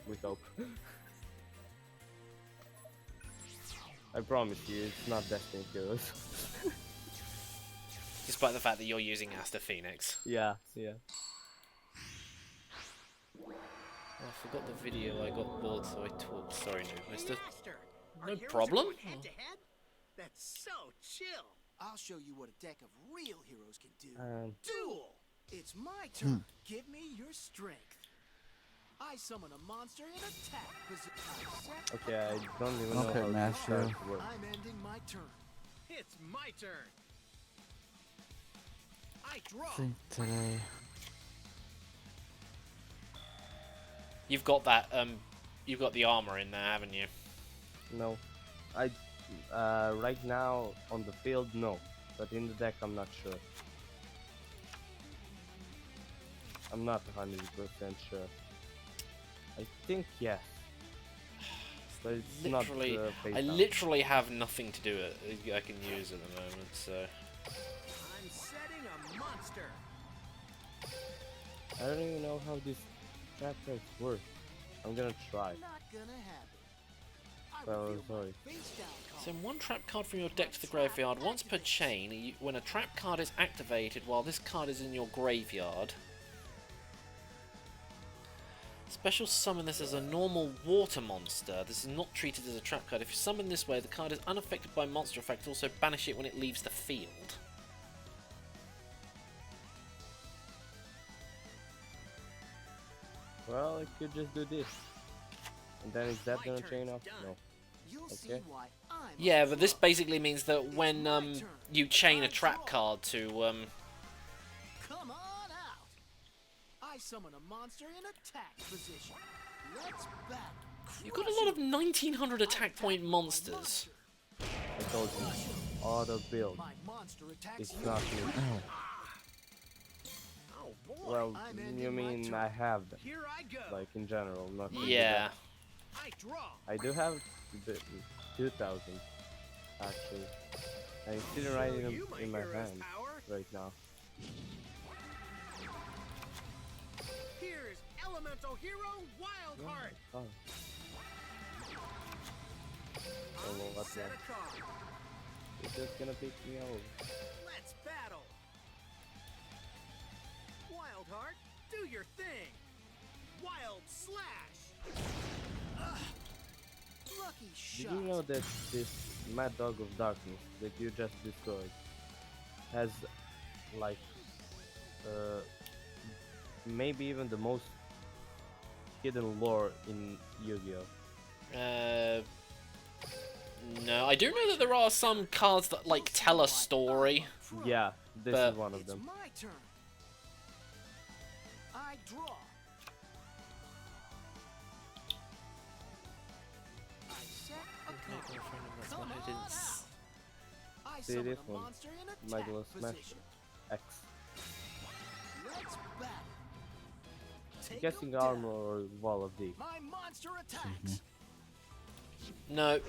We hope. I promise you, it's not Destiny Heroes. Despite the fact that you're using Aster Phoenix. Yeah, yeah. Oh, I forgot the video, I got bored so I talked. Sorry, NoobMister. Master, our No heroes are problem. going head to head? That's so chill. I'll show you what a deck of real heroes can do. Duel. It's my turn. Give me your strength. I summon a monster in attack position. Okay, I don't even know Okay, how Master. this starts work. I'm ending my turn. It's my turn. I draw. I think today. You've got that, you've got the armor in there, haven't you? No, I right now on the field no, but in the deck I'm not sure. I'm not 100% sure. I think yes, but it's Literally, not. I literally have nothing to do it. I can use at the moment, so. I'm setting a monster. I don't even know how this trap cards work. I'm gonna try. Not gonna happen. I Well, reveal my sorry. face down card. Send one trap card from your deck to the graveyard once per chain. When a trap card is activated while this card is in your graveyard, special summon this as a normal water monster. This is not treated as a trap card. If you summon this way, the card is unaffected by monster effect. Also banish it when it leaves the field. Well, I could just do this. And then is that My gonna turn's chain off? done. No. You'll see Okay. why I'm Yeah, a but this pro. basically means that when you chain a trap card to Come on out. I summon a monster in attack position. Let's battle. you've got a lot of 1900 attack point monsters. I told you. Auto build. My monster attacks It's you. not me. Oh boy. Well, I'm ending you my mean turn. I have them. Here I go. Like in general, not in the Yeah. deck. I draw. I do have the 2000 actually. I'm sitting right Show in, you in my hero's hand power. right now. Here's Elemental Hero Wildheart. Oh, I'll what's set that? a card. it's just gonna pick me over. Let's battle. Wildheart, do your thing. Wild Slash. Lucky Did shot. you know that this Mad Dog of Darkness that you just destroyed has like maybe even the most hidden lore in Yu-Gi-Oh? No, I do know that there are some cards that like tell a story. Yeah, this But- is one of It's them. my turn. I draw. I set a card. Come on out. I See summon this a one. monster in attack Magma Smash position. X. Let's battle. Take Guessing 'em down. armor or wall of D. My monster attacks. No.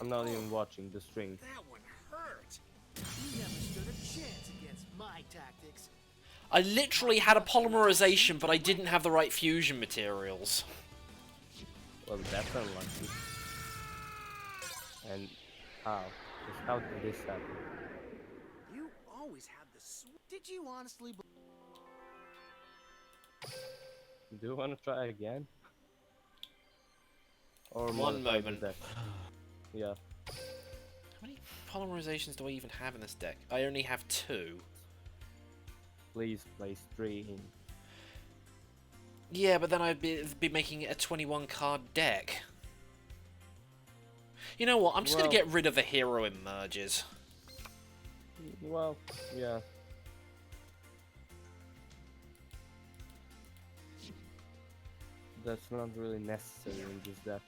I'm not even watching the string. That one hurt. You never stood a chance against my tactics. I literally had a polymerization, but I didn't have the right fusion materials. Well, that's unlucky. And how? Just how did this happen? You always have the Did you honestly Do you want to try again? Or One modify the moment. deck? Yeah. How many polymerizations do I even have in this deck? I only have 2. Please place 3 in. Yeah, but then I'd be making it a 21 card deck. You know what? I'm just gonna Well- get rid of the hero emerges. Well, yeah. That's not really necessary in this deck.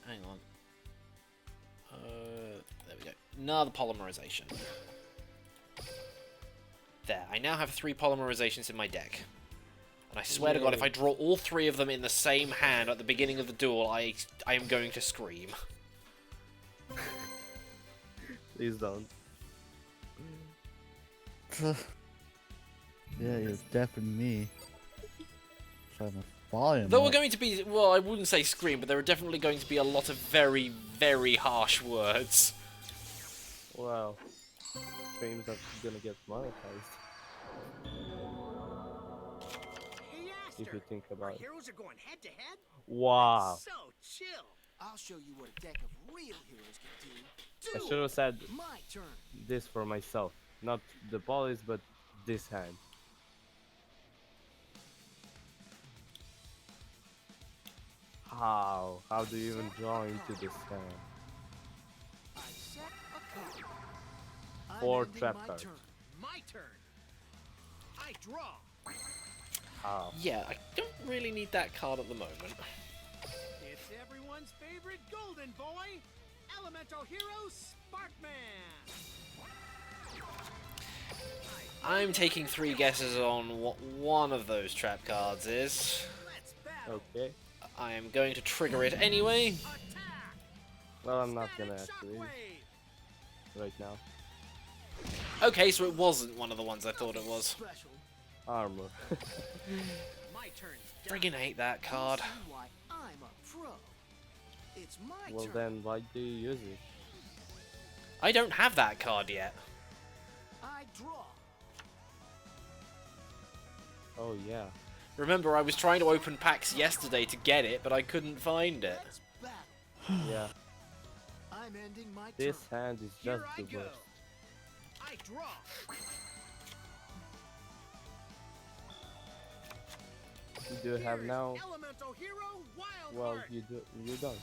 Hang on. There we go. Another polymerization. There. I now have 3 polymerizations in my deck. And I swear to God, if I draw all 3 of them in the same hand at the beginning of the duel, I am going to scream. Please don't. Yeah, you're deafening me. Trying to volume. There were up. going to be, well, I wouldn't say scream, but there are definitely going to be a lot of very, very harsh words. Well, streams are gonna get monetized. Hey, If you Aster, think our about it. heroes are going head to head? Wow. So chill. I'll show you what a deck of real heroes can do. I Do should have said it. My turn. this for myself. Not the polys, but this hand. How? How do you even draw into this hand? I set a card. I'm 4 ending trap my cards. turn. My turn. I draw. How? Yeah, I don't really need that card at the moment. It's everyone's favorite golden boy, elemental hero Sparkman. I'm taking 3 guesses on what one of those trap cards is. Let's battle. Okay. I am going to trigger it anyway. Attack. Well, I'm not gonna Static actually shockwave. right now. Okay, so it wasn't one of the ones I thought it was. Special. Armor. My turn's done. Friggin' hate that You'll card. see why I'm a pro. It's my Well turn. then, why do you use it? I don't have that card yet. I draw. Oh yeah. Remember, I was trying to open packs yesterday to get it, but I couldn't find it. Let's battle. Yeah. I'm ending my This turn. hand is Here just I the go. worst. I draw. You do have Here's now. Elemental hero Wild Well, Heart. you don't.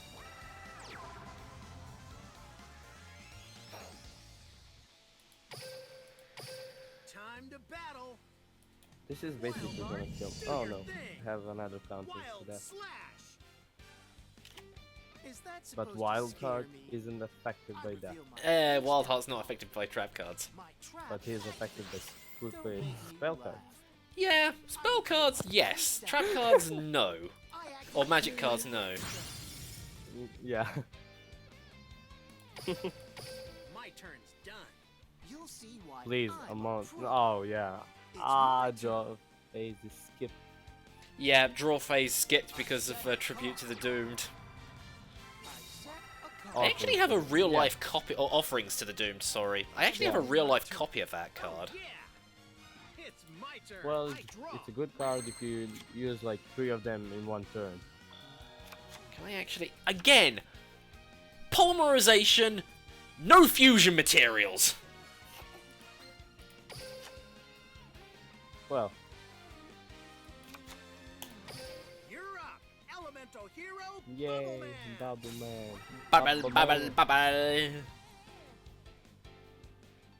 Time to battle. This is basically Wild gonna Heart, kill. do Oh your no, thing. I have another counter to Wild that. slash. Is that But supposed to Wild scare Heart me? isn't affected I by that. reveal my Wild Heart's not affected by trap cards. My trap. But he is affected by Don't quick make me spell laugh. cards. Yeah, spell cards, yes. Trap cards, no. I Or magic cards, no. Yeah. My turn's done. You'll see why. Please, I'm amount. pro. Oh yeah. It's Ah, my turn. draw phase is skipped. Yeah, draw phase skipped because of Tribute to the Doomed. I set a I card. actually have a real life copy, or Offerings to the Doomed, sorry. I actually have a real life copy of that card. Yeah. It's my turn. Well, I draw. it's a good card if you use like 3 of them in one turn. Can I actually... Again! Polymerization, no fusion materials! Well, You're up. Elemental hero yay, Bubbleman. Double Man. Bubble, bubble, bubble.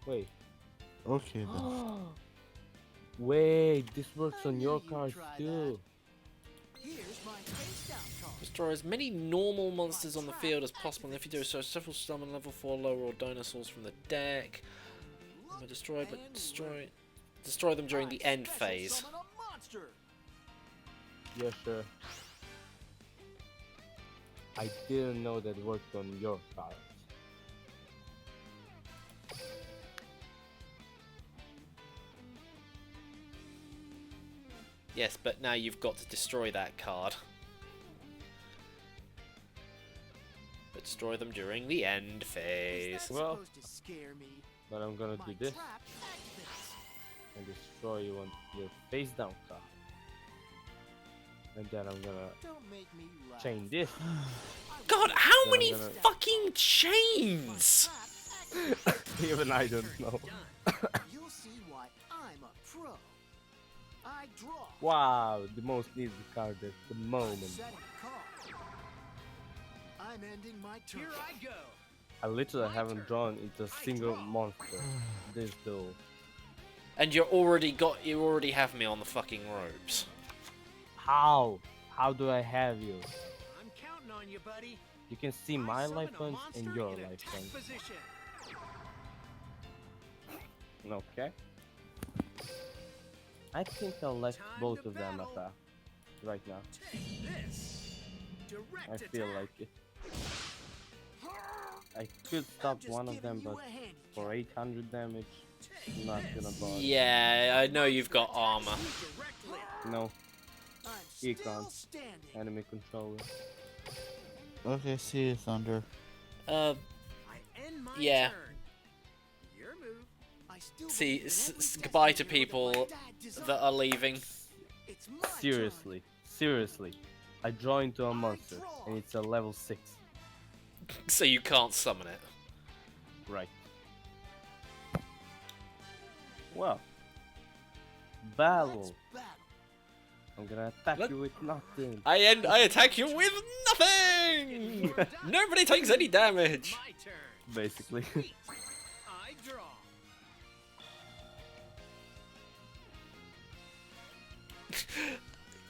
Wait. Okay then. Wait, this works I on knew your you'd cards try too. Here's my face down card. I was Destroy as many normal monsters on the field as possible, and if you do so, several summon level 4 lower or dinosaurs from the deck. Destroy them during the end phase. Yeah, sure. I didn't know that worked on your cards. Yes, but now you've got to destroy that card. But destroy them during the end phase. Well, but I'm gonna do this and destroy you on your face down card. And then I'm gonna chain this. God, how Then many I'm gonna- fucking chains? Even I don't know. You'll see why I'm a pro. I draw. Wow, the most needed card at the moment. Setting card. I'm ending my turn. Here I go. I literally haven't drawn into a single monster this duel. And you already have me on the fucking ropes. How? How do I have you? I'm counting on you, buddy. You can see my life points and your life points. Position. Okay. I think I'll let both of them attack right now. Take this. Direct I feel attack. like it. I could stop one of them, but for 800 damage, I'm not gonna bother. Yeah, I know you've got armor. No. I'm Econ. still standing. Enemy controller. Okay, see you, Thunder. I end my Yeah. turn. Your move. I still See, believe in every goodbye to destiny hero people that my dad designed. that are leaving. It's my Seriously, seriously. I draw into a monster, and it's a level 6. So you can't summon it. Right. Well. Battle. Let's battle. I'm gonna attack you with nothing. I attack you with nothing! Nobody takes any damage! My turn. Basically. Sweet. I draw.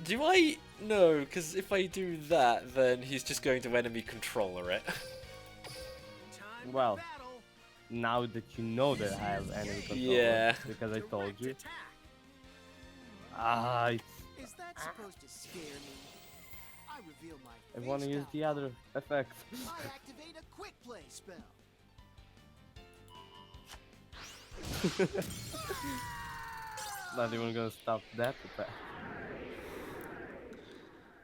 Do I? No, because if I do that, then he's just going to enemy controller it. Time Well. to battle. Now that you know that I have enemy control, Yeah. because I told Direct you. attack. Ah, it's, Is that supposed to scare me? I reveal my I want to face use down. the other effect. I activate a quick play spell. Not even gonna stop that attack.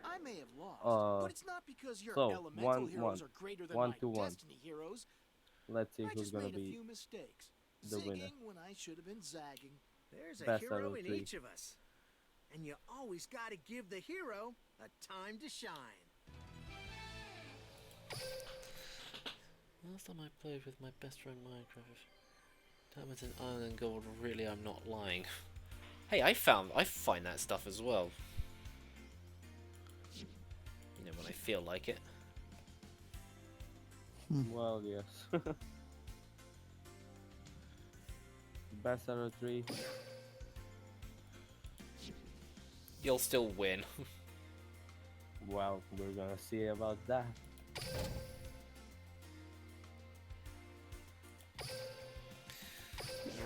I may have lost, but it's not because your so, elemental heroes are greater than 1 to my 1. Destiny heroes. Let's see I who's just gonna made a be few mistakes. the winner. Zigging when I should have been zagging. There's a Best hero out of in 3. each of us. And you always gotta give the hero a time to shine. Last time I played with my best friend Minecraft, Diamonds and Iron and Gold. Really, I'm not lying. Hey, I find that stuff as well. You know, when I feel like it. Well, yes. Best out of 3. You'll still win. Well, we're gonna see about that.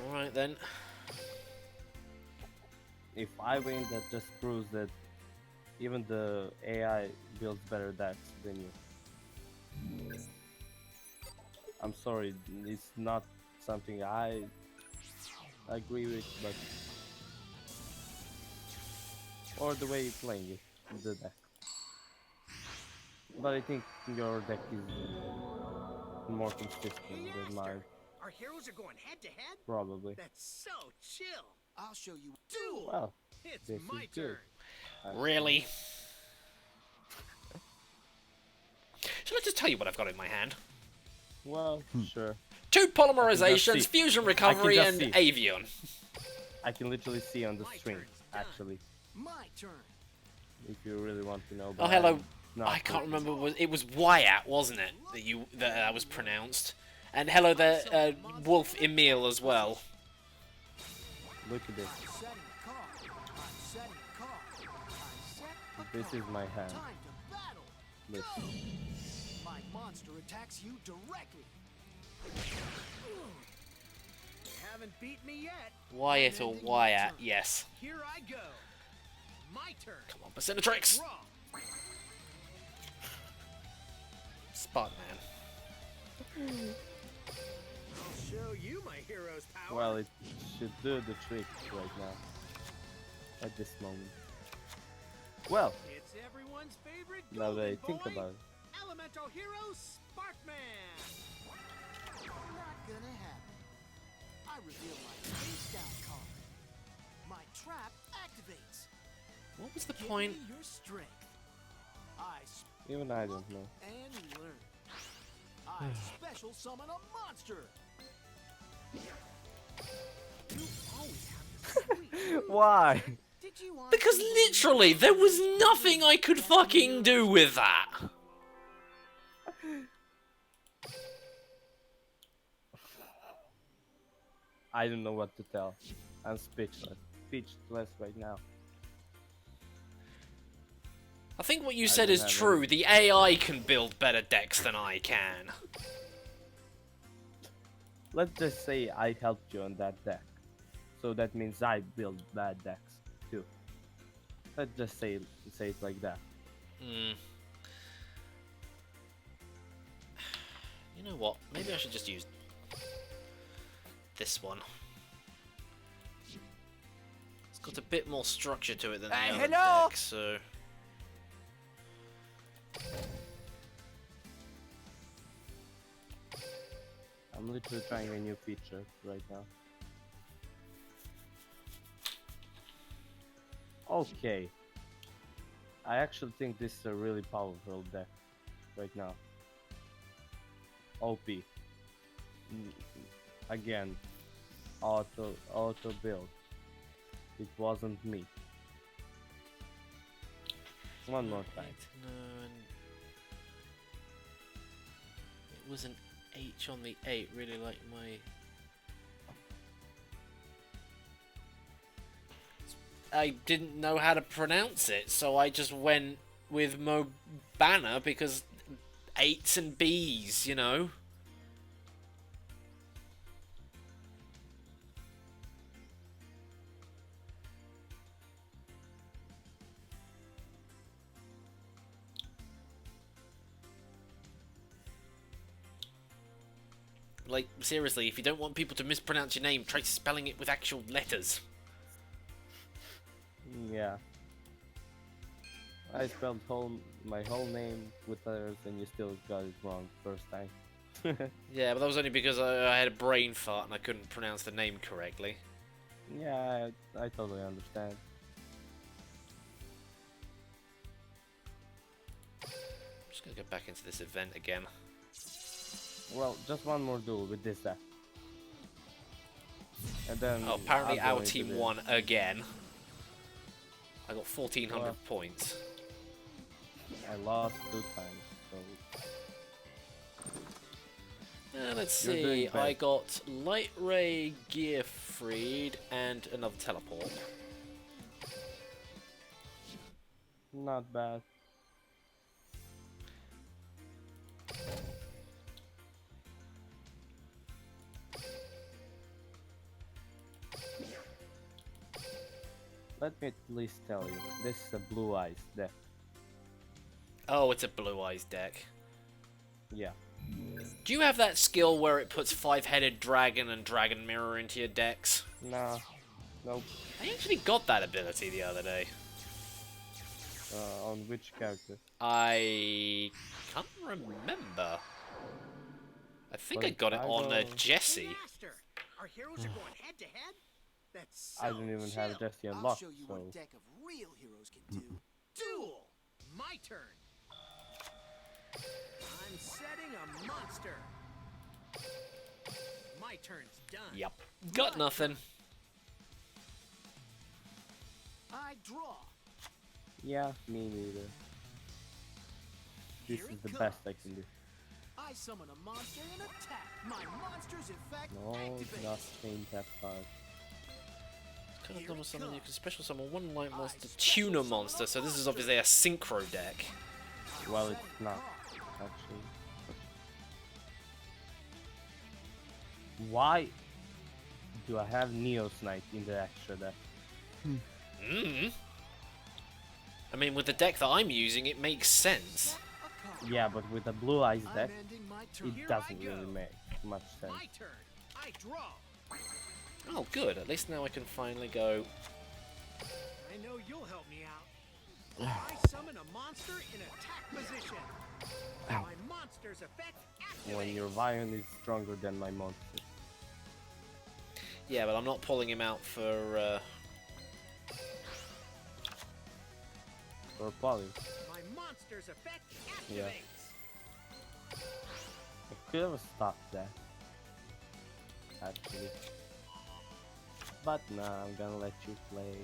Alright then. If I win, that just proves that even the AI builds better decks than you. I'm sorry, it's not something I agree with, but or the way you're playing it, the deck. But I think your deck is more consistent than mine, Our heroes are going head to head? probably. That's so chill. I'll show you. Duel. Well, It's this my is good. turn. Really? Shall I just tell you what I've got in my hand? Well, sure. 2 polymerizations, see. fusion recovery, just and see. avian. I can literally see on the My screen, turn's done. actually, My turn. if you really want to know. Oh, but hello. I'm not I can't looking. remember. It was Wyatt, wasn't it? That was pronounced. And hello there, Wolf Emil as well. Look at this. I'm setting a card. I'm setting a card. I set a This card. is my hand. Time to battle. This. My monster attacks you directly. You haven't beat me yet. Wyatt or Wyatt, yes. Here I go. My turn. Come on, Percentatrix! Draw. Spot-Man. I'll show you my hero's power. Well, it should do the trick right now. At this moment. Well, It's everyone's favorite now that I golden think boy, about it. Elemental hero Sparkman. Not gonna happen. I reveal my face down card. My trap activates. What was the Give point? me your strength. I Even I don't know. and learn. I special summon a monster. You always have the sweet. Why? Did you want Because literally, there was nothing I could fucking do with that. I don't know what to tell. I'm speechless. Speechless right now. I think what you I said don't is have true. any. The AI can build better decks than I can. Let's just say I helped you on that deck. So that means I build bad decks too. Let's just say it like that. Hmm. You know what? Maybe I should just use this one. It's got a bit more structure to it than the other hello? deck, so... I'm literally trying a new feature right now. Okay. I actually think this is a really powerful deck right now. OP. Again, auto build. It wasn't me. One more time. No, and it was an H on the 8, really like my... I didn't know how to pronounce it, so I just went with Mobana because 8s and B's, you know? Like, seriously, if you don't want people to mispronounce your name, try spelling it with actual letters. Yeah. I spelled my whole name with letters and you still got it wrong first time. Yeah, but that was only because I had a brain fart and I couldn't pronounce the name correctly. Yeah, I totally understand. I'm just gonna go back into this event again. Well, just one more duel with this deck. And then... Oh, apparently I'll go our into team the- won again. I got 1,400 Well. points. I lost 2 times, so... Let's You're see, doing I bad. got Light Ray, Gearfried, and another teleport. Not bad. Let me at least tell you, this is a Blue Eyes deck. Oh, it's a Blue Eyes deck. Yeah. Do you have that skill where it puts 5-headed dragon and dragon mirror into your decks? Nah. Nope. I actually got that ability the other day. On which character? I can't remember. I think I But got it I on don't- Jesse. Hey, Master, our heroes are going head to head. That's so I don't even chill. have Jesse I'll unlocked, show you so... what a deck of real heroes can do. Duel. My turn. I'm setting a monster. My turn's done. Yep. Got nothing. I draw. Yeah, me neither. This Here is it the comes. best I can do. I summon a monster and attack. My monster's effect No, activates. not same that card. Kind of Here double it summon, you comes. can special summon one light monster, special tuner summon monster, a so this is monster. obviously a synchro deck. Well, it's not actually. Why do I have Neo's Knight in the extra deck? I mean, with the deck that I'm using, it makes sense. Yeah, but with the Blue Eyes deck, it doesn't really make much sense. My turn. I draw. Oh, good. At least now I can finally go. I know you'll help me out. I summon a monster in attack position. My monster's effect activates. When your Vion is stronger than my monster. Yeah, but I'm not pulling him out for. For Poly. My monster's effect activates. Yeah. I could have stopped that. Actually. But nah, I'm gonna let you play.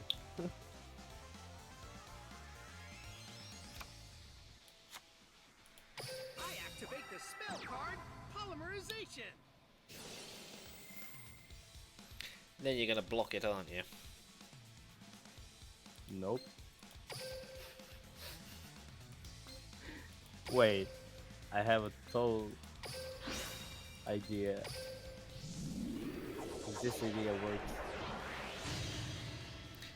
I activate the spell card, Polymerization. Then you're gonna block it, aren't you? Nope. Wait, I have a total idea. If this idea works.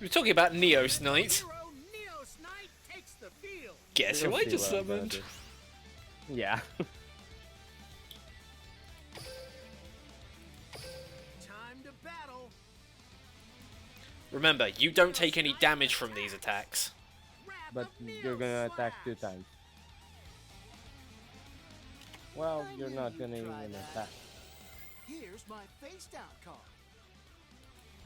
We're talking about Neos Knight. Hero Neos Knight takes the field. Guess who We'll I see just what I'm gonna summoned? do. Yeah. Time to battle. Remember, you don't take any damage from these attacks. But you're gonna attack 2 times. Well, you're not gonna even attack. Here's my face down card.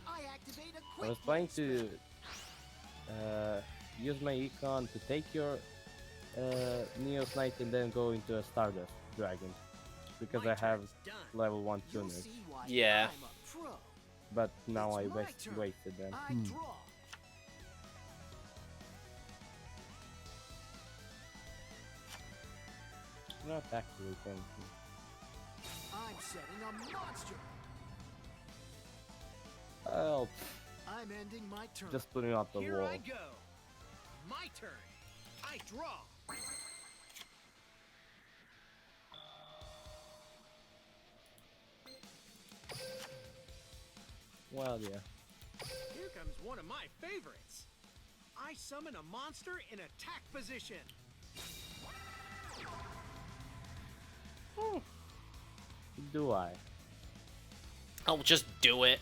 I activate a I quick was trying play to use my econ to take your Neos Knight and then go into a Stardust Dragon. Because I have level 1 You'll tuners. see why Yeah. I'm a pro. But now It's I my turn. wasted them. I draw. Not actually anything. I'm setting a monster. Oh, I'm ending my turn. just putting up the Here wall. I go. My turn. I draw. Well, yeah. Here comes one of my favorites. I summon a monster in attack position. Do I? I'll just do it.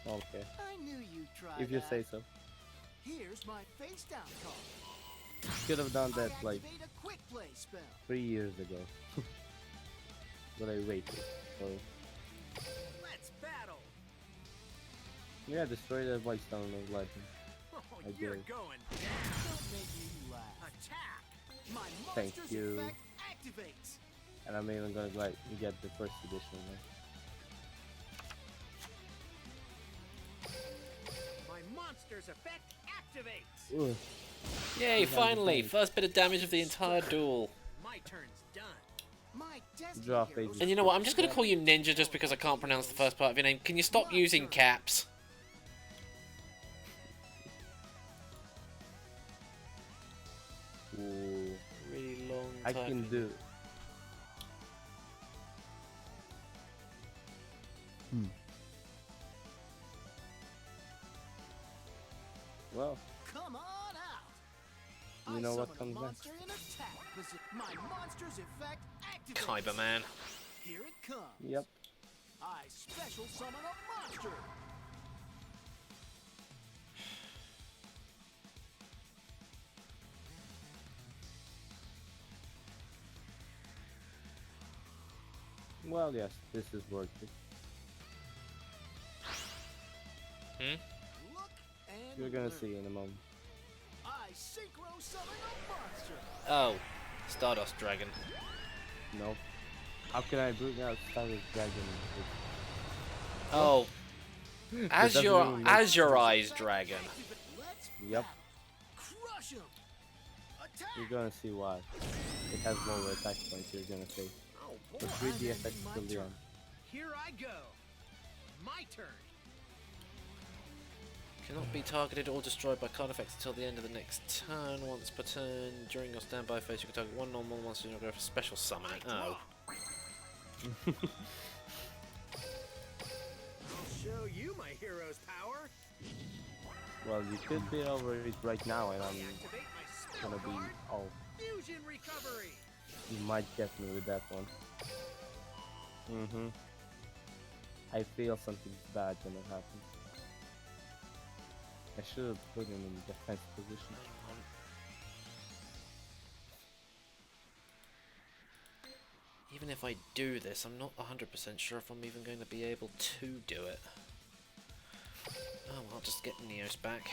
Okay. I knew you'd try If you that. say so. Here's my face down card. Could have done that I like activate a quick play spell. 3 years ago. But I waited. So Let's battle. yeah, destroy the White Stone of Legend. Oh, I you're did. going Don't down. make me laugh. Attack. My Thank monster's you. effect activates. And I'm even gonna like get the first edition. My monster's effect activates. Ugh. Yay, the finally! damage. First bit of damage of the entire duel. My turn's done. My destiny Draw heroes phases. And you know what, I'm just gonna call you Ninja just because I can't pronounce the first part of your name. Can you stop using caps? Ooh. Really long I type. can do. Well, Come on out. You I know what summon a comes next. monster in attack position. My monster's effect activates. Kyberman. Here it comes. yep. I special summon a monster. Well, yes, this is worth it. Look and You're gonna learn. see in a moment. I synchro summon a monster. Oh, Stardust Dragon. No. How can I bring out Stardust Dragon? Oh, as doesn't your even make as your eyes dragon. Let's Yep. crush him. Attack. You're gonna see why. It has lower attack points, you're gonna see. Oh boy. The 3D effect my still the turn. on. Here I go. My turn. Cannot be targeted or destroyed by card effects until the end of the next turn. Once per turn, during your standby phase, you can target one normal monster and go for special summon it. Oh. I'll show you my hero's power. Well, you could be over it right now, and I'm Activate my spell gonna be. card. Oh, Fusion recovery. you might get me with that one. I feel something bad when it happens. I should have put him in defense position. Even if I do this, I'm not 100% sure if I'm even going to be able to do it. Oh, well, I'll just get Neos back.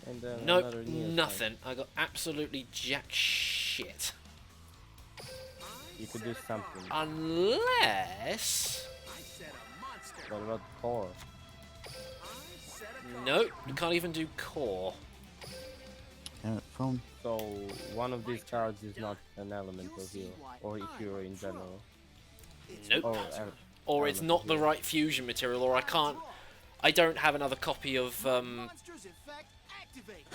And then Nope, another Neo nothing. I got absolutely jack shit. You could do something. Unless... I set a monster. What about core? I set a card. Nope, you can't even do core. From So one of these cards is not an elemental hero or a hero in general. Nope. Or it's not the right fusion material, or I can't... I don't have another copy of, Monster's effect activate.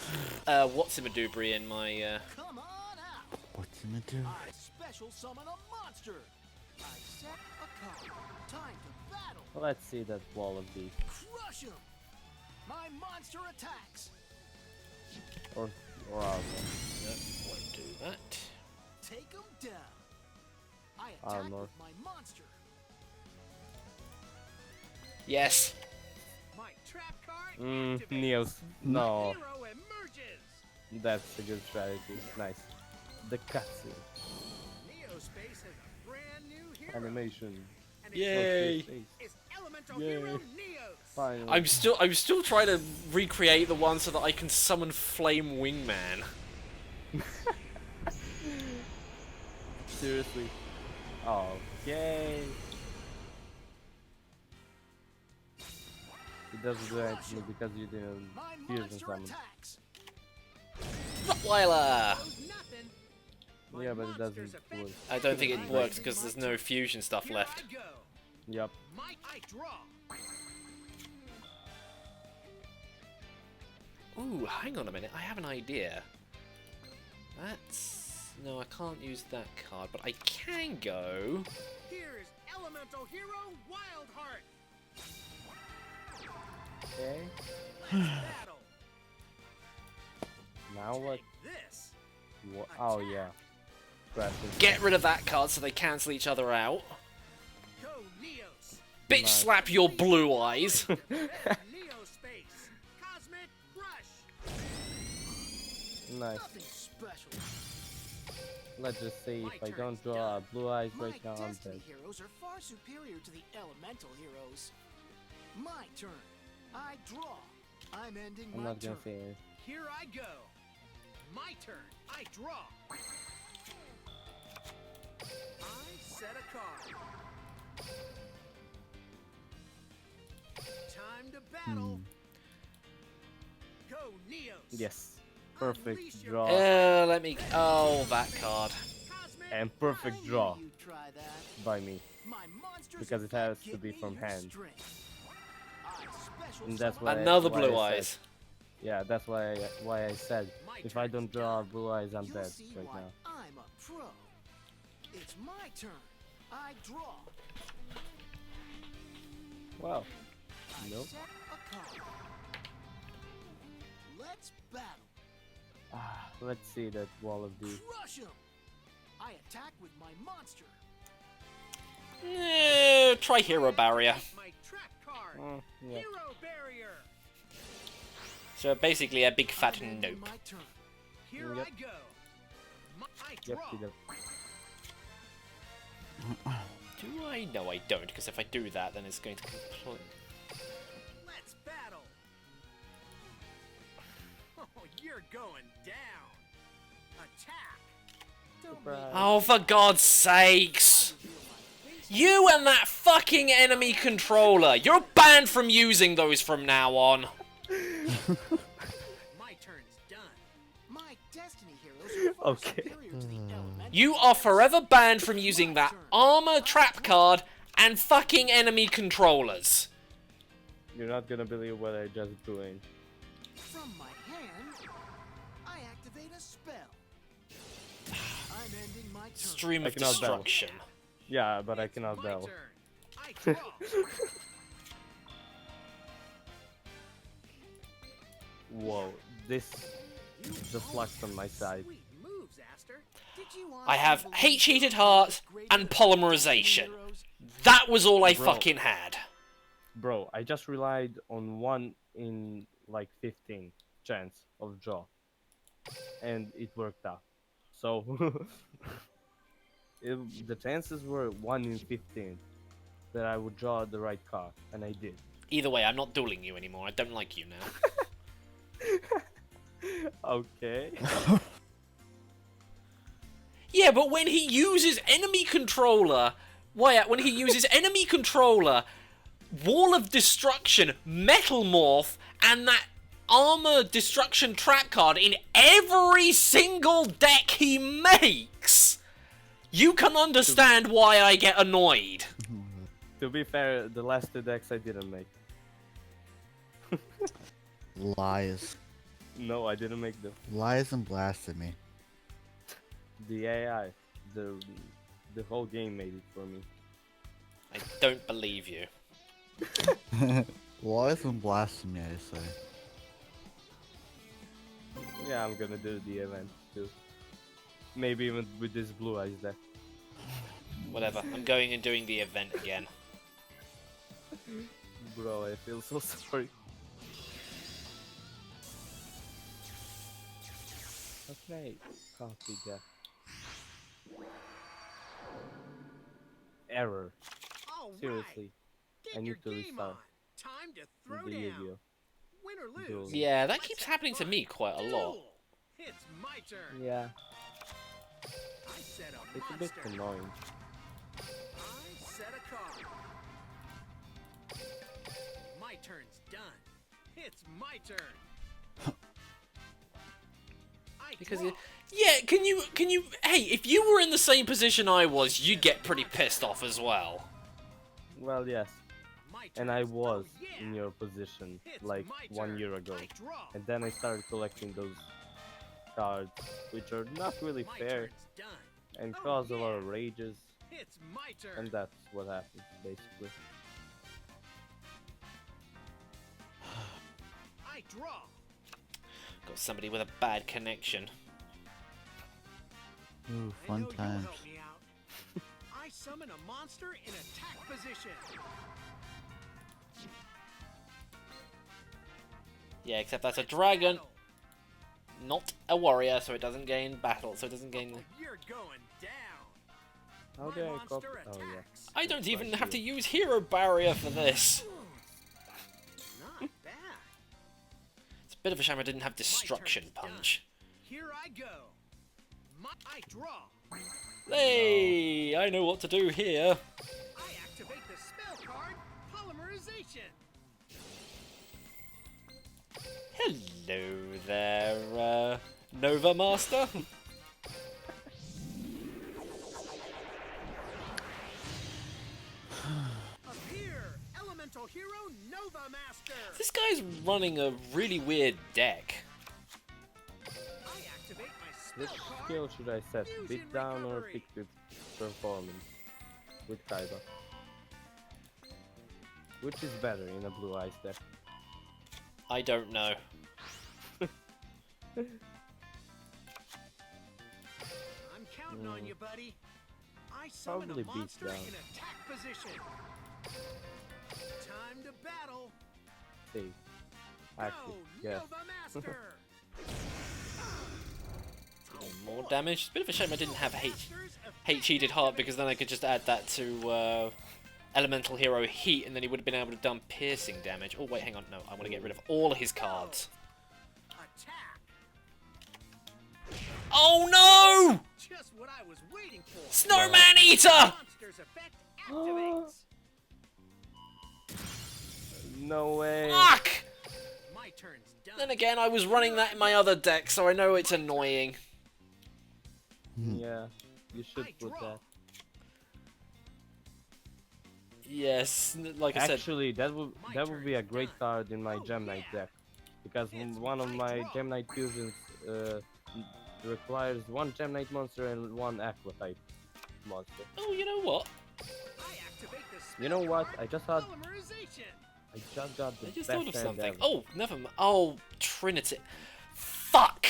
what's-a-madoobry in my, Come on out. what's he gonna do? I special summon a monster. I set a card. Time to battle. Let's see that wall of these. Crush him. My monster attacks. Or our won't do that. Take him down. I attack Armor. with my monster. Yes. My trap card activates. Neos. No, Hero emerges. that's a good strategy. Nice. The cutscene. Neospace has a brand new hero. Animation. And Yay. It's elemental Yay. hero Neos. Finally. I'm still trying to recreate the one so that I can summon Flame Wingman. Seriously. Okay. It doesn't do anything because you didn't My fusion monster summon. attacks. Rottweiler! Knows nothing. My Yeah, but it monster's doesn't effect work. I don't think it activates. works because there's no fusion stuff Here left. I go. Yup. I draw. Ooh, hang on a minute, I have an idea. That's... No, I can't use that card, but I can go... Here's elemental hero Wildheart. Okay. Let's battle. Now what? This. Oh yeah. Crashes. Get rid of that card so they cancel each other out. Go Neos. Bitch Nice. slap your blue eyes! Neospace. Cosmic Rush. Nice. Nothing special. Let's just see My if I turn's don't draw done. blue eyes My right now. I'm destiny dead. heroes are far superior to the elemental heroes. My turn. I draw. I'm ending I'm my not turn. gonna say anything. Here I go. My turn. I draw. I set a card. Time to battle. Go Neos. Yes. Perfect Unleash your draw. Let me... Oh, that card. Cosmic And I perfect knew draw you'd try that. by me. My monster's Because it effect has to give be me from your hand. strength. I special And that's summon why Another why blue I said- eyes. Yeah, that's why I said My if I turn's don't draw done. blue eyes, I'm You'll dead see right why now. I'm a pro. It's my turn. I draw. Well, I Nope. set a card. Let's battle. let's see that wall of these. Crush him. I attack with my monster. Try Hero Barrier. My trap card. Yeah. Hero Barrier. So basically a big fat I'm ending nope. my turn. Here Yep. I go. I Yep, draw. he does. Do I? No, I don't, because if I do that, then it's going to complete... Let's battle. Oh, you're going down. Attack. Surprise. Oh, for God's sakes! You and that fucking enemy controller! You're banned from using those from now on! My turn's done. My destiny heroes are far Okay. superior to the elemental. You are forever banned from using that armor trap card and fucking enemy controllers. You're not gonna believe what I just doing. From my hand, I activate a spell. I'm ending my turn. Stream I of cannot battle. destruction. Yeah, but I It's cannot my battle. turn. I draw. Whoa, this just luck's on my side. Sweet moves, Aster. Did you I have honestly hate believe cheated there heart was and greater polymerization. heroes? That was all I Bro. fucking had. Bro, I just relied on 1 in like 15 chance of draw. And it worked out. So the chances were 1 in 15 that I would draw the right card, and I did. Either way, I'm not dueling you anymore. I don't like you now. Okay. Yeah, but when he uses enemy controller, when he uses enemy controller, Wall of Destruction, Metal Morph, and that Armor Destruction trap card in every single deck he makes, you can understand why I get annoyed. To be fair, the last 2 decks I didn't make. Lies. No, I didn't make them. Lies and blasphemy. The AI, the whole game made it for me. I don't believe you. Lies and blasphemy, I say. Yeah, I'm gonna do the event too. Maybe even with this blue eyes deck. Whatever, I'm going and doing the event again. Bro, I feel so sorry. How can I copy that? Error. All right. Seriously. Get I need your to game restart. on. Time to throw The down. Yu-Gi-Oh. Win or lose. Duel. Yeah, that Let's keeps have happening to fun. me quite a lot. Duel. It's my turn. Yeah, I set a it's a bit monster. annoying. I set a card. My turn's done. It's my turn. I Because draw. yeah, can you? Hey, if you were in the same position I was, you'd get pretty pissed off as well. Well, yes. My And I turn. was Oh, yeah. in your position It's like my 1 turn. year ago. I draw. And then I started collecting those cards, which are not really My fair turn's done. and Oh, cause a lot of yeah. rages. It's my turn. And that's what happened, basically. I draw. Got somebody with a bad connection. Ooh, I fun know you'll times. help me out. I summon a monster in attack position. Yeah, except that's a Let's dragon, battle. not a warrior, so it doesn't gain battle, so it doesn't gain. Oh, you're going down. How My do I monster copy? Oh, yeah. attacks. I don't It's even like have to you. use hero barrier for this. Not bad. It's a bit of a shame I didn't have destruction turn's done. punch. Here I go. I draw. Hey, I know what to do here. I activate the spell card, Polymerization. Hello there, Nova Master. Appear, Elemental Hero Nova Master. This guy's running a really weird deck. I activate my Which spell card. skill should I set? Fusion Beat down or recovery. pick with performance? With Kaiba. Which is better in a blue eyes deck? I don't know. I'm counting on you, buddy. I summon Probably a beat monster down. in attack position. Time to battle. See. Active. Go, Yes. Nova Master. More damage. It's a bit of a shame I didn't have hate Masters cheated heart, because then I could just add that to Elemental Hero Heat, and then he would have been able to dump piercing damage. Oh wait, hang on, no, I want to get rid of all of his cards. Attack. Oh no! Just what I was waiting for. Snowman Eater! Monster's effect activates. No way. Fuck! My turn's done. Then again, I was running that in my other deck, so I know it's annoying. Yeah, you should I put draw. that. Yes, like I said. Actually, that would be a great card in my Gem Knight deck, because one of my Gem Knight fusions requires one Gem Knight monster and one Aqua type monster. Oh, you know what? You know what? I just got the I just best thought of hand something. ever. Oh, never mind. Oh, Trinity. Fuck!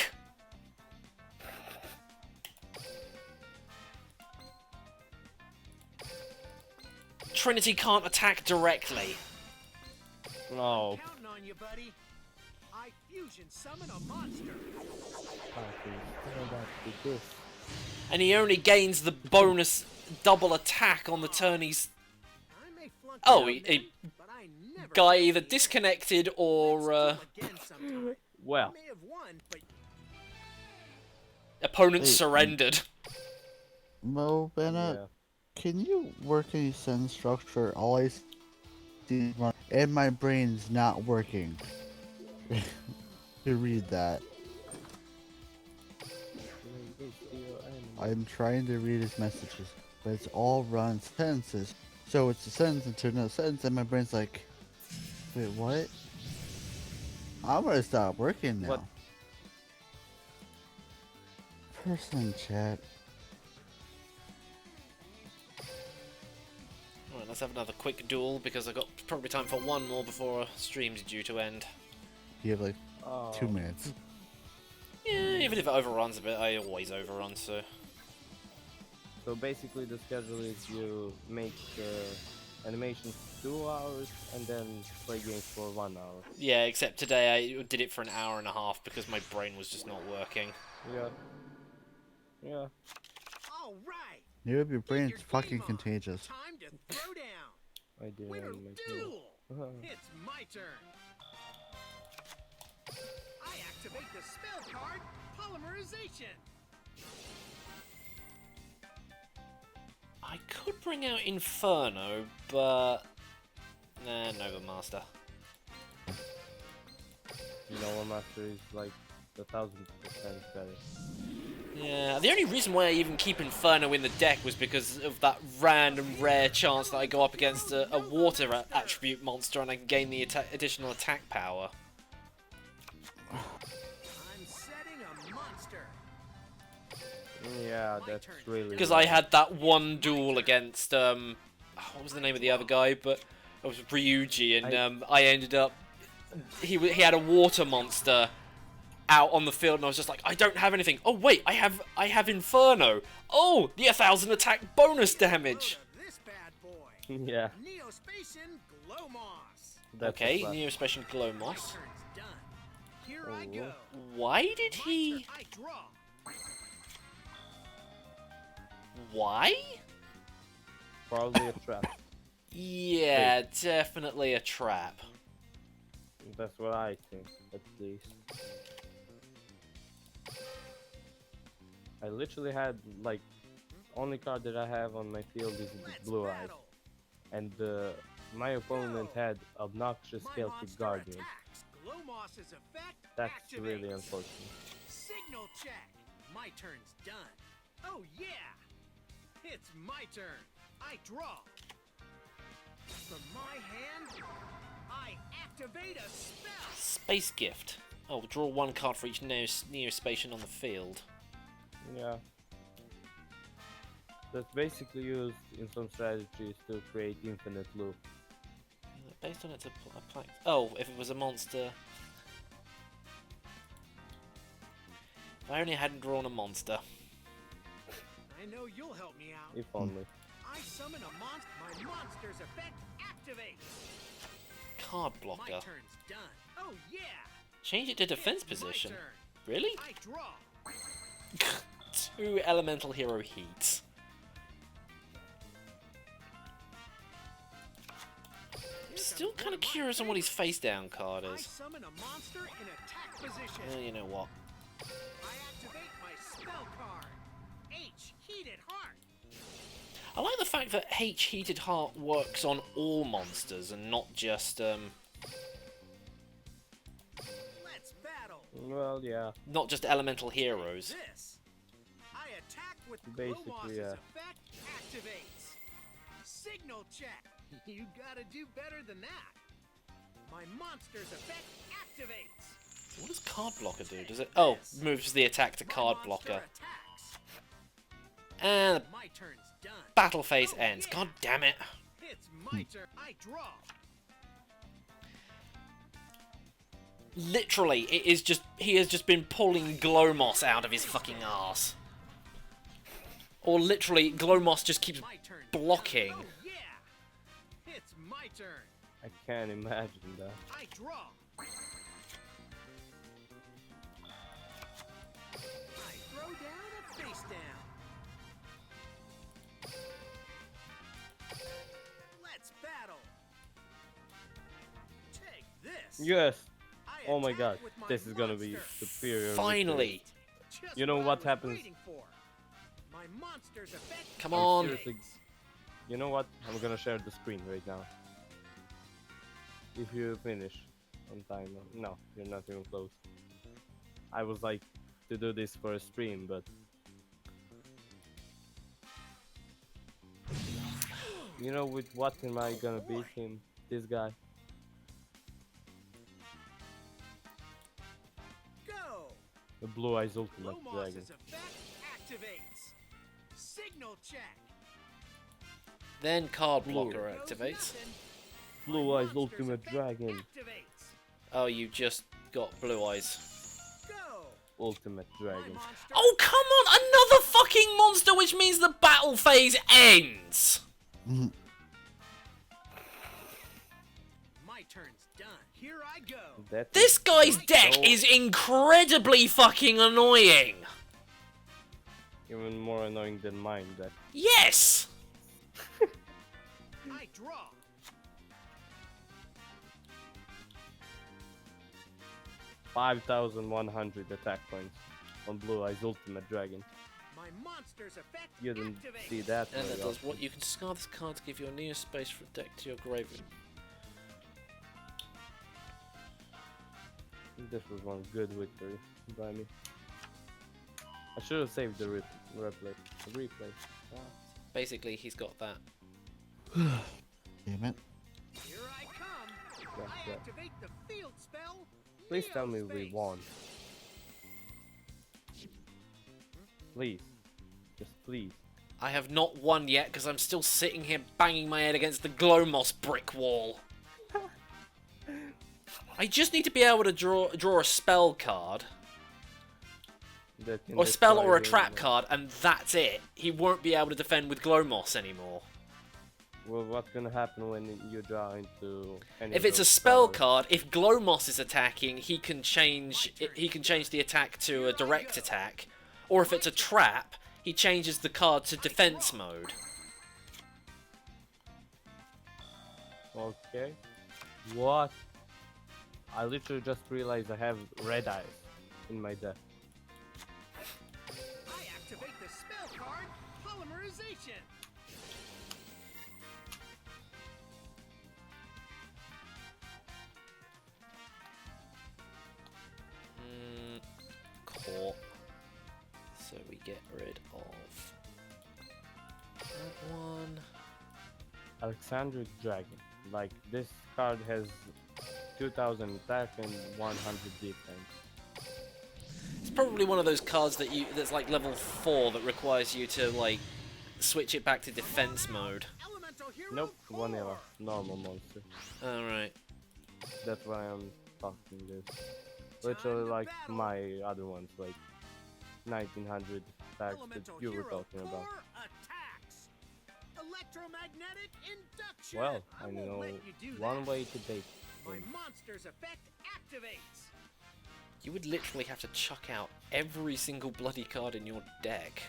Trinity can't attack directly. No. Counting on you, buddy. I fusion summon a monster. And he only gains the bonus double attack on the turn he's... I may flunk Oh, you, a man, but I never guy forget either you. disconnected or Let's do again sometime. Well. I may have won, but opponent Hey, surrendered. Mo Bennett, Yeah. can you work any sentence structure? All I see and my brain's not working to read that. I'm trying to read his messages, but it's all run sentences. So it's a sentence into another sentence, and my brain's like, wait, what? I'm gonna stop working now. What? Person in chat. Alright, let's have another quick duel because I've got probably time for one more before stream's due to end. You have like Oh. 2 minutes. Yeah, even if it overruns a bit, I always overrun, so... So basically the schedule is you make animations 2 hours and then play games for 1 hour. Yeah, except today I did it for an hour and a half because my brain was just not working. Yeah. Yeah. all right. Your brain's your fucking game on. contagious. Time to throw down. I did Winner animate too. duel. It's my turn. I activate the spell card, Polymerization. I could bring out Inferno, but... Nah, NoobMister. NoobMister is like 1,000% better. Yeah, the only reason why I even keep Inferno in the deck was because of that random rare chance that I go up against a water attribute monster and I can gain the additional attack power. I'm setting a monster. Yeah, that's really... Because I had that one duel against, what was the name of the other guy, but it was Ryuji, and I ended up, he had a water monster out on the field, and I was just like, I don't have anything. Oh wait, I have Inferno. Oh, the 1,000 attack bonus damage. This bad boy. Yeah. Neospatian Glowmoss. That's Okay, a plus. Neospatian Glowmoss. Turn's done. Here I go. Why did he? Monster I draw. Why? Probably a trap. Yeah, definitely a trap. That's what I think, at least. I literally had, like, only card that I have on my field is Blue Eyes. And my opponent had Obnoxious My Celtic monster Guardian. attacks. Glowmoss's effect That's activates. really unfortunate. Signal check. My turn's done. Oh yeah. It's my turn. I draw. From my hand, I activate a spell. Space Gift. Oh, draw one card for each Neospatian on the field. Yeah. That's basically used in some strategies to create infinite loop. Based on its apply. Oh, if it was a monster. If I only hadn't drawn a monster. I know you'll help me out. If only. I summon a monster. My monster's effect activates. Card My blocker. turn's done. Oh yeah. Change it to defense It's my position. turn. Really? I draw. 2 elemental hero heats. Still kind of curious on what his face down card I is. summon a monster in attack position. You know what? I activate my spell card. H Heated Heart. I like the fact that H Heated Heart works on all monsters and not just Let's battle. Well, yeah. not just elemental heroes. This. I attack with Basically, Glowmoss's yeah. effect activates. Signal check. You gotta do better than that. My monster's effect activates. What does card blocker do? Does it? Oh, moves the attack to card blocker. And My turn's done. battle phase ends. God damn it! It's my turn. I draw. Literally, it is just he has just been pulling Glowmoss out of his fucking ass. Or literally, Glowmoss just keeps My turn. blocking. Oh yeah. It's my turn. I can't imagine that. I draw. I throw down a face down. Let's battle. Take this. Yes. I Oh my attack god, with my this is gonna be monster. superior. Finally! Just You know what I was happens? waiting for. My monster's effect Come on! Seriously, you know what? I'm gonna share the screen right now. If you finish on time, no, you're not even close. I was like to do this for a stream, but you know with what am I gonna beat him? This guy. Go. The Blue Eyes Ultimate Blue Dragon. Moss's effect activates. Signal check. Then card Blue. blocker Goes activates. nothing. Blue My Eyes monster's Ultimate effect Dragon. activates. Oh, you just got blue eyes. Go. Ultimate My Dragon. monster. Oh, come on! Another fucking monster, which means the battle phase ends! My turn's done. Here I go. That This is guy's deck so is incredibly fucking annoying! even more annoying than mine. That Yes! I draw. 5,100 attack points on Blue Eyes Ultimate Dragon. My monster's effect You didn't activates. see that. And very that does often. what? You can discard this card to give your nearest space for a deck to your graveyard. This was one good victory by me. I should have saved the replay. Basically, he's got that. Damn it. Here I come. Yeah, I yeah. activate the field spell. Please tell me we Neospace. won. Please. Just please. I have not won yet because I'm still sitting here banging my head against the Glowmoss brick wall. I just need to be able to draw a spell card, That can or a spell destroy or a him. trap card, and that's it. He won't be able to defend with Glowmoss anymore. Well, what's gonna happen when you draw into any If of it's a those spell spells? card, if Glowmoss is attacking, he can change the attack to a direct attack, or if it's a trap, he changes the card to defense mode. Okay. What? I literally just realized I have red eyes in my deck. I activate the spell card polymerization. Court. So we get rid of that one. Alexandric Dragon. Like, this card has 2000 attack and 100 defense. It's probably one of those cards that's like level 4 that requires you to like switch it back to defense mode. Elemental hero Nope, core. vanilla. Normal monster. Alright. That's why I'm talking this. Literally like my other ones, like 1900 attacks that Elemental you were hero talking about. core attacks. Electromagnetic induction. Well, I won't know let you do one that. way to date My him. monster's effect activates. You would literally have to chuck out every single bloody card in your deck.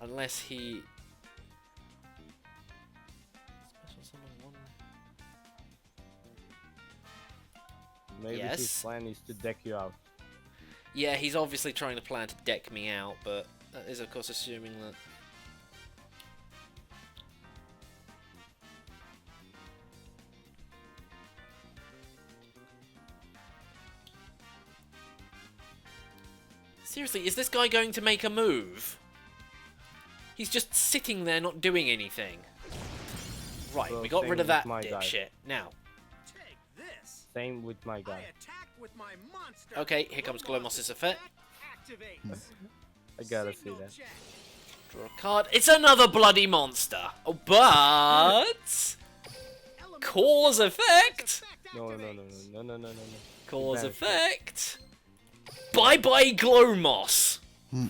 Unless he... Special summon one... Maybe Yes. his plan is to deck you out. Yeah, he's obviously trying to plan to deck me out, but that is of course assuming that... Seriously, is this guy going to make a move? He's just sitting there not doing anything. Right, Well, we got same rid of with that my guy. dipshit. Now, Take this. Same with my I guy. attack with my monster. okay, here comes Glowmoss's effect. Activates. I gotta see Signal that. check. Draw a card. It's another bloody monster. Oh, but Elemental cause effect. No, activates. no. Cause Advanced. effect. Bye bye Glowmoss. My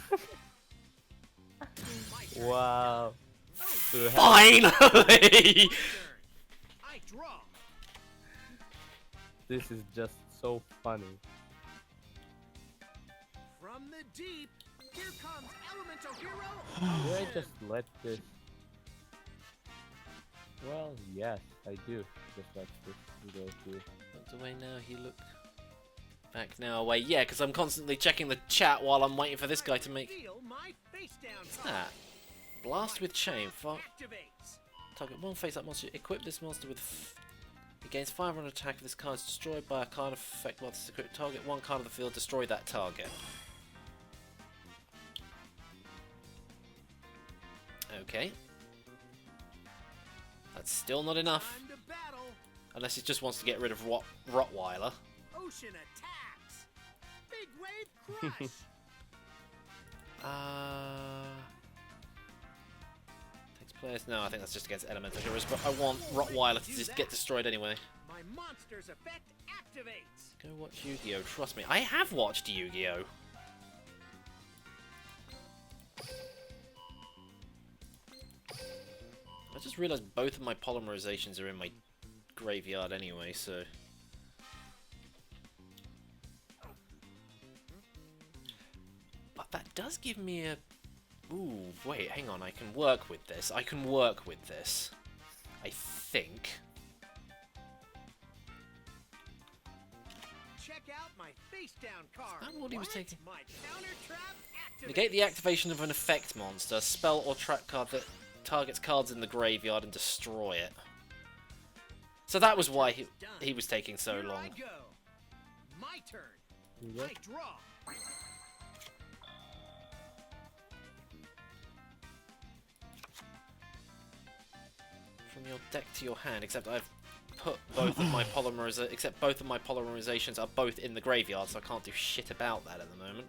turn. Wow. To have- Finally. I draw. This is just so funny. From the deep, here comes Elemental Hero. Do I Ocean. just let this? Well, yes, I do. Just let this go through. Looked away now. He look back now away. Yeah, because I'm constantly checking the chat while I'm waiting for this guy to make. Reveal my face down What's card. that? Blast with chain. Activates. Target one face-up monster. Equip this monster with. It gains 500 attack if this card is destroyed by a card effect while this is equipped. Target one card of the field. Destroy that target. Okay. That's still not enough. Time to battle. Unless he just wants to get rid of Rottweiler. Ocean attacks. Big wave crush. Takes players. No, I think that's just against elemental heroes. But I want Rottweiler to just get destroyed anyway. My monster's effect activates. Go watch Yu-Gi-Oh! Trust me, I have watched Yu-Gi-Oh! I just realised both of my polymerizations are in my graveyard anyway, so. But that does give me a. Ooh, wait, hang on. I can work with this. I can work with this. I think. Check out my face down card. Is that what he was taking? My counter trap activates. Negate the activation of an effect monster, spell or trap card that targets cards in the graveyard and destroy it. So that was why he was taking so Here long. I go. My turn. Yep. I draw. From your deck to your hand, except I've put both of my both of my polymerizations are both in the graveyard, so I can't do shit about that at the moment.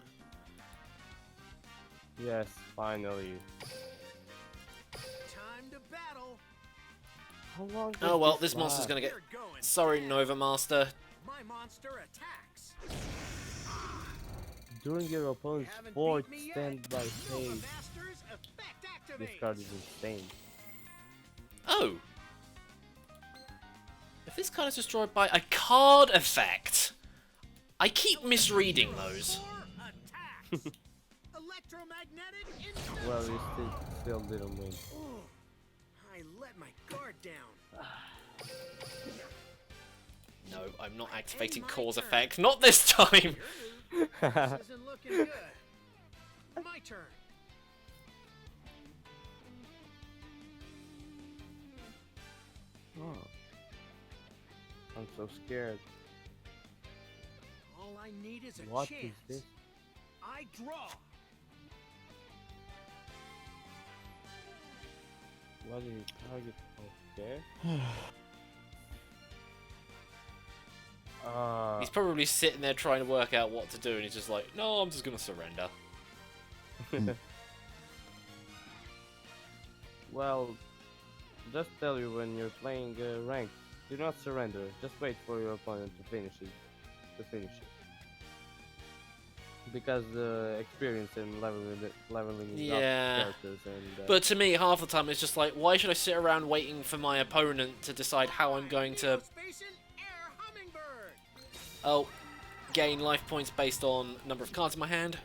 Yes, finally. Time to battle. How long? Oh does well, this monster's last? gonna get. We're going. Sorry, fast. Nova Master. My monster attacks. During your opponent's Haven't fourth beat me yet. standby Nova phase, Master's effect this activates. card is insane. Oh. If this card is destroyed by a card effect, I keep misreading those. Four attacks. Electromagnetic instant. Well, you still didn't win. Ooh, I let my guard down. No, I'm not activating cause effect. Not this time. This isn't looking good. My turn. Oh. I'm so scared. All I need is a What chance. is this? I draw. What is it? Target? Okay. He's probably sitting there trying to work out what to do, and he's just like, no, I'm just gonna surrender. Well, just tell you when you're playing ranked, do not surrender. Just wait for your opponent to finish it. Because experience in leveling up Yeah. characters and. But to me, half the time, it's just like, why should I sit around waiting for my opponent to decide how I'm going to, Neospacian Air Hummingbird. oh, gain life points based on number of cards in my hand?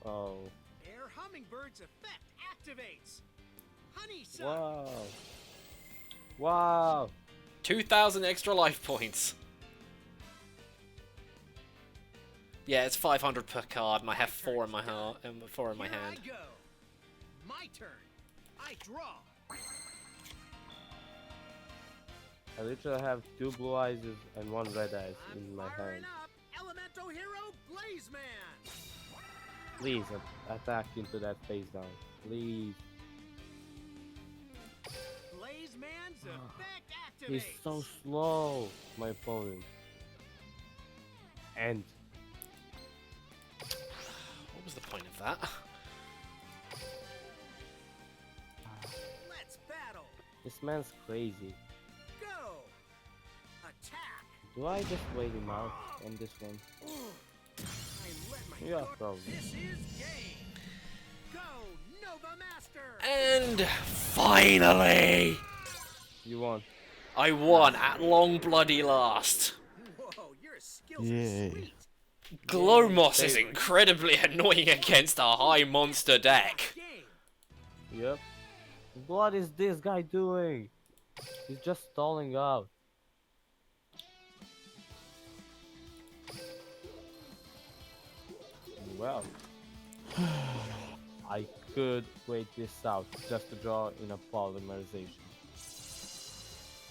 Oh. Air Hummingbird's effect activates. Honey suck. Wow. Wow. 2,000 extra life points. Yeah, it's 500 per card, and I have 4 in my heart and 4 in my Here hand. I go. My turn. I draw. I literally have 2 blue eyes and 1 red eyes I'm in my firing hand. up Elemental Hero Blazeman. Please attack into that face down. Please. Blazeman Wise man's effect He's activates. so slow, my opponent. And What was the point of that? Let's battle. this man's crazy. Go. Attack. Do I just wait him out on this one? I let my Yeah, guard- probably. This is game. Go, NoobMister. And finally, You won. I won at long bloody last. Whoa, your skills Yay. are sweet. Glowmoss is incredibly annoying against a high monster deck. Game. Yep. What is this guy doing? He's just stalling out. Well, I could wait this out just to draw in a polymerization.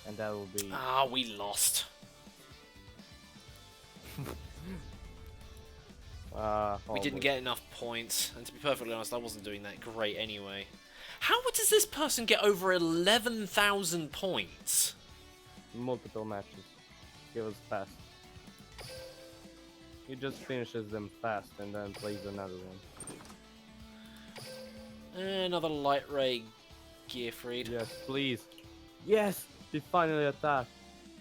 And that will be... Ah, we lost. We didn't almost. get enough points, and to be perfectly honest, I wasn't doing that great anyway. How does this person get over 11,000 points? Multiple matches. He was fast. He just finishes them fast and then plays another one. Another light ray Gearfried. Yes, please. Yes! He finally attacked.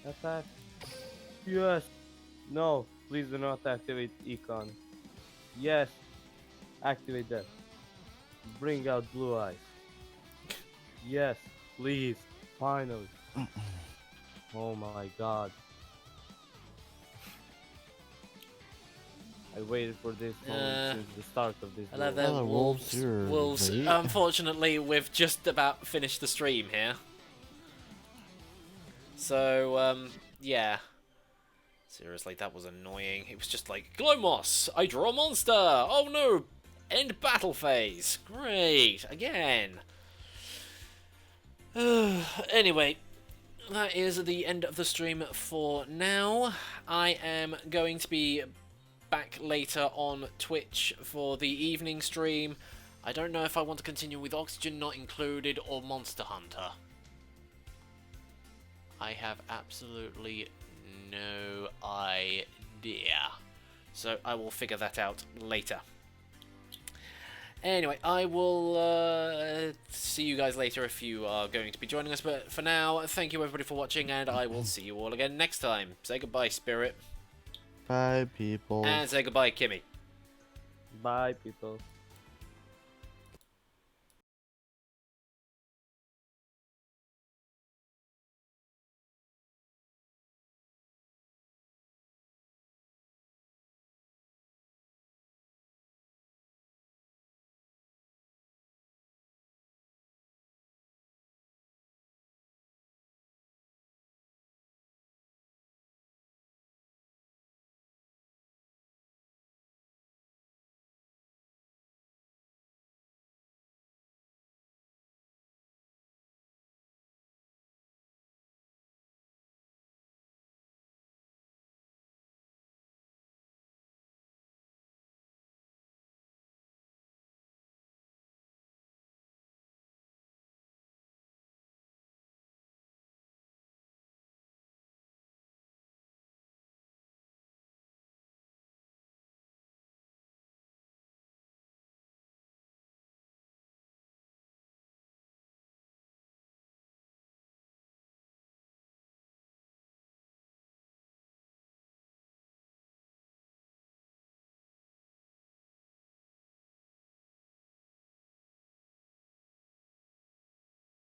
Attack. Yes! No, please do not activate Econ. Yes! Activate that. Bring out blue eyes. Yes, please. Finally. Oh my god. I waited for this moment since the start of this Hello duel. there, Hello, Wolves. Wolves, you're Wolves. late. Unfortunately, we've just about finished the stream here. So, yeah. Seriously, that was annoying. It was just like, Glowmoss, I draw a monster! Oh no! End battle phase! Great! Again! Anyway, that is the end of the stream for now. I am going to be back later on Twitch for the evening stream. I don't know if I want to continue with Oxygen Not Included or Monster Hunter. I have absolutely no idea. So I will figure that out later. Anyway, I will see you guys later if you are going to be joining us. But for now, thank you everybody for watching, and I will see you all again next time. Say goodbye, Spirit. Bye, people. And say goodbye, Kimmy. Bye, people.